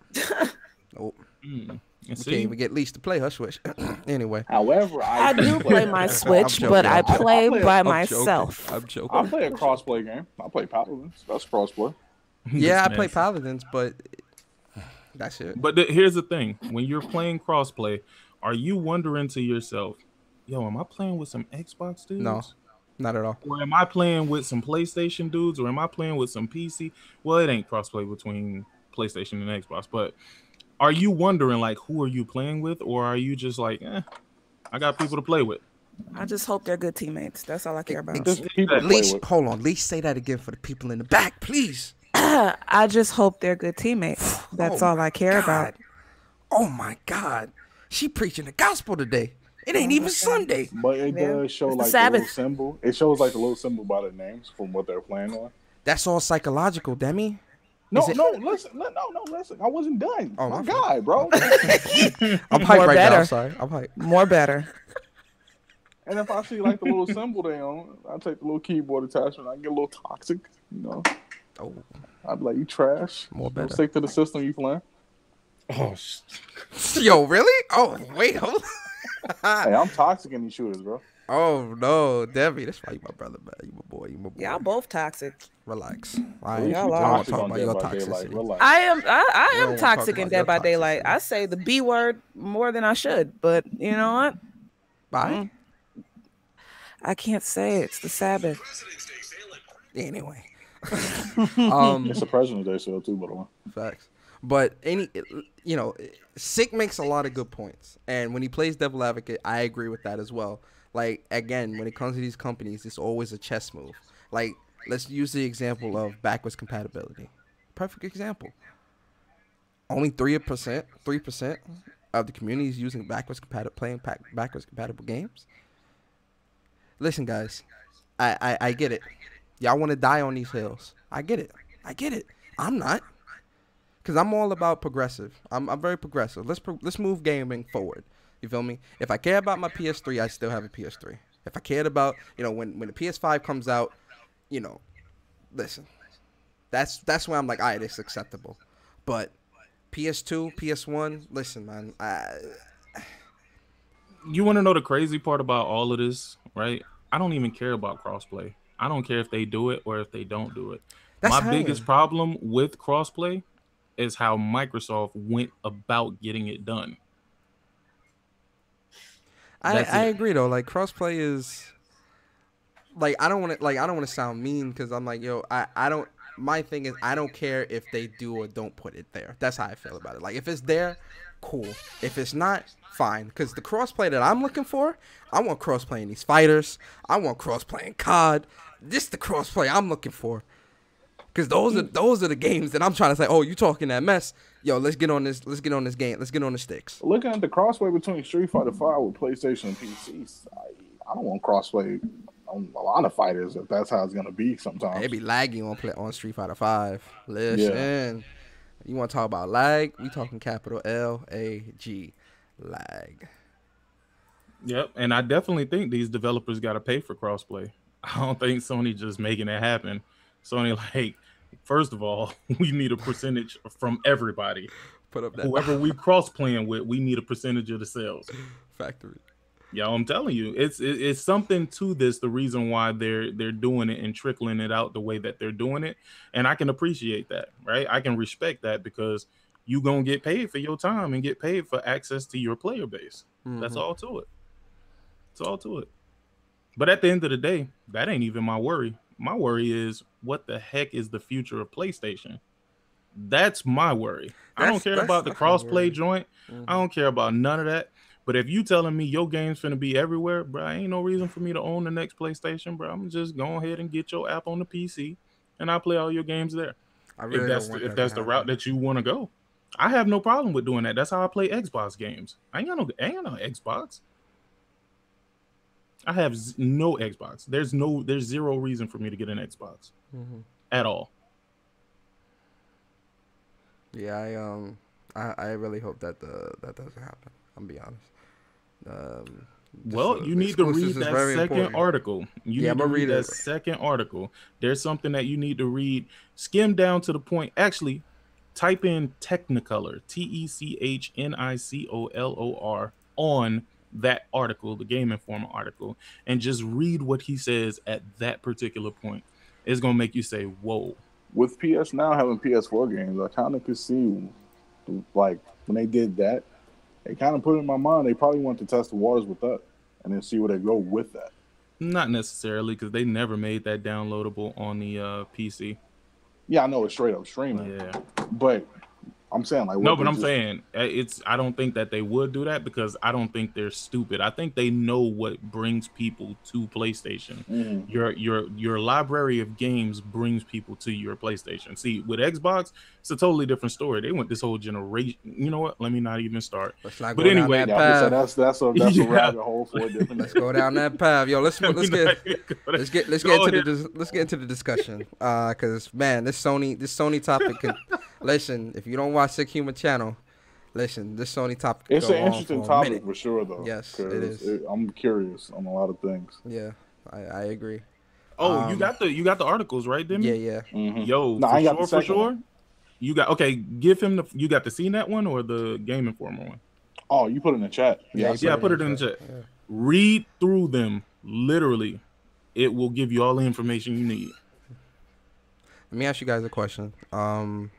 Nope.
And
We
see,
can't even get Least to play her Switch. Anyway.
However,
I do play my Switch, but I play by myself.
I'm joking.
I play a crossplay game. I play Paladins. That's crossplay.
Yeah, I play Paladins, but that's it.
But here's the thing: when you're playing crossplay, are you wondering to yourself, "Yo, am I playing with some Xbox dudes?
No, not at all.
Or am I playing with some PlayStation dudes? Or am I playing with some PC?" Well, it ain't crossplay between PlayStation and Xbox, but are you wondering, like, who are you playing with? Or are you just like, I got people to play with?
I just hope they're good teammates. That's all I care about.
Hold on. Least say that again for the people in the back, please.
I just hope they're good teammates. That's all I care about.
Oh, my God. She preaching the gospel today. It ain't even Sunday.
But it does show like the little symbol. It shows like the little symbol by their names from what they're playing on.
That's all psychological, Demi.
Listen. I wasn't done. Oh, my God, bro.
I'm hyped right now. I'm sorry. I'm hyped.
More better.
And if I see like the little symbol they on, I take the little keyboard attachment. I get a little toxic, you know.
Oh,
I'd be like, you trash.
More better.
Stick to the system you playing.
Oh, yo, really? Oh, wait, hold on.
Hey, I'm toxic in these shooters, bro.
Oh no, Debbie, that's why you my brother, man. You my boy. You my boy.
Y'all both toxic.
Relax.
At
I
least
don't
you
want to
toxic
talk
on
about
Dead
your
by Daylight.
toxicity.
Relax.
I am
We don't
toxic
talk
in
about
Dead
your
by Daylight.
toxicity.
I say the B word more than I should, but you know what?
Bye.
I can't say it. It's the Sabbath.
Anyway.
It's a President's Day sale too, by the way.
Facts. But Sick makes a lot of good points, and when he plays devil advocate, I agree with that as well. Like, again, when it comes to these companies, it's always a chess move. Like, let's use the example of backwards compatibility. Perfect example. Only 3% of the community is using playing backwards compatible games. Listen, guys, I get it. Y'all want to die on these hills. I get it. I'm not. Because I'm all about progressive. I'm very progressive. Let's move gaming forward. You feel me? If I care about my PS3, I still have a PS3. If I cared about, when the PS5 comes out, listen. That's where I'm like, all right, it's acceptable. But PS2, PS1, listen, man.
You want to know the crazy part about all of this, right? I don't even care about crossplay. I don't care if they do it or if they don't do it. My biggest problem with crossplay is how Microsoft went about getting it done.
I agree though. Like, crossplay is like, I don't want to sound mean, because I'm like, I don't. My thing is, I don't care if they do or don't put it there. That's how I feel about it. Like, if it's there, cool. If it's not, fine. Because the crossplay that I'm looking for, I want crossplay in these fighters. I want crossplay in COD. This the crossplay I'm looking for. Because those are the games that I'm trying to say, oh, you talking that mess. Yo, let's get on this. Let's get on this game. Let's get on the sticks.
Looking at the crossplay between Street Fighter V with PlayStation and PCs, I don't want crossplay on a lot of fighters if that's how it's gonna be sometimes.
It be laggy on Street Fighter V. Listen, you want to talk about lag? We talking capital LAG, lag.
Yep, and I definitely think these developers got to pay for crossplay. I don't think Sony just making it happen. Sony, like, first of all, we need a percentage from everybody.
Put up that
whoever we cross playing with, we need a percentage of the sales.
Factory.
Yo, I'm telling you, it's something to this. The reason why they're doing it and trickling it out the way that they're doing it, and I can appreciate that, right? I can respect that, because you gonna get paid for your time and get paid for access to your player base. That's all to it. It's all to it. But at the end of the day, that ain't even my worry. My worry is, what the heck is the future of PlayStation? That's my worry. I don't care about the crossplay joint. I don't care about none of that. But if you telling me your game's finna be everywhere, bro, ain't no reason for me to own the next PlayStation, bro. I'm just go ahead and get your app on the PC, and I'll play all your games there. If that's the route that you want to go, I have no problem with doing that. That's how I play Xbox games. I ain't got no Xbox. I have no Xbox. There's zero reason for me to get an Xbox at all.
Yeah, I really hope that doesn't happen. I'm gonna be honest.
Well, you need to read that second article. You need to read that second article. There's something that you need to read. Skim down to the point. Actually, type in Technicolor, TECHNICOLOR, on that article, the Game Informer article, and just read what he says at that particular point. It's gonna make you say, "Whoa."
With PS Now having PS4 games, I kind of could see, like, when they did that, it kind of put in my mind they probably want to test the waters with that and then see where they go with that.
Not necessarily, because they never made that downloadable on the PC.
Yeah, I know it's straight up streaming.
Yeah,
but I'm saying, like,
no, but I'm saying I don't think that they would do that, because I don't think they're stupid. I think they know what brings people to PlayStation. Your library of games brings people to your PlayStation. See, with Xbox, it's a totally different story. They went this whole generation. You know what? Let me not even start. But anyway,
that's a rabbit hole for a different.
Let's go down that path, yo. Let's get into the discussion. Because man, this Sony topic can. Listen, if you don't watch Sick Humor channel, listen, this Sony topic.
It's an interesting topic for sure, though.
Yes, it is.
I'm curious on a lot of things.
Yeah, I agree.
Oh, you got the articles, right, Demi?
Yeah.
Yo, for sure. You got give him the. You got the CNET one or the Game Informer one?
Oh, you put it in the chat.
Yeah, I put it in the chat. Yeah. Read through them. Literally, it will give you all the information you need.
Let me ask you guys a question. Do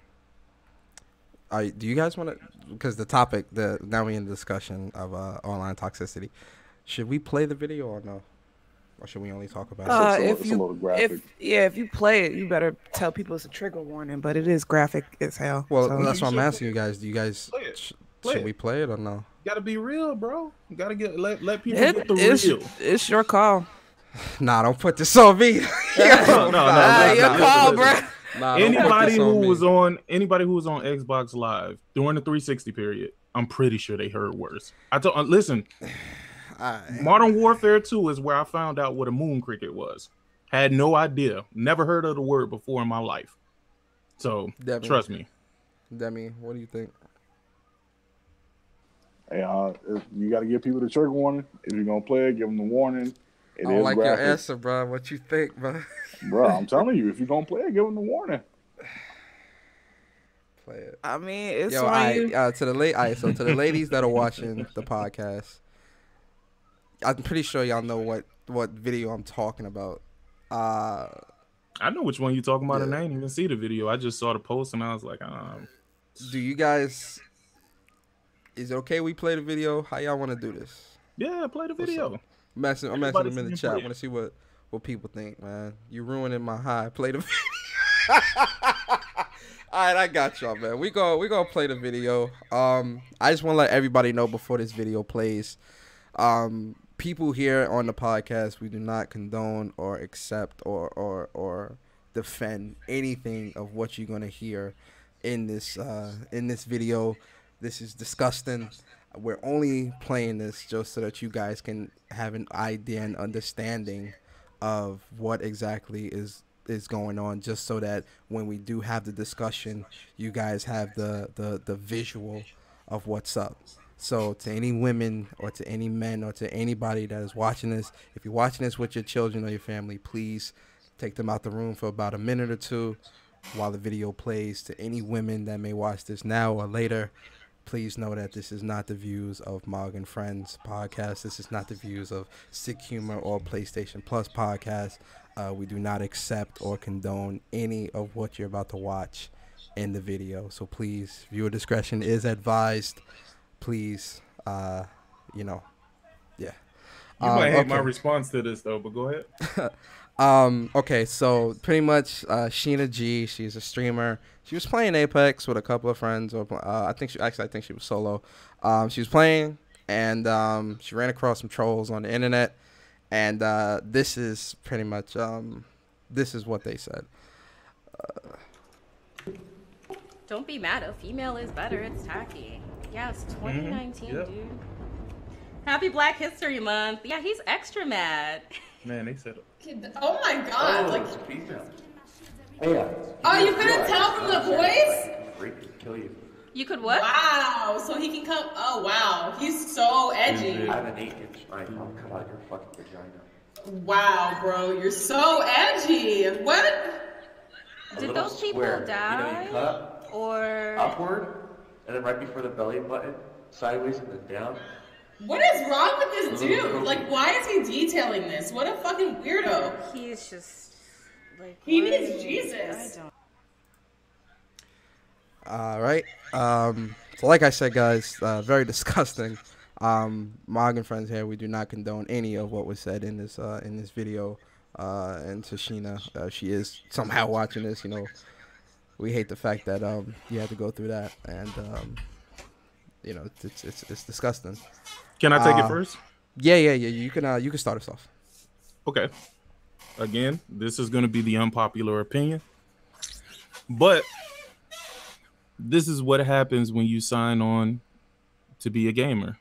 you guys want to? Because the topic, now we're in the discussion of online toxicity. Should we play the video or no? Or should we only talk about it?
It's a little graphic.
If you play it, you better tell people it's a trigger warning. But it is graphic as hell.
Well,
so.
that's what I'm asking you guys. Do you guys should we play it or no?
You gotta be real, bro. You gotta let people get the real.
It's your call.
Nah, don't put this on me.
No,
your call, bro.
Nah,
anybody who was on Xbox Live during the 360 period, I'm pretty sure they heard worse. Listen. Modern Warfare 2 is where I found out what a moon cricket was. Had no idea. Never heard of the word before in my life. So, trust me.
Demi, what do you think?
Hey, you got to give people the trigger warning. If you're going to play it, give them the warning.
I don't like graphic. Your answer, bro. What you think, bro?
Bro, I'm telling you, if you're going to play it, give them the warning.
Play it.
I mean, it's
to the ladies that are watching the podcast, I'm pretty sure y'all know what video I'm talking about.
I know which one you're talking about, and I didn't even see the video. I just saw the post, and I was like,
Do you guys... Is it okay we play the video? How y'all want to do this?
Yeah, play the video.
I'm asking them in the chat. I want to see what people think, man. You're ruining my high. Play the video. All right, I got y'all, man. We gonna play the video. I just want to let everybody know before this video plays. People here on the podcast, we do not condone or accept or defend anything of what you're gonna hear in this video. This is disgusting. We're only playing this just so that you guys can have an idea and understanding of what exactly is going on, just so that when we do have the discussion, you guys have the visual of what's up. So to any women or to any men or to anybody that is watching this, if you're watching this with your children or your family, please take them out the room for about a minute or two while the video plays. To any women that may watch this now or later, please know that this is not the views of MOG and Friends podcast. This is not the views of Sick Humor or PlayStation Plus podcast. We do not accept or condone any of what you're about to watch in the video. So please, viewer discretion is advised. Please, yeah.
You might hate my response to this though, but go ahead.
Okay, so pretty much Sheena G, she's a streamer. She was playing Apex with a couple of friends, or I think she was solo. She was playing, and she ran across some trolls on the internet, and this is pretty much this is what they said.
Don't be mad. A female is better. It's tacky. Yeah, it's 2019, dude. Happy Black History Month. Yeah, he's extra mad.
Man, they said
Oh my god, like
female.
Oh, you couldn't tell from the voice?
Freak kill you.
You could what?
Wow, so he can come. Oh wow, he's so edgy.
I have an 8-inch knife. I'll cut out your fucking vagina.
Wow, bro, you're so edgy. What?
Did those people die?
You cut
or
upward, and then right before the belly button, sideways and then down.
What is wrong with this dude? Like, why is he detailing this? What a fucking weirdo.
He's just like,
he needs Jesus.
All right. So like I said, guys, very disgusting. MOG and Friends here, we do not condone any of what was said in this video. And to Sheena, she is somehow watching this. You know, we hate the fact that you had to go through that, and you know, it's disgusting.
Can I take it first?
Yeah. You can start us off.
Okay. Again, this is going to be the unpopular opinion, but this is what happens when you sign on to be a gamer.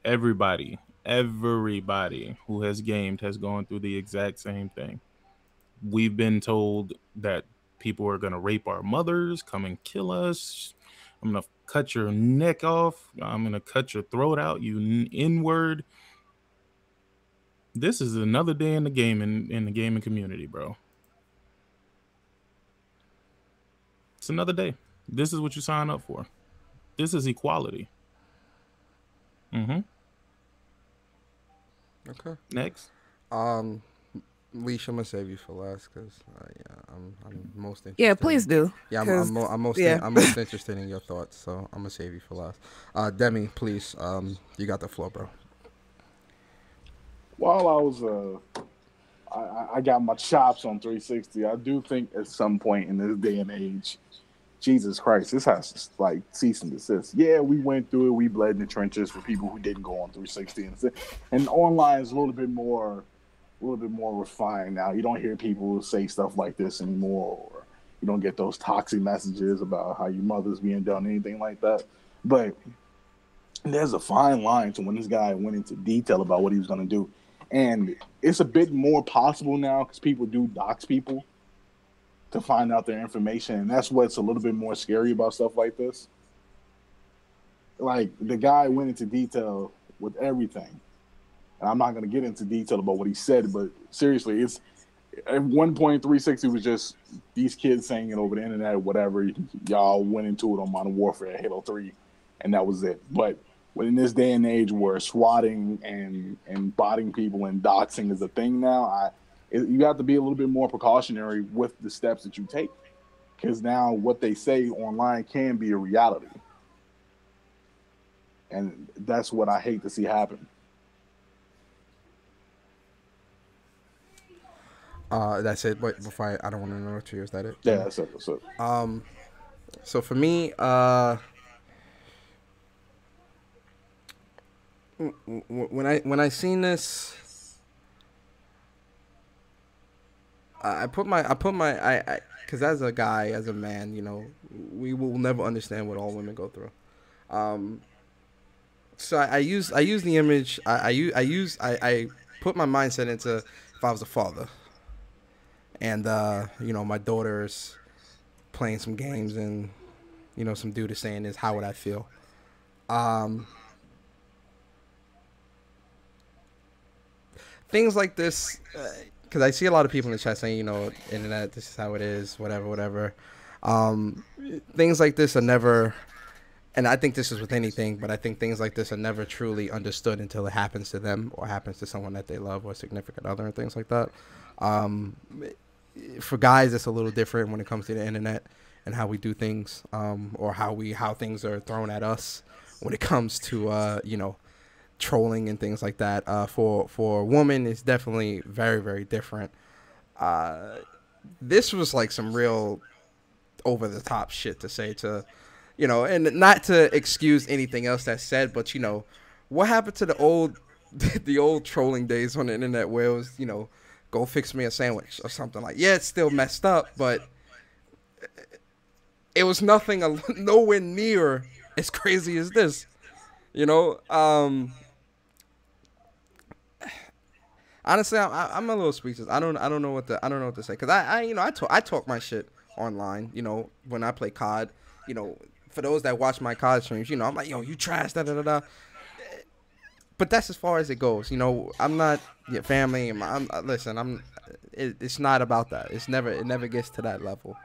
Everybody who has gamed has gone through the exact same thing. We've been told that people are going to rape our mothers, come and kill us. I'm going to cut your neck off. I'm going to cut your throat out, you N-word. This is another day in the gaming community, bro. It's another day. This is what you sign up for. This is equality.
Okay.
Next.
Leash, I'm gonna save you for last because I'm most interested.
Yeah, please do.
Yeah, I'm most interested in your thoughts, so I'm gonna save you for last. Demi, please, you got the floor, bro.
While I was I got my chops on 360, I do think at some point in this day and age, Jesus Christ, this has to like cease and desist. Yeah, we went through it. We bled in the trenches for people who didn't go on 360, and online is a little bit more refined now. You don't hear people say stuff like this anymore, or you don't get those toxic messages about how your mother's being done, anything like that. But there's a fine line to when this guy went into detail about what he was going to do. And it's a bit more possible now because people do dox people to find out their information. And that's what's a little bit more scary about stuff like this. Like, the guy went into detail with everything. And I'm not going to get into detail about what he said, but seriously, it's at one point 360 was just these kids saying it over the internet or whatever. Y'all went into it on Modern Warfare, Halo 3, and that was it. But in this day and age where swatting and botting people and doxing is a thing now, you have to be a little bit more precautionary with the steps that you take, because now what they say online can be a reality. And that's what I hate to see happen.
That's it. Wait, before I don't want to interrupt you. Is that it?
Yeah, that's it. That's it.
So for me, when I seen this, I put my because as a guy, as a man, you know, we will never understand what all women go through. So I use the image. I put my mindset into if I was a father, and you know, my daughter's playing some games, and you know, some dude is saying this, how would I feel? Things like this, because I see a lot of people in the chat saying, you know, internet, this is how it is, whatever. Things like this are never, and I think this is with anything, but I think things like this are never truly understood until it happens to them or happens to someone that they love or a significant other and things like that. For guys, it's a little different when it comes to the internet and how we do things, or how things are thrown at us when it comes to, you know, trolling and things like that. For a woman, it's definitely very, very different. This was like some real over the top shit to say, to, you know, and not to excuse anything else that's said, but you know, what happened to the old trolling days on the internet where it was, you know, go fix me a sandwich or something like. Yeah, it's still messed up, but it was nothing, nowhere near as crazy as this, you know. Honestly, I'm a little speechless. I don't know what to say, because I talk my shit online. You know, when I play COD, you know, for those that watch my COD streams, you know, I'm like, yo, you trash, da da da da. But that's as far as it goes. You know, I'm not your family. It's not about that. It never gets to that level.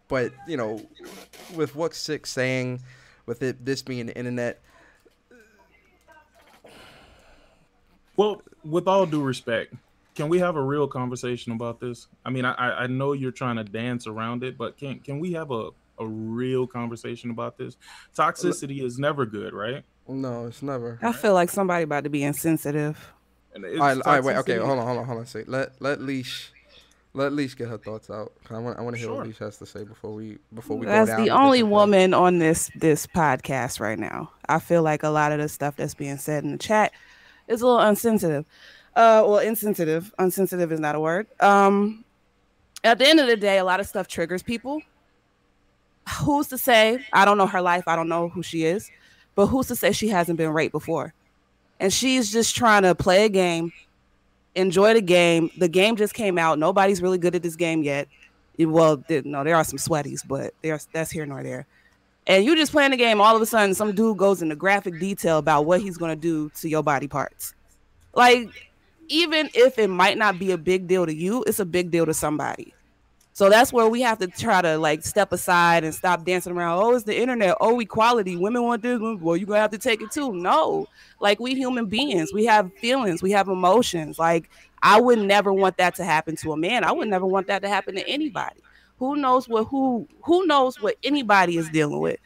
But you know, with what Sick saying, with this being the internet.
Well, with all due respect, can we have a real conversation about this? I mean, I know you're trying to dance around it, but can we have a real conversation about this? Toxicity is never good, right?
No, it's never.
I feel like somebody about to be insensitive.
All right, wait, okay, hold on. Say, let Leash get her thoughts out. I want to hear what Leash has to say before we go down.
That's the only woman on this podcast right now. I feel like a lot of the stuff that's being said in the chat is a little insensitive. Well, insensitive. Unsensitive is not a word. At the end of the day, a lot of stuff triggers people. Who's to say? I don't know her life. I don't know who she is. But who's to say she hasn't been raped before? And she's just trying to play a game, enjoy the game. The game just came out. Nobody's really good at this game yet. Well, no, there are some sweaties, but that's here nor there. And you just playing the game, all of a sudden, some dude goes into graphic detail about what he's going to do to your body parts. Like, even if it might not be a big deal to you, it's a big deal to somebody. So that's where we have to try to like step aside and stop dancing around. Oh, it's the internet. Oh, equality. Women want this. Well, you're going to have to take it too. No, like we human beings, we have feelings, we have emotions. Like I would never want that to happen to a man. I would never want that to happen to anybody. Who knows what anybody is dealing with.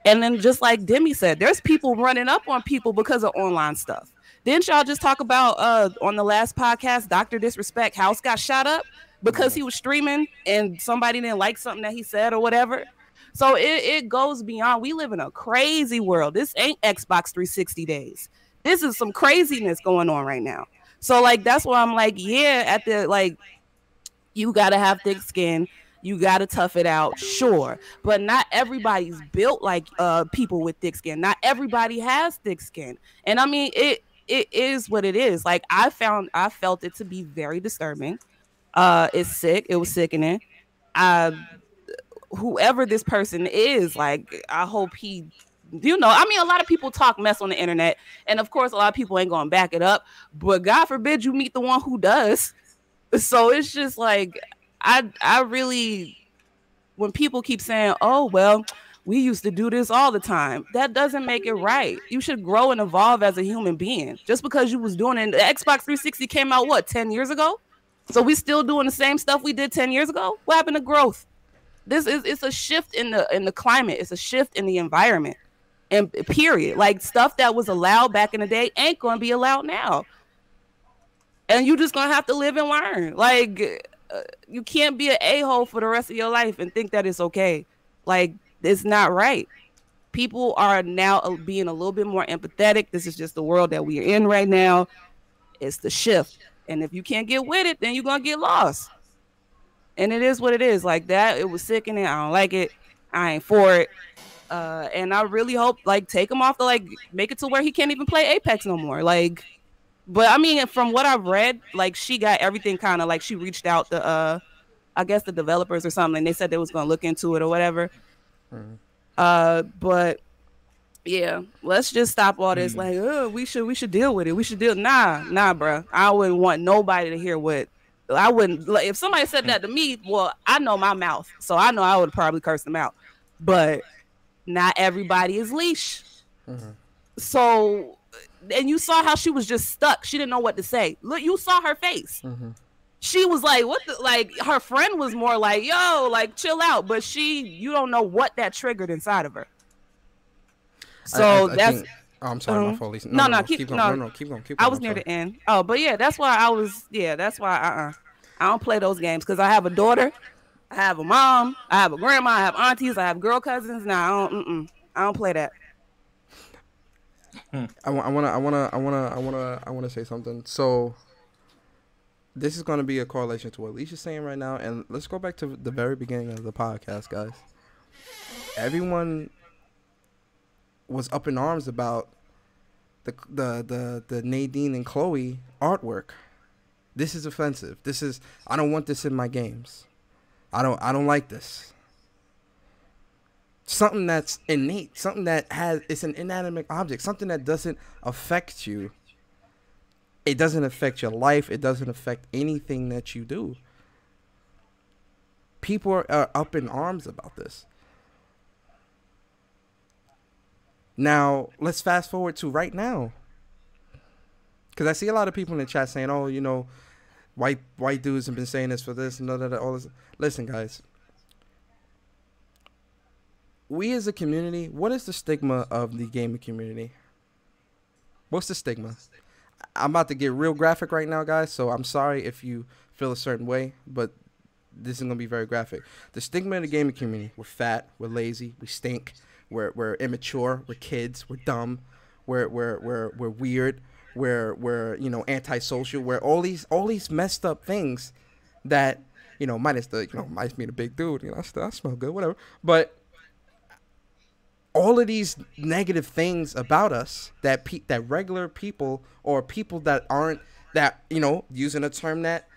And then just like Demi said, there's people running up on people because of online stuff. Didn't y'all just talk about on the last podcast, Dr. Disrespect House got shot up because he was streaming and somebody didn't like something that he said or whatever? So it goes beyond. We live in a crazy world. This ain't Xbox 360 days. This is some craziness going on right now. So like that's why I'm like, yeah, you gotta have thick skin. You gotta tough it out, sure, but not everybody's built like people with thick skin. Not everybody has thick skin, and I mean it is what it is. Like I felt it to be very disturbing. It's sick. It was sickening. Whoever this person is, like I hope he, I mean, a lot of people talk mess on the internet, and of course, a lot of people ain't gonna back it up. But God forbid you meet the one who does. So it's just like. I really, when people keep saying, oh, well, we used to do this all the time, that doesn't make it right. You should grow and evolve as a human being. Just because you was doing it, the Xbox 360 came out, what, 10 years ago? So we still doing the same stuff we did 10 years ago? What happened to growth? It's a shift in the climate. It's a shift in the environment. And period. Like stuff that was allowed back in the day ain't going to be allowed now. And you just going to have to live and learn. Like... you can't be an a-hole for the rest of your life and think that it's okay. Like, it's not right. People are now being a little bit more empathetic. This is just the world that we are in right now. It's the shift. And if you can't get with it, then you're going to get lost. And it is what it is. Like that, it was sickening. I don't like it. I ain't for it. And I really hope, like, take him off like, make it to where he can't even play Apex no more. Like... But I mean, from what I've read, like she got everything kind of like she reached out to, I guess the developers or something. And they said they was going to look into it or whatever. But yeah, let's just stop all this. Like, oh, we should deal with it. We should deal. Nah, bro. I wouldn't want nobody to hear what I wouldn't. Like, if somebody said that to me, well, I know my mouth, so I know I would probably curse them out. But not everybody is leash. So. And you saw how she was just stuck. She didn't know what to say. Look, you saw her face. She was like, what the, like her friend was more like, yo, like chill out. But you don't know what that triggered inside of her. So I that's.
I'm sorry, my fault.
No, keep going. I was near the end. Oh, but yeah, that's why I was. Yeah, that's why. I don't play those games because I have a daughter, I have a mom, I have a grandma, I have aunties, I have girl cousins. Nah, I don't play that.
I wanna say something. So this is gonna be a correlation to what Alicia's saying right now, and let's go back to the very beginning of the podcast, guys. Everyone was up in arms about the Nadine and Chloe artwork. This is offensive. I don't want this in my games. I don't like this. Something that's innate, something that it's an inanimate object, something that doesn't affect you. It doesn't affect your life. It doesn't affect anything that you do. People are up in arms about this. Now, let's fast forward to right now. Because I see a lot of people in the chat saying, oh, white dudes have been saying this for this and all this. Listen, guys. We as a community, what is the stigma of the gaming community? What's the stigma? I'm about to get real graphic right now, guys, so I'm sorry if you feel a certain way, but this is going to be very graphic. The stigma in the gaming community, we're fat, we're lazy, we stink, we're immature, we're kids, we're dumb, we're weird, we're antisocial, we're all these messed up things that, minus being a big dude, I smell good, whatever, but all of these negative things about us that regular people or people that aren't using a term that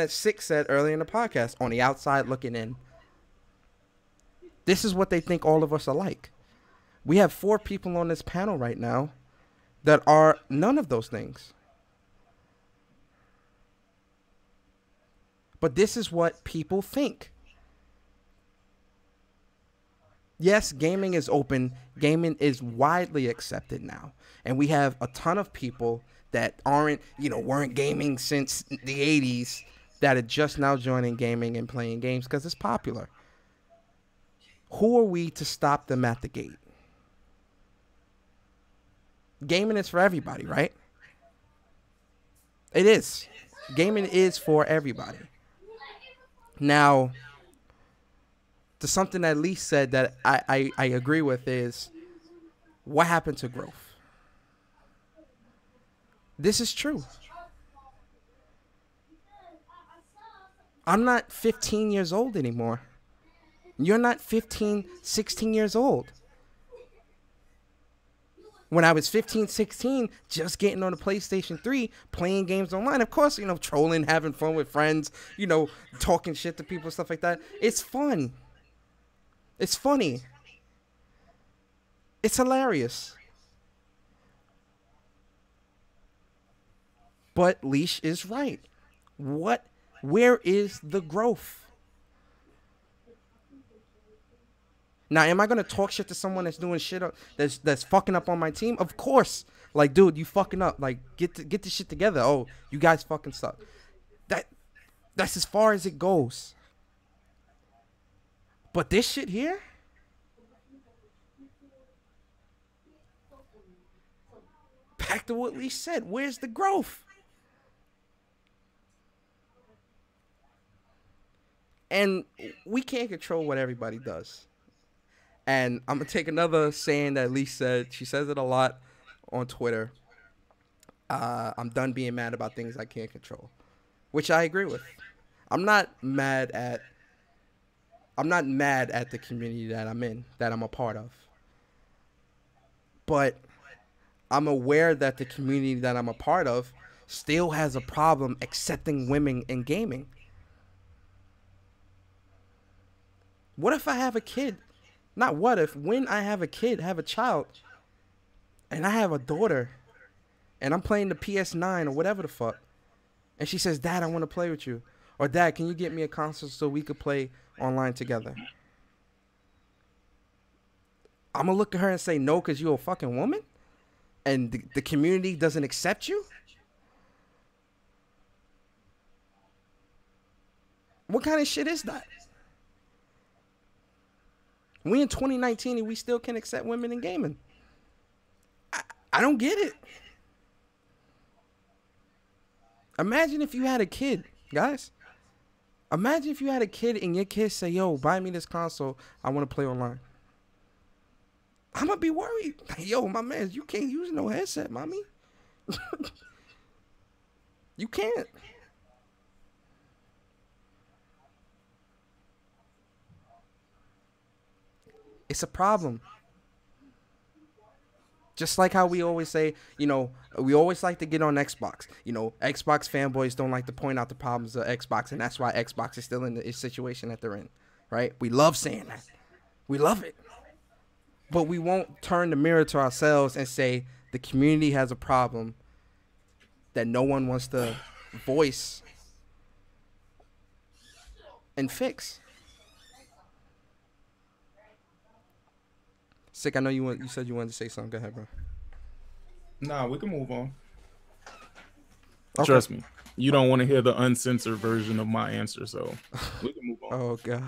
Sick said earlier in the podcast, on the outside looking in. This is what they think all of us are like. We have 4 people on this panel right now that are none of those things. But this is what people think. Yes, gaming is open. Gaming is widely accepted now. And we have a ton of people that weren't gaming since the 80s that are just now joining gaming and playing games because it's popular. Who are we to stop them at the gate? Gaming is for everybody, right? It is. Gaming is for everybody. Now, to something that Lee said that I agree with is, what happened to growth? This is true. I'm not 15 years old anymore. You're not 15, 16 years old. When I was 15, 16, just getting on the PlayStation 3, playing games online. Of course, trolling, having fun with friends, talking shit to people, stuff like that. It's fun. It's funny. It's hilarious. But Leash is right. Where is the growth? Now, am I going to talk shit to someone that's doing shit that's fucking up on my team? Of course. Like, dude, you fucking up. Like, get this shit together. Oh, you guys fucking suck. That's as far as it goes. But this shit here? Back to what Lee said. Where's the growth? And we can't control what everybody does. And I'm going to take another saying that Lee said. She says it a lot on Twitter. I'm done being mad about things I can't control. Which I agree with. I'm not mad at the community that I'm in, that I'm a part of. But I'm aware that the community that I'm a part of still has a problem accepting women in gaming. What if I have a kid? Not what if, when I have a kid, have a child, and I have a daughter, and I'm playing the PS9 or whatever the fuck, and she says, Dad, I want to play with you. Or, Dad, can you get me a console so we could play online together? I'm going to look at her and say no because you're a fucking woman? And the community doesn't accept you? What kind of shit is that? We in 2019 and we still can't accept women in gaming. I don't get it. Imagine if you had a kid, guys. Imagine if you had a kid and your kid say, yo, buy me this console. I want to play online. I'm going to be worried. Yo, my man, you can't use no headset, mommy. You can't. It's a problem. Just like how we always say, we always like to get on Xbox. Xbox fanboys don't like to point out the problems of Xbox, and that's why Xbox is still in the situation that they're in, right? We love saying that. We love it. But we won't turn the mirror to ourselves and say the community has a problem that no one wants to voice and fix. Sick, I know you said you wanted to say something. Go ahead, bro.
Nah, we can move on.
Okay.
Trust me. You don't want to hear the uncensored version of my answer, so we can move on.
Oh, God.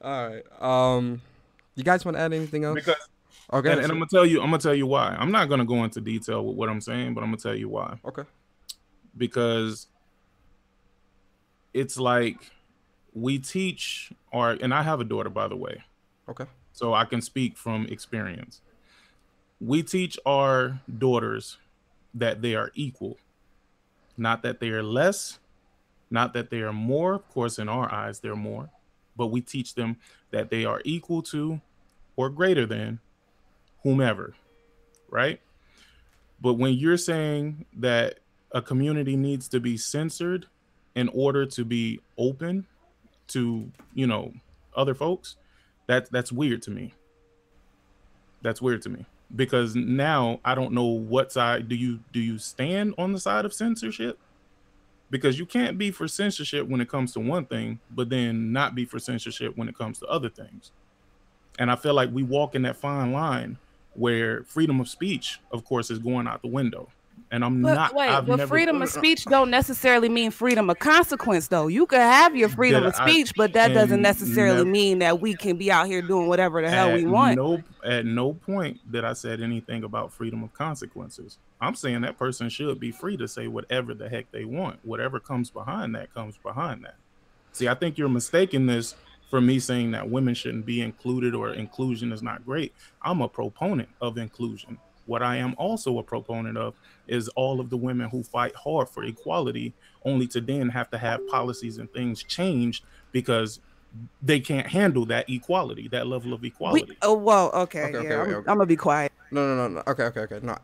All right. You guys want to add anything else?
Because,
okay.
And I'm gonna tell you why. I'm not gonna go into detail with what I'm saying, but I'm gonna tell you why.
Okay.
Because it's like we teach and I have a daughter, by the way.
Okay.
So I can speak from experience. We teach our daughters that they are equal, not that they are less, not that they are more. Of course, in our eyes, they're more, but we teach them that they are equal to or greater than whomever, right? But when you're saying that a community needs to be censored in order to be open to, other folks, that's weird to me. That's weird to me because now I don't know what side do you stand on the side of censorship? because you can't be for censorship when it comes to one thing, but then not be for censorship when it comes to other things. And I feel like we walk in that fine line where freedom of speech, of course, is going out the window. And
but freedom of speech don't necessarily mean freedom of consequence, though. You could have your freedom of speech, but that doesn't necessarily mean that we can be out here doing whatever the hell we want.
At no point did I said anything about freedom of consequences. I'm saying that person should be free to say whatever the heck they want. Whatever comes behind that comes behind that. See, I think you're mistaking this for me saying that women shouldn't be included or inclusion is not great. I'm a proponent of inclusion. What I am also a proponent of is all of the women who fight hard for equality, only to then have to have policies and things changed because they can't handle that equality, that level of equality.
I'm gonna be quiet.
No. Okay. No,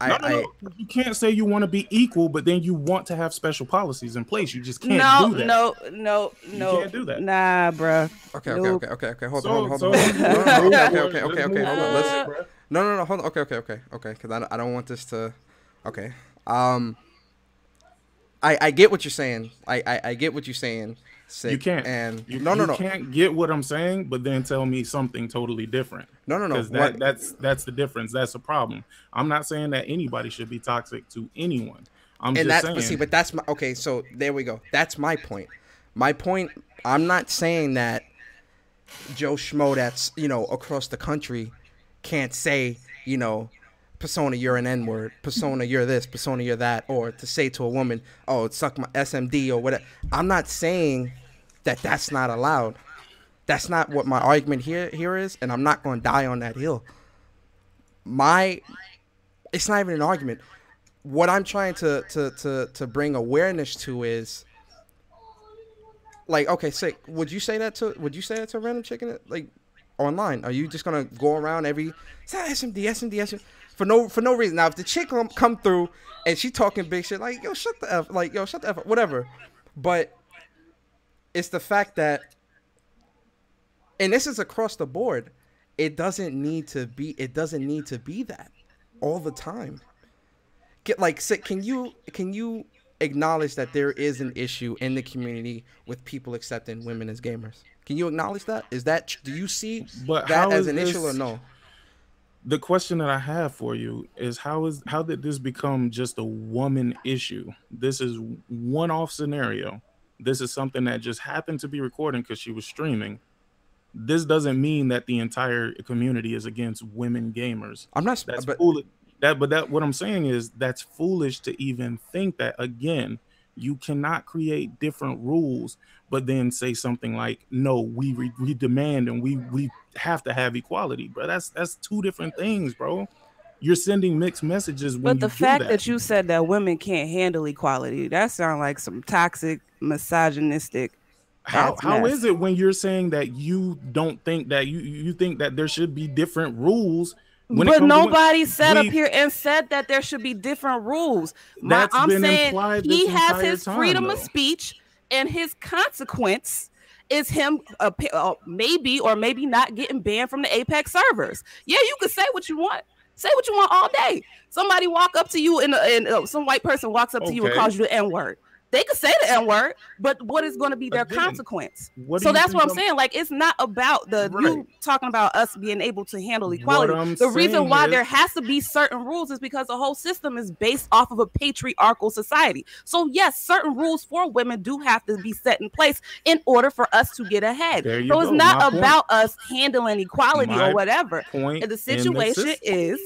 you can't say you want to be equal, but then you want to have special policies in place. You just can't do that.
No.
You can't do that.
Nah, bro.
Okay. Hold on. Okay. Hold on. Let's. No. Hold on. Okay. Because I don't want this to. Okay. I get what you're saying. I get what you're saying. Sick.
You can't.
And
you can't get what I'm saying, but then tell me something totally different.
No.
Because that's the difference. That's the problem. I'm not saying that anybody should be toxic to anyone. I'm just saying.
But that's my okay. So there we go. That's my point. My point. I'm not saying that Joe Schmo that's across the country can't say Persona, you're an N-word. Persona, you're this. Persona, you're that. Or to say to a woman, oh, suck my SMD or whatever. I'm not saying that that's not allowed. That's not what my argument here is, and I'm not going to die on that hill. It's not even an argument. What I'm trying to bring awareness to is, like, okay, say, would you say that to a random chick like online? Are you just gonna go around every SMD? For no reason. Now, if the chick come through and she talking big shit, like, yo, shut the F up, whatever. But it's the fact that, and this is across the board, it doesn't need to be that all the time. Can you acknowledge that there is an issue in the community with people accepting women as gamers? Can you acknowledge that? Do you see that as an issue or no?
The question that I have for you is how did this become just a woman issue? This is one-off scenario. This is something that just happened to be recording because she was streaming. This doesn't mean that the entire community is against women gamers.
I'm not.
That's foolish. What I'm saying is that's foolish to even think that. Again, you cannot create different rules, but then say something like, "No, we demand and we have to have equality," bro. That's two different things, bro. You're sending mixed messages.
But the fact that you said that women can't handle equality, that sounds like some toxic, misogynistic.
How is it when you're saying that you don't think that you think that there should be different rules?
But nobody sat up here and said that there should be different rules. I'm saying he has his freedom of speech, and his consequence is him maybe or maybe not getting banned from the Apex servers. Yeah, you can say what you want. Say what you want all day. Somebody walk up to you and some white person walks up to you and calls you the N-word. They could say the N-word, but what is going to be their consequence? So that's what I'm saying. Like, it's not about you talking about us being able to handle equality. The reason why there has to be certain rules is because the whole system is based off of a patriarchal society. So yes, certain rules for women do have to be set in place in order for us to get ahead. So it's not about us handling equality or whatever. And the situation is,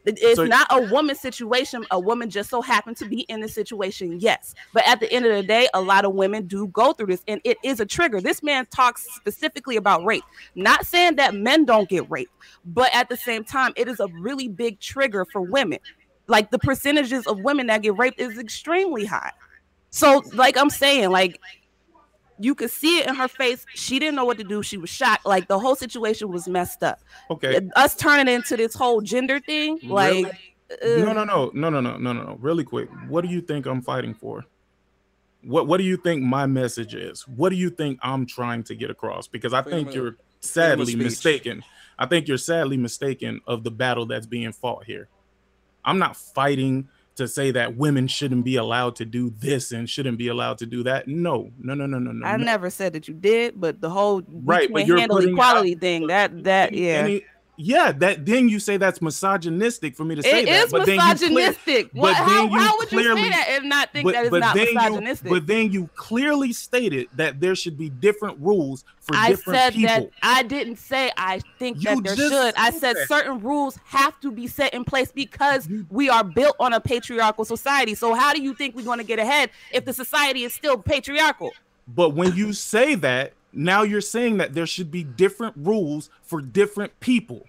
it's not a woman situation. A woman just so happened to be in the situation, yes. But at the end of the day, a lot of women do go through this, and it is a trigger. This man talks specifically about rape. Not saying that men don't get raped, but at the same time, it is a really big trigger for women. Like, the percentages of women that get raped is extremely high. So, like I'm saying, like, you could see it in her face. She didn't know what to do. She was shocked. Like, the whole situation was messed up.
Okay.
Us turning into this whole gender thing, like,
no. Really quick. What do you think I'm fighting for? What do you think my message is? What do you think I'm trying to get across? Because I think you're sadly mistaken. I think you're sadly mistaken of the battle that's being fought here. I'm not fighting to say that women shouldn't be allowed to do this and shouldn't be allowed to do that. No.
I never said that you did, but the whole
right, but you're
handle equality thing,
that then you say that's misogynistic for me to say
it
that.
Is but misogynistic. How would you say that and not think that it's not misogynistic?
But then you clearly stated that there should be different rules for different people.
That I didn't say I think that there should. I said certain rules have to be set in place because we are built on a patriarchal society. So how do you think we're going to get ahead if the society is still patriarchal?
But when you say that, now you're saying that there should be different rules for different people.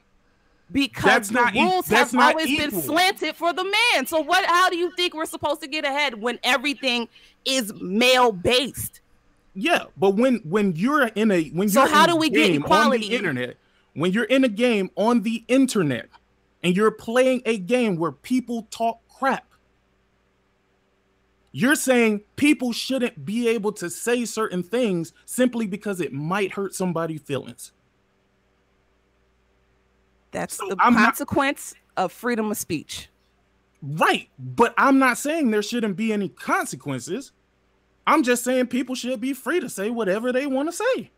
Because the rules have always been slanted for the man. So how do you think we're supposed to get ahead when everything is male based?
Yeah, but when you're in a
how do we get equality
on the internet? When you're in a game on the internet and you're playing a game where people talk crap, you're saying people shouldn't be able to say certain things simply because it might hurt somebody's feelings.
That's the consequence of freedom of speech.
Right. But I'm not saying there shouldn't be any consequences. I'm just saying people should be free to say whatever they want to say.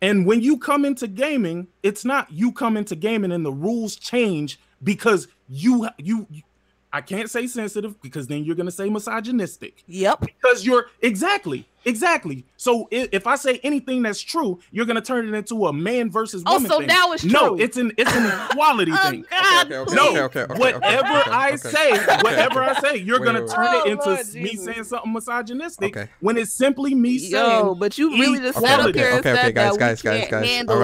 And when you come into gaming, it's not you come into gaming and the rules change because I can't say sensitive because then you're going to say misogynistic.
Yep.
Because you're exactly. So if I say anything that's true, you're going to turn it into a man versus woman thing.
Now it's true.
No, it's an equality thing.
Okay.
Whatever I say, you're going to turn it into me saying something misogynistic when it's simply me saying.
But you really just sat up here and said that
guys.
All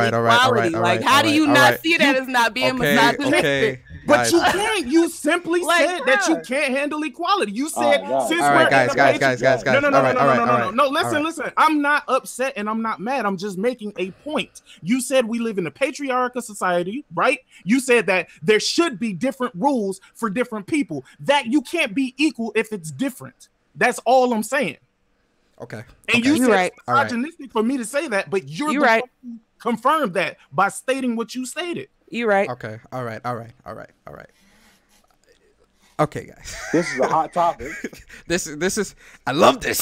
right. Like, how do you not see that as not being misogynistic?
But you can't. You simply said that you can't handle equality. You said since
we're guys.
No. Listen. I'm not upset and I'm not mad. I'm just making a point. You said we live in a patriarchal society, right? You said that there should be different rules for different people. That you can't be equal if it's different. That's all I'm saying.
Okay.
And you said it's misogynistic for me to say that, but you're the one who confirmed that by stating what you stated.
You're right.
Okay. All right. Okay, guys.
This is a hot topic.
This is. I love this.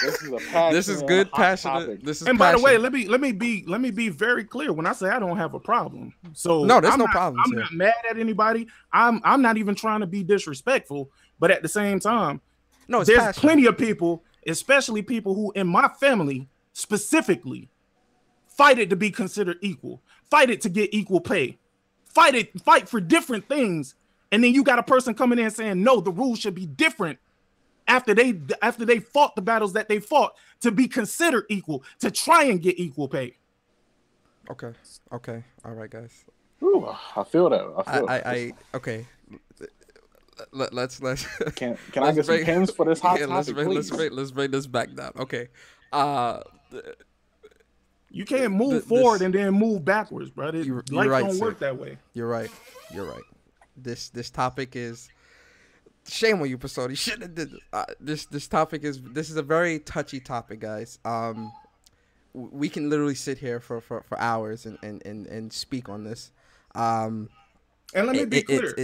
This is a passionate.
This is good, passionate. This is.
And by the way, let me be very clear. When I say I don't have a problem, so
no, there's no problem.
I'm not mad at anybody. I'm not even trying to be disrespectful, but at the same time, there's plenty of people, especially people who in my family specifically, fight it to be considered equal, fight it to get equal pay, fight for different things. And then you got a person coming in saying, no, the rules should be different after they fought the battles that they fought to be considered equal, to try and get equal pay.
Okay. All right, guys.
Ooh, I feel that.
Okay. Let's
Can I get some pins for this hot topic,
please? Let's bring this back down. Okay.
You can't move forward and then move backwards, bro. Life don't work that way.
You're right. This topic is shame on you, Pasodi. Shouldn't have did this. This topic is a very touchy topic, guys. We can literally sit here for hours and speak on this.
And let me be clear.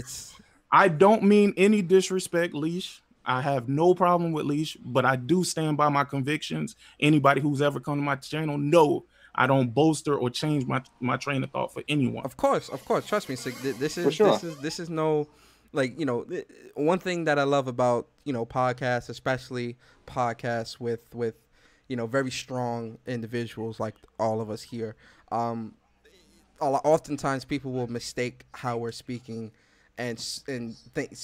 I don't mean any disrespect, Leash. I have no problem with Leash, but I do stand by my convictions. Anybody who's ever come to my channel know I don't bolster or change my train of thought for anyone.
Of course. Trust me, Sick. This is no, like, one thing that I love about, podcasts, especially podcasts with very strong individuals like all of us here. Oftentimes people will mistake how we're speaking and think,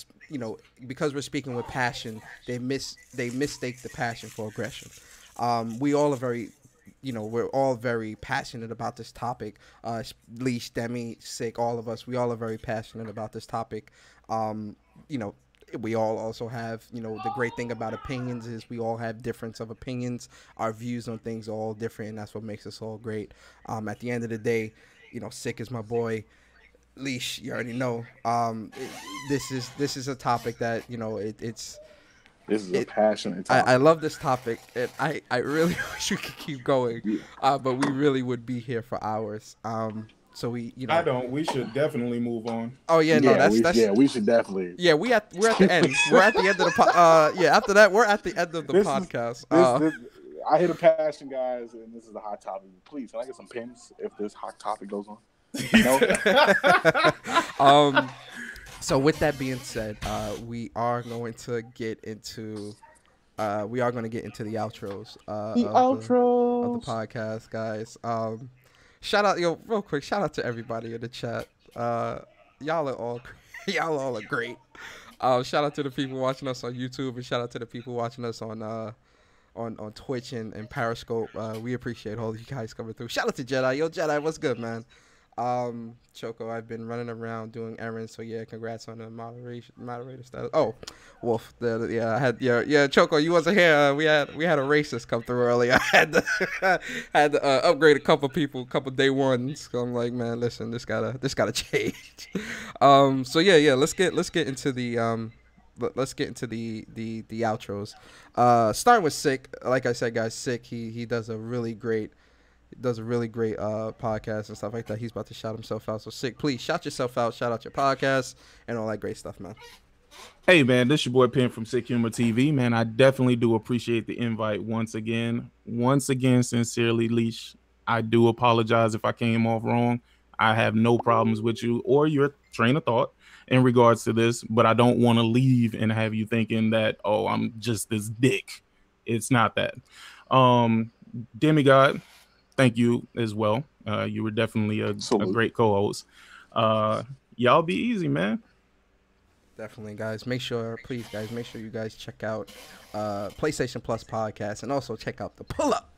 because we're speaking with passion, they mistake the passion for aggression. We all are very, we're all very passionate about this topic. Leash, Demi, Sick, all of us, we all are very passionate about this topic. We all also have, the great thing about opinions is we all have difference of opinions. Our views on things are all different, and that's what makes us all great. At the end of the day, Sick is my boy. Leash, you already know. This is a topic that,
This is a passionate topic.
I love this topic, and I really wish we could keep going, but we really would be here for hours. So we, you know,
I don't. We should definitely move on.
Oh yeah, no, that's
we should definitely.
Yeah, we're at the end. We're at the end of the yeah. After that, we're at the end of the podcast.
I hit a passion, guys, and this is a hot topic. Please, can I get some pins if this hot topic goes on? No?
So with that being said, we are going to get into the outros. Of the podcast, guys. Shout out, real quick. Shout out to everybody in the chat. Y'all are all great. Shout out to the people watching us on YouTube, and shout out to the people watching us on Twitch and Periscope. We appreciate all of you guys coming through. Shout out to Jedi. Yo, Jedi, what's good, man? Choco, I've been running around doing errands, so yeah, congrats on the moderator status. Oh, Wolf, Choco, you wasn't here. We had a racist come through earlier. I had to upgrade a couple people, couple day ones. So I'm like, man, listen, this gotta change. So yeah, let's get into the outros. Starting with Sick. Like I said, guys, Sick. He does a really great podcast and stuff like that. He's about to shout himself out. So Sick, please shout yourself out, shout out your podcast and all that great stuff, man.
Hey man, this your boy Penn from SickHumorTV. Man, I definitely do appreciate the invite once again. Sincerely, Leash, I do apologize if I came off wrong. I have no problems with you or your train of thought in regards to this, but I don't want to leave and have you thinking that, oh, I'm just this dick. It's not that. Demigod, thank you as well. You were definitely a great co-host. Y'all be easy, man.
Definitely, guys. Make sure you guys check out PlayStation Plus podcast, and also check out the Pull Up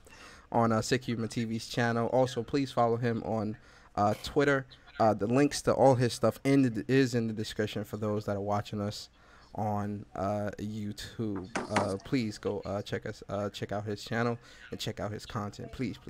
on SickHumorTV's channel. Also, please follow him on Twitter. The links to all his stuff is in the description for those that are watching us on YouTube. Please go check out his channel and check out his content. Please.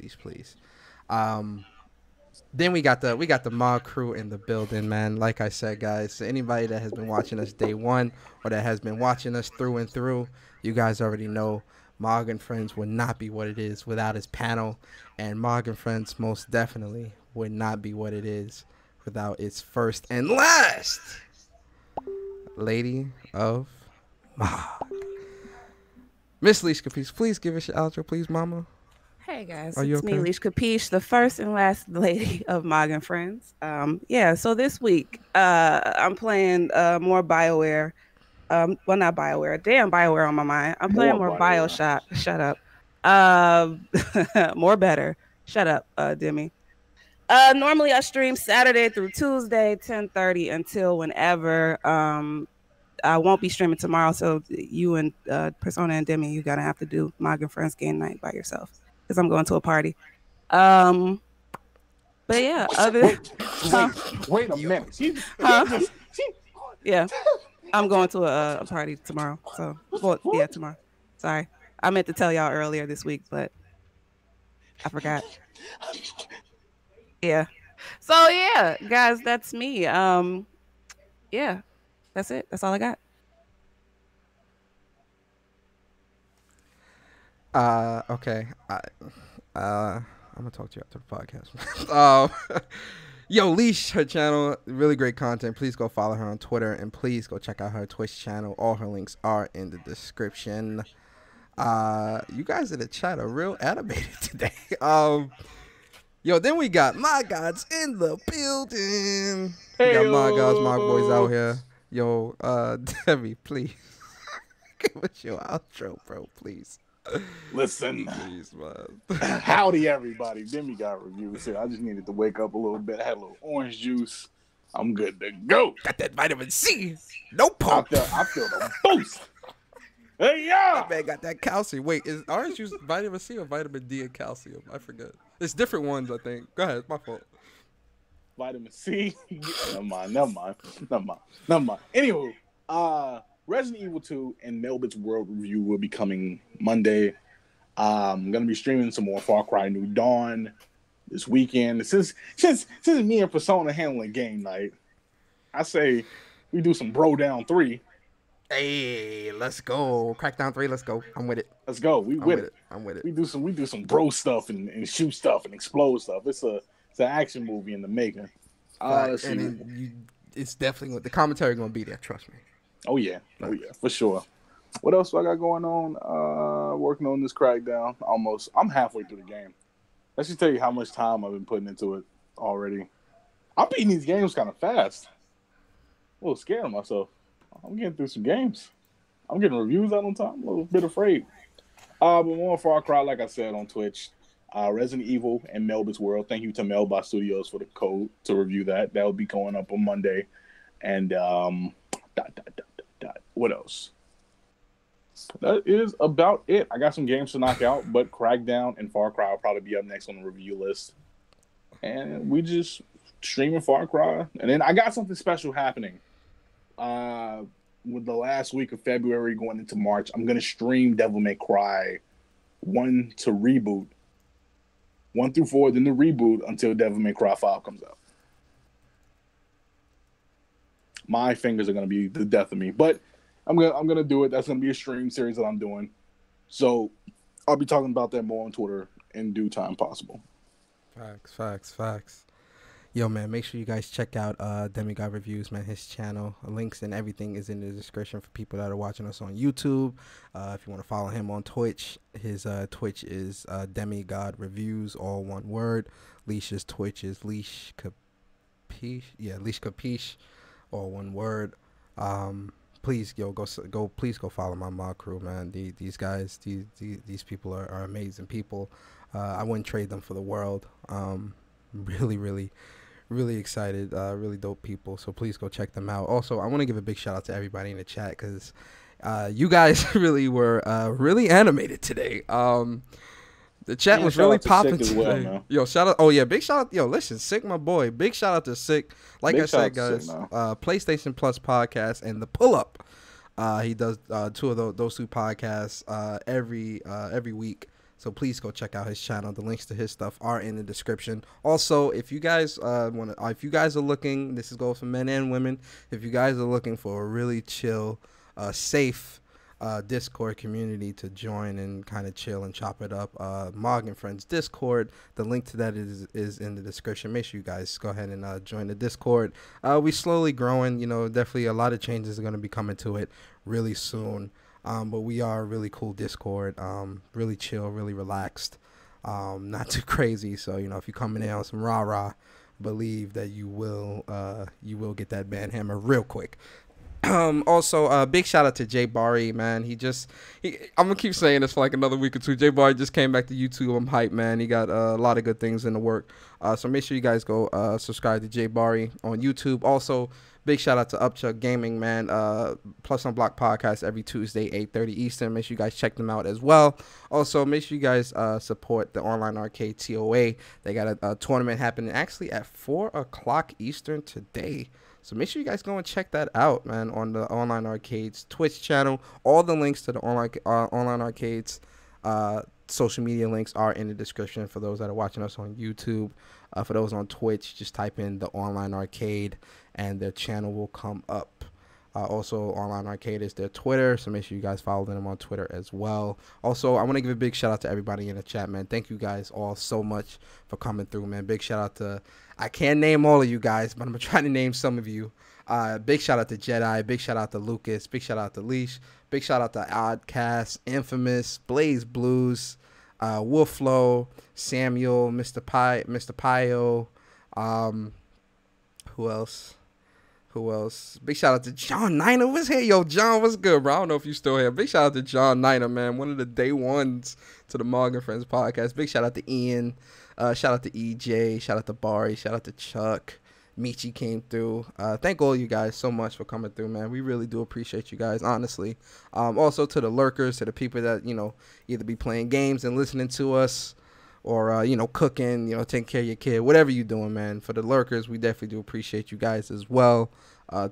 Then we got the MOG crew in the building, man. Like I said, guys, anybody that has been watching us day one or that has been watching us through and through, you guys already know MOG and Friends would not be what it is without his panel, and MOG and Friends most definitely would not be what it is without its first and last lady of MOG. Miss Leash Capiche, please give us your outro, please, mama.
Hey guys,
Are you
it's
okay?
me, Leash Capiche, the first and last lady of MOG and Friends. So this week I'm playing more BioWare. Well, not BioWare. Damn, BioWare on my mind. I'm playing more BioShock. Shut up. More better. Shut up, Demi. Normally I stream Saturday through Tuesday, 10:30 until whenever. I won't be streaming tomorrow, so you and Persona and Demi, you're gonna have to do MOG and Friends game night by yourself because I'm going to a party. But yeah,
wait a minute.
Yeah, I'm going to a party tomorrow. So, tomorrow. Sorry, I meant to tell y'all earlier this week, but I forgot. Yeah. So yeah, guys, that's me. Yeah, that's it. That's all I got.
Okay. I'm gonna talk to you after the podcast. Yo, Leash, her channel, really great content. Please go follow her on Twitter, and please go check out her Twitch channel. All her links are in the description. You guys in the chat are real animated today. Yo, then we got my gods in the building. We got my gods, my boys out here. Yo, Debbie, please give us your outro, bro, please.
Listen,
please, man.
Howdy, everybody. Demi got reviews here. I just needed to wake up a little bit. I had a little orange juice. I'm good to go.
Got that vitamin C. No pump.
I feel the boost. Hey, yeah.
That man got that calcium. Wait, is orange juice vitamin C or vitamin D and calcium? I forget. It's different ones, I think. Go ahead. It's my fault.
Vitamin C. Never mind. Anywho, Resident Evil 2 and Melbit's World Review will be coming Monday. I'm gonna be streaming some more Far Cry New Dawn this weekend. Since me and Persona handling game night, I say we do some Bro Down 3.
Hey, let's go. Crackdown 3, let's go. I'm with it.
Let's go. I'm with it.
I'm with it.
We do some bro stuff and shoot stuff and explode stuff. It's It's an action movie in the making.
Let's see. It's definitely the commentary gonna be there. Trust me.
Oh yeah, for sure. What else do I got going on? Working on this Crackdown. I'm halfway through the game. That should tell you how much time I've been putting into it already. I'm beating these games kind of fast. A little scared of myself. I'm getting through some games. I'm getting reviews out on time. I'm a little bit afraid. But more Far Cry, like I said on Twitch. Resident Evil and Melba's World. Thank you to Melba Studios for the code to review that. That will be going up on Monday. And what else? That is about it. I got some games to knock out, but Crackdown and Far Cry will probably be up next on the review list. And we just streaming Far Cry. And then I got something special happening. With the last week of February going into March, I'm going to stream Devil May Cry 1 to reboot. 1 through 4, then the reboot until Devil May Cry 5 comes out. My fingers are going to be the death of me. But I'm gonna do it. That's gonna be a stream series that I'm doing. So I'll be talking about that more on Twitter in due time possible.
Facts. Yo, man, make sure you guys check out Demigod Reviews, man. His channel, links and everything is in the description for people that are watching us on YouTube. If you want to follow him on Twitch, his Twitch is Demigod Reviews, all one word. Leash's Twitch is Leash Capiche. Yeah, Leash Capiche, all one word. Please go follow my MOG crew, man. These guys, these people are amazing people. I wouldn't trade them for the world. Really excited. Really dope people. So please go check them out. Also, I want to give a big shout out to everybody in the chat because you guys really were really animated today. The chat was really popping today. Well, yo, shout out. Oh yeah, big shout out. Yo, listen, Sick, my boy. Big shout out to Sick. Like I said, guys, PlayStation Plus podcast and the Pull Up. He does two of those two podcasts every week. So please go check out his channel. The links to his stuff are in the description. Also, if you guys are looking, this goes for men and women. If you guys are looking for a really chill, safe Discord community to join and kind of chill and chop it up, MOG and Friends Discord, the link to that is in the description. Make sure you guys go ahead and join the Discord. We slowly growing, definitely a lot of changes are going to be coming to it really soon, but we are a really cool Discord, really chill, really relaxed, not too crazy. So if you're coming in on some rah-rah, believe that you will get that band hammer real quick. Also, big shout out to Jay Barry, man. I'm gonna keep saying this for like another week or two. Jay Barry just came back to YouTube. I'm hyped, man. He got a lot of good things in the work. So make sure you guys go subscribe to Jay Barry on YouTube. Also, big shout out to Upchuck Gaming, man. Plus on Block podcast every Tuesday, 8:30 Eastern. Make sure you guys check them out as well. Also, make sure you guys support the Online Arcade TOA. They got a tournament happening actually at 4 o'clock Eastern today. So make sure you guys go and check that out, man, on the Online Arcades Twitch channel. All the links to the Online Arcades social media links are in the description for those that are watching us on YouTube. For those on Twitch, just type in the Online Arcade and their channel will come up. Also, Online Arcade is their Twitter, so make sure you guys follow them on Twitter as well. Also, I want to give a big shout out to everybody in the chat, man. Thank you guys all so much for coming through, man. Big shout out to, I can't name all of you guys, but I'm trying to name some of you. Big shout out to Jedi, big shout out to Lucas, big shout out to Leash, big shout out to Oddcast, Infamous, Blaze Blues, Wolflow, Samuel, Mr. Pio, who else? Big shout out to John Niner. What's here? Yo, John, what's good, bro? I don't know if you still here. Big shout out to John Niner, man. One of the day ones to the MOG and Friends podcast. Big shout out to Ian. Shout out to EJ. Shout out to Bari. Shout out to Chuck. Michi came through. Thank all you guys so much for coming through, man. We really do appreciate you guys, honestly. Also to the lurkers, to the people that, either be playing games and listening to us, or, cooking, taking care of your kid, whatever you're doing, man. For the lurkers, we definitely do appreciate you guys as well.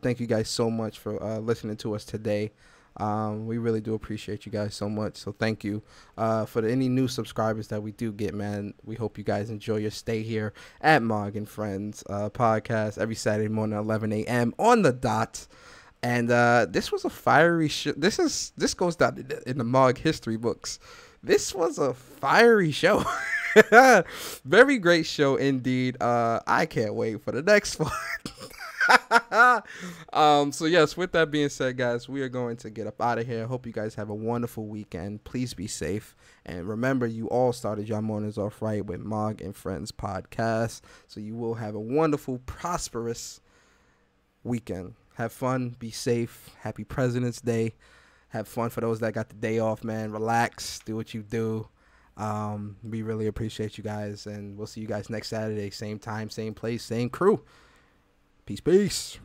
Thank you guys so much for listening to us today. We really do appreciate you guys so much. So thank you. For any new subscribers that we do get, man, we hope you guys enjoy your stay here at MOG and Friends podcast every Saturday morning at 11 a.m. on the dot. And this was a fiery show. This goes down in the MOG history books. This was a fiery show. Very great show indeed. I can't wait for the next one. So yes, with that being said, guys, we are going to get up out of here. Hope you guys have a wonderful weekend. Please be safe, and remember, you all started your mornings off right with MOG and Friends podcast. So you will have a wonderful, prosperous weekend. Have fun, be safe. Happy President's Day. Have fun for those that got the day off, man. Relax, do what you do. We really appreciate you guys, and we'll see you guys next Saturday, same time, same place, same crew. Peace.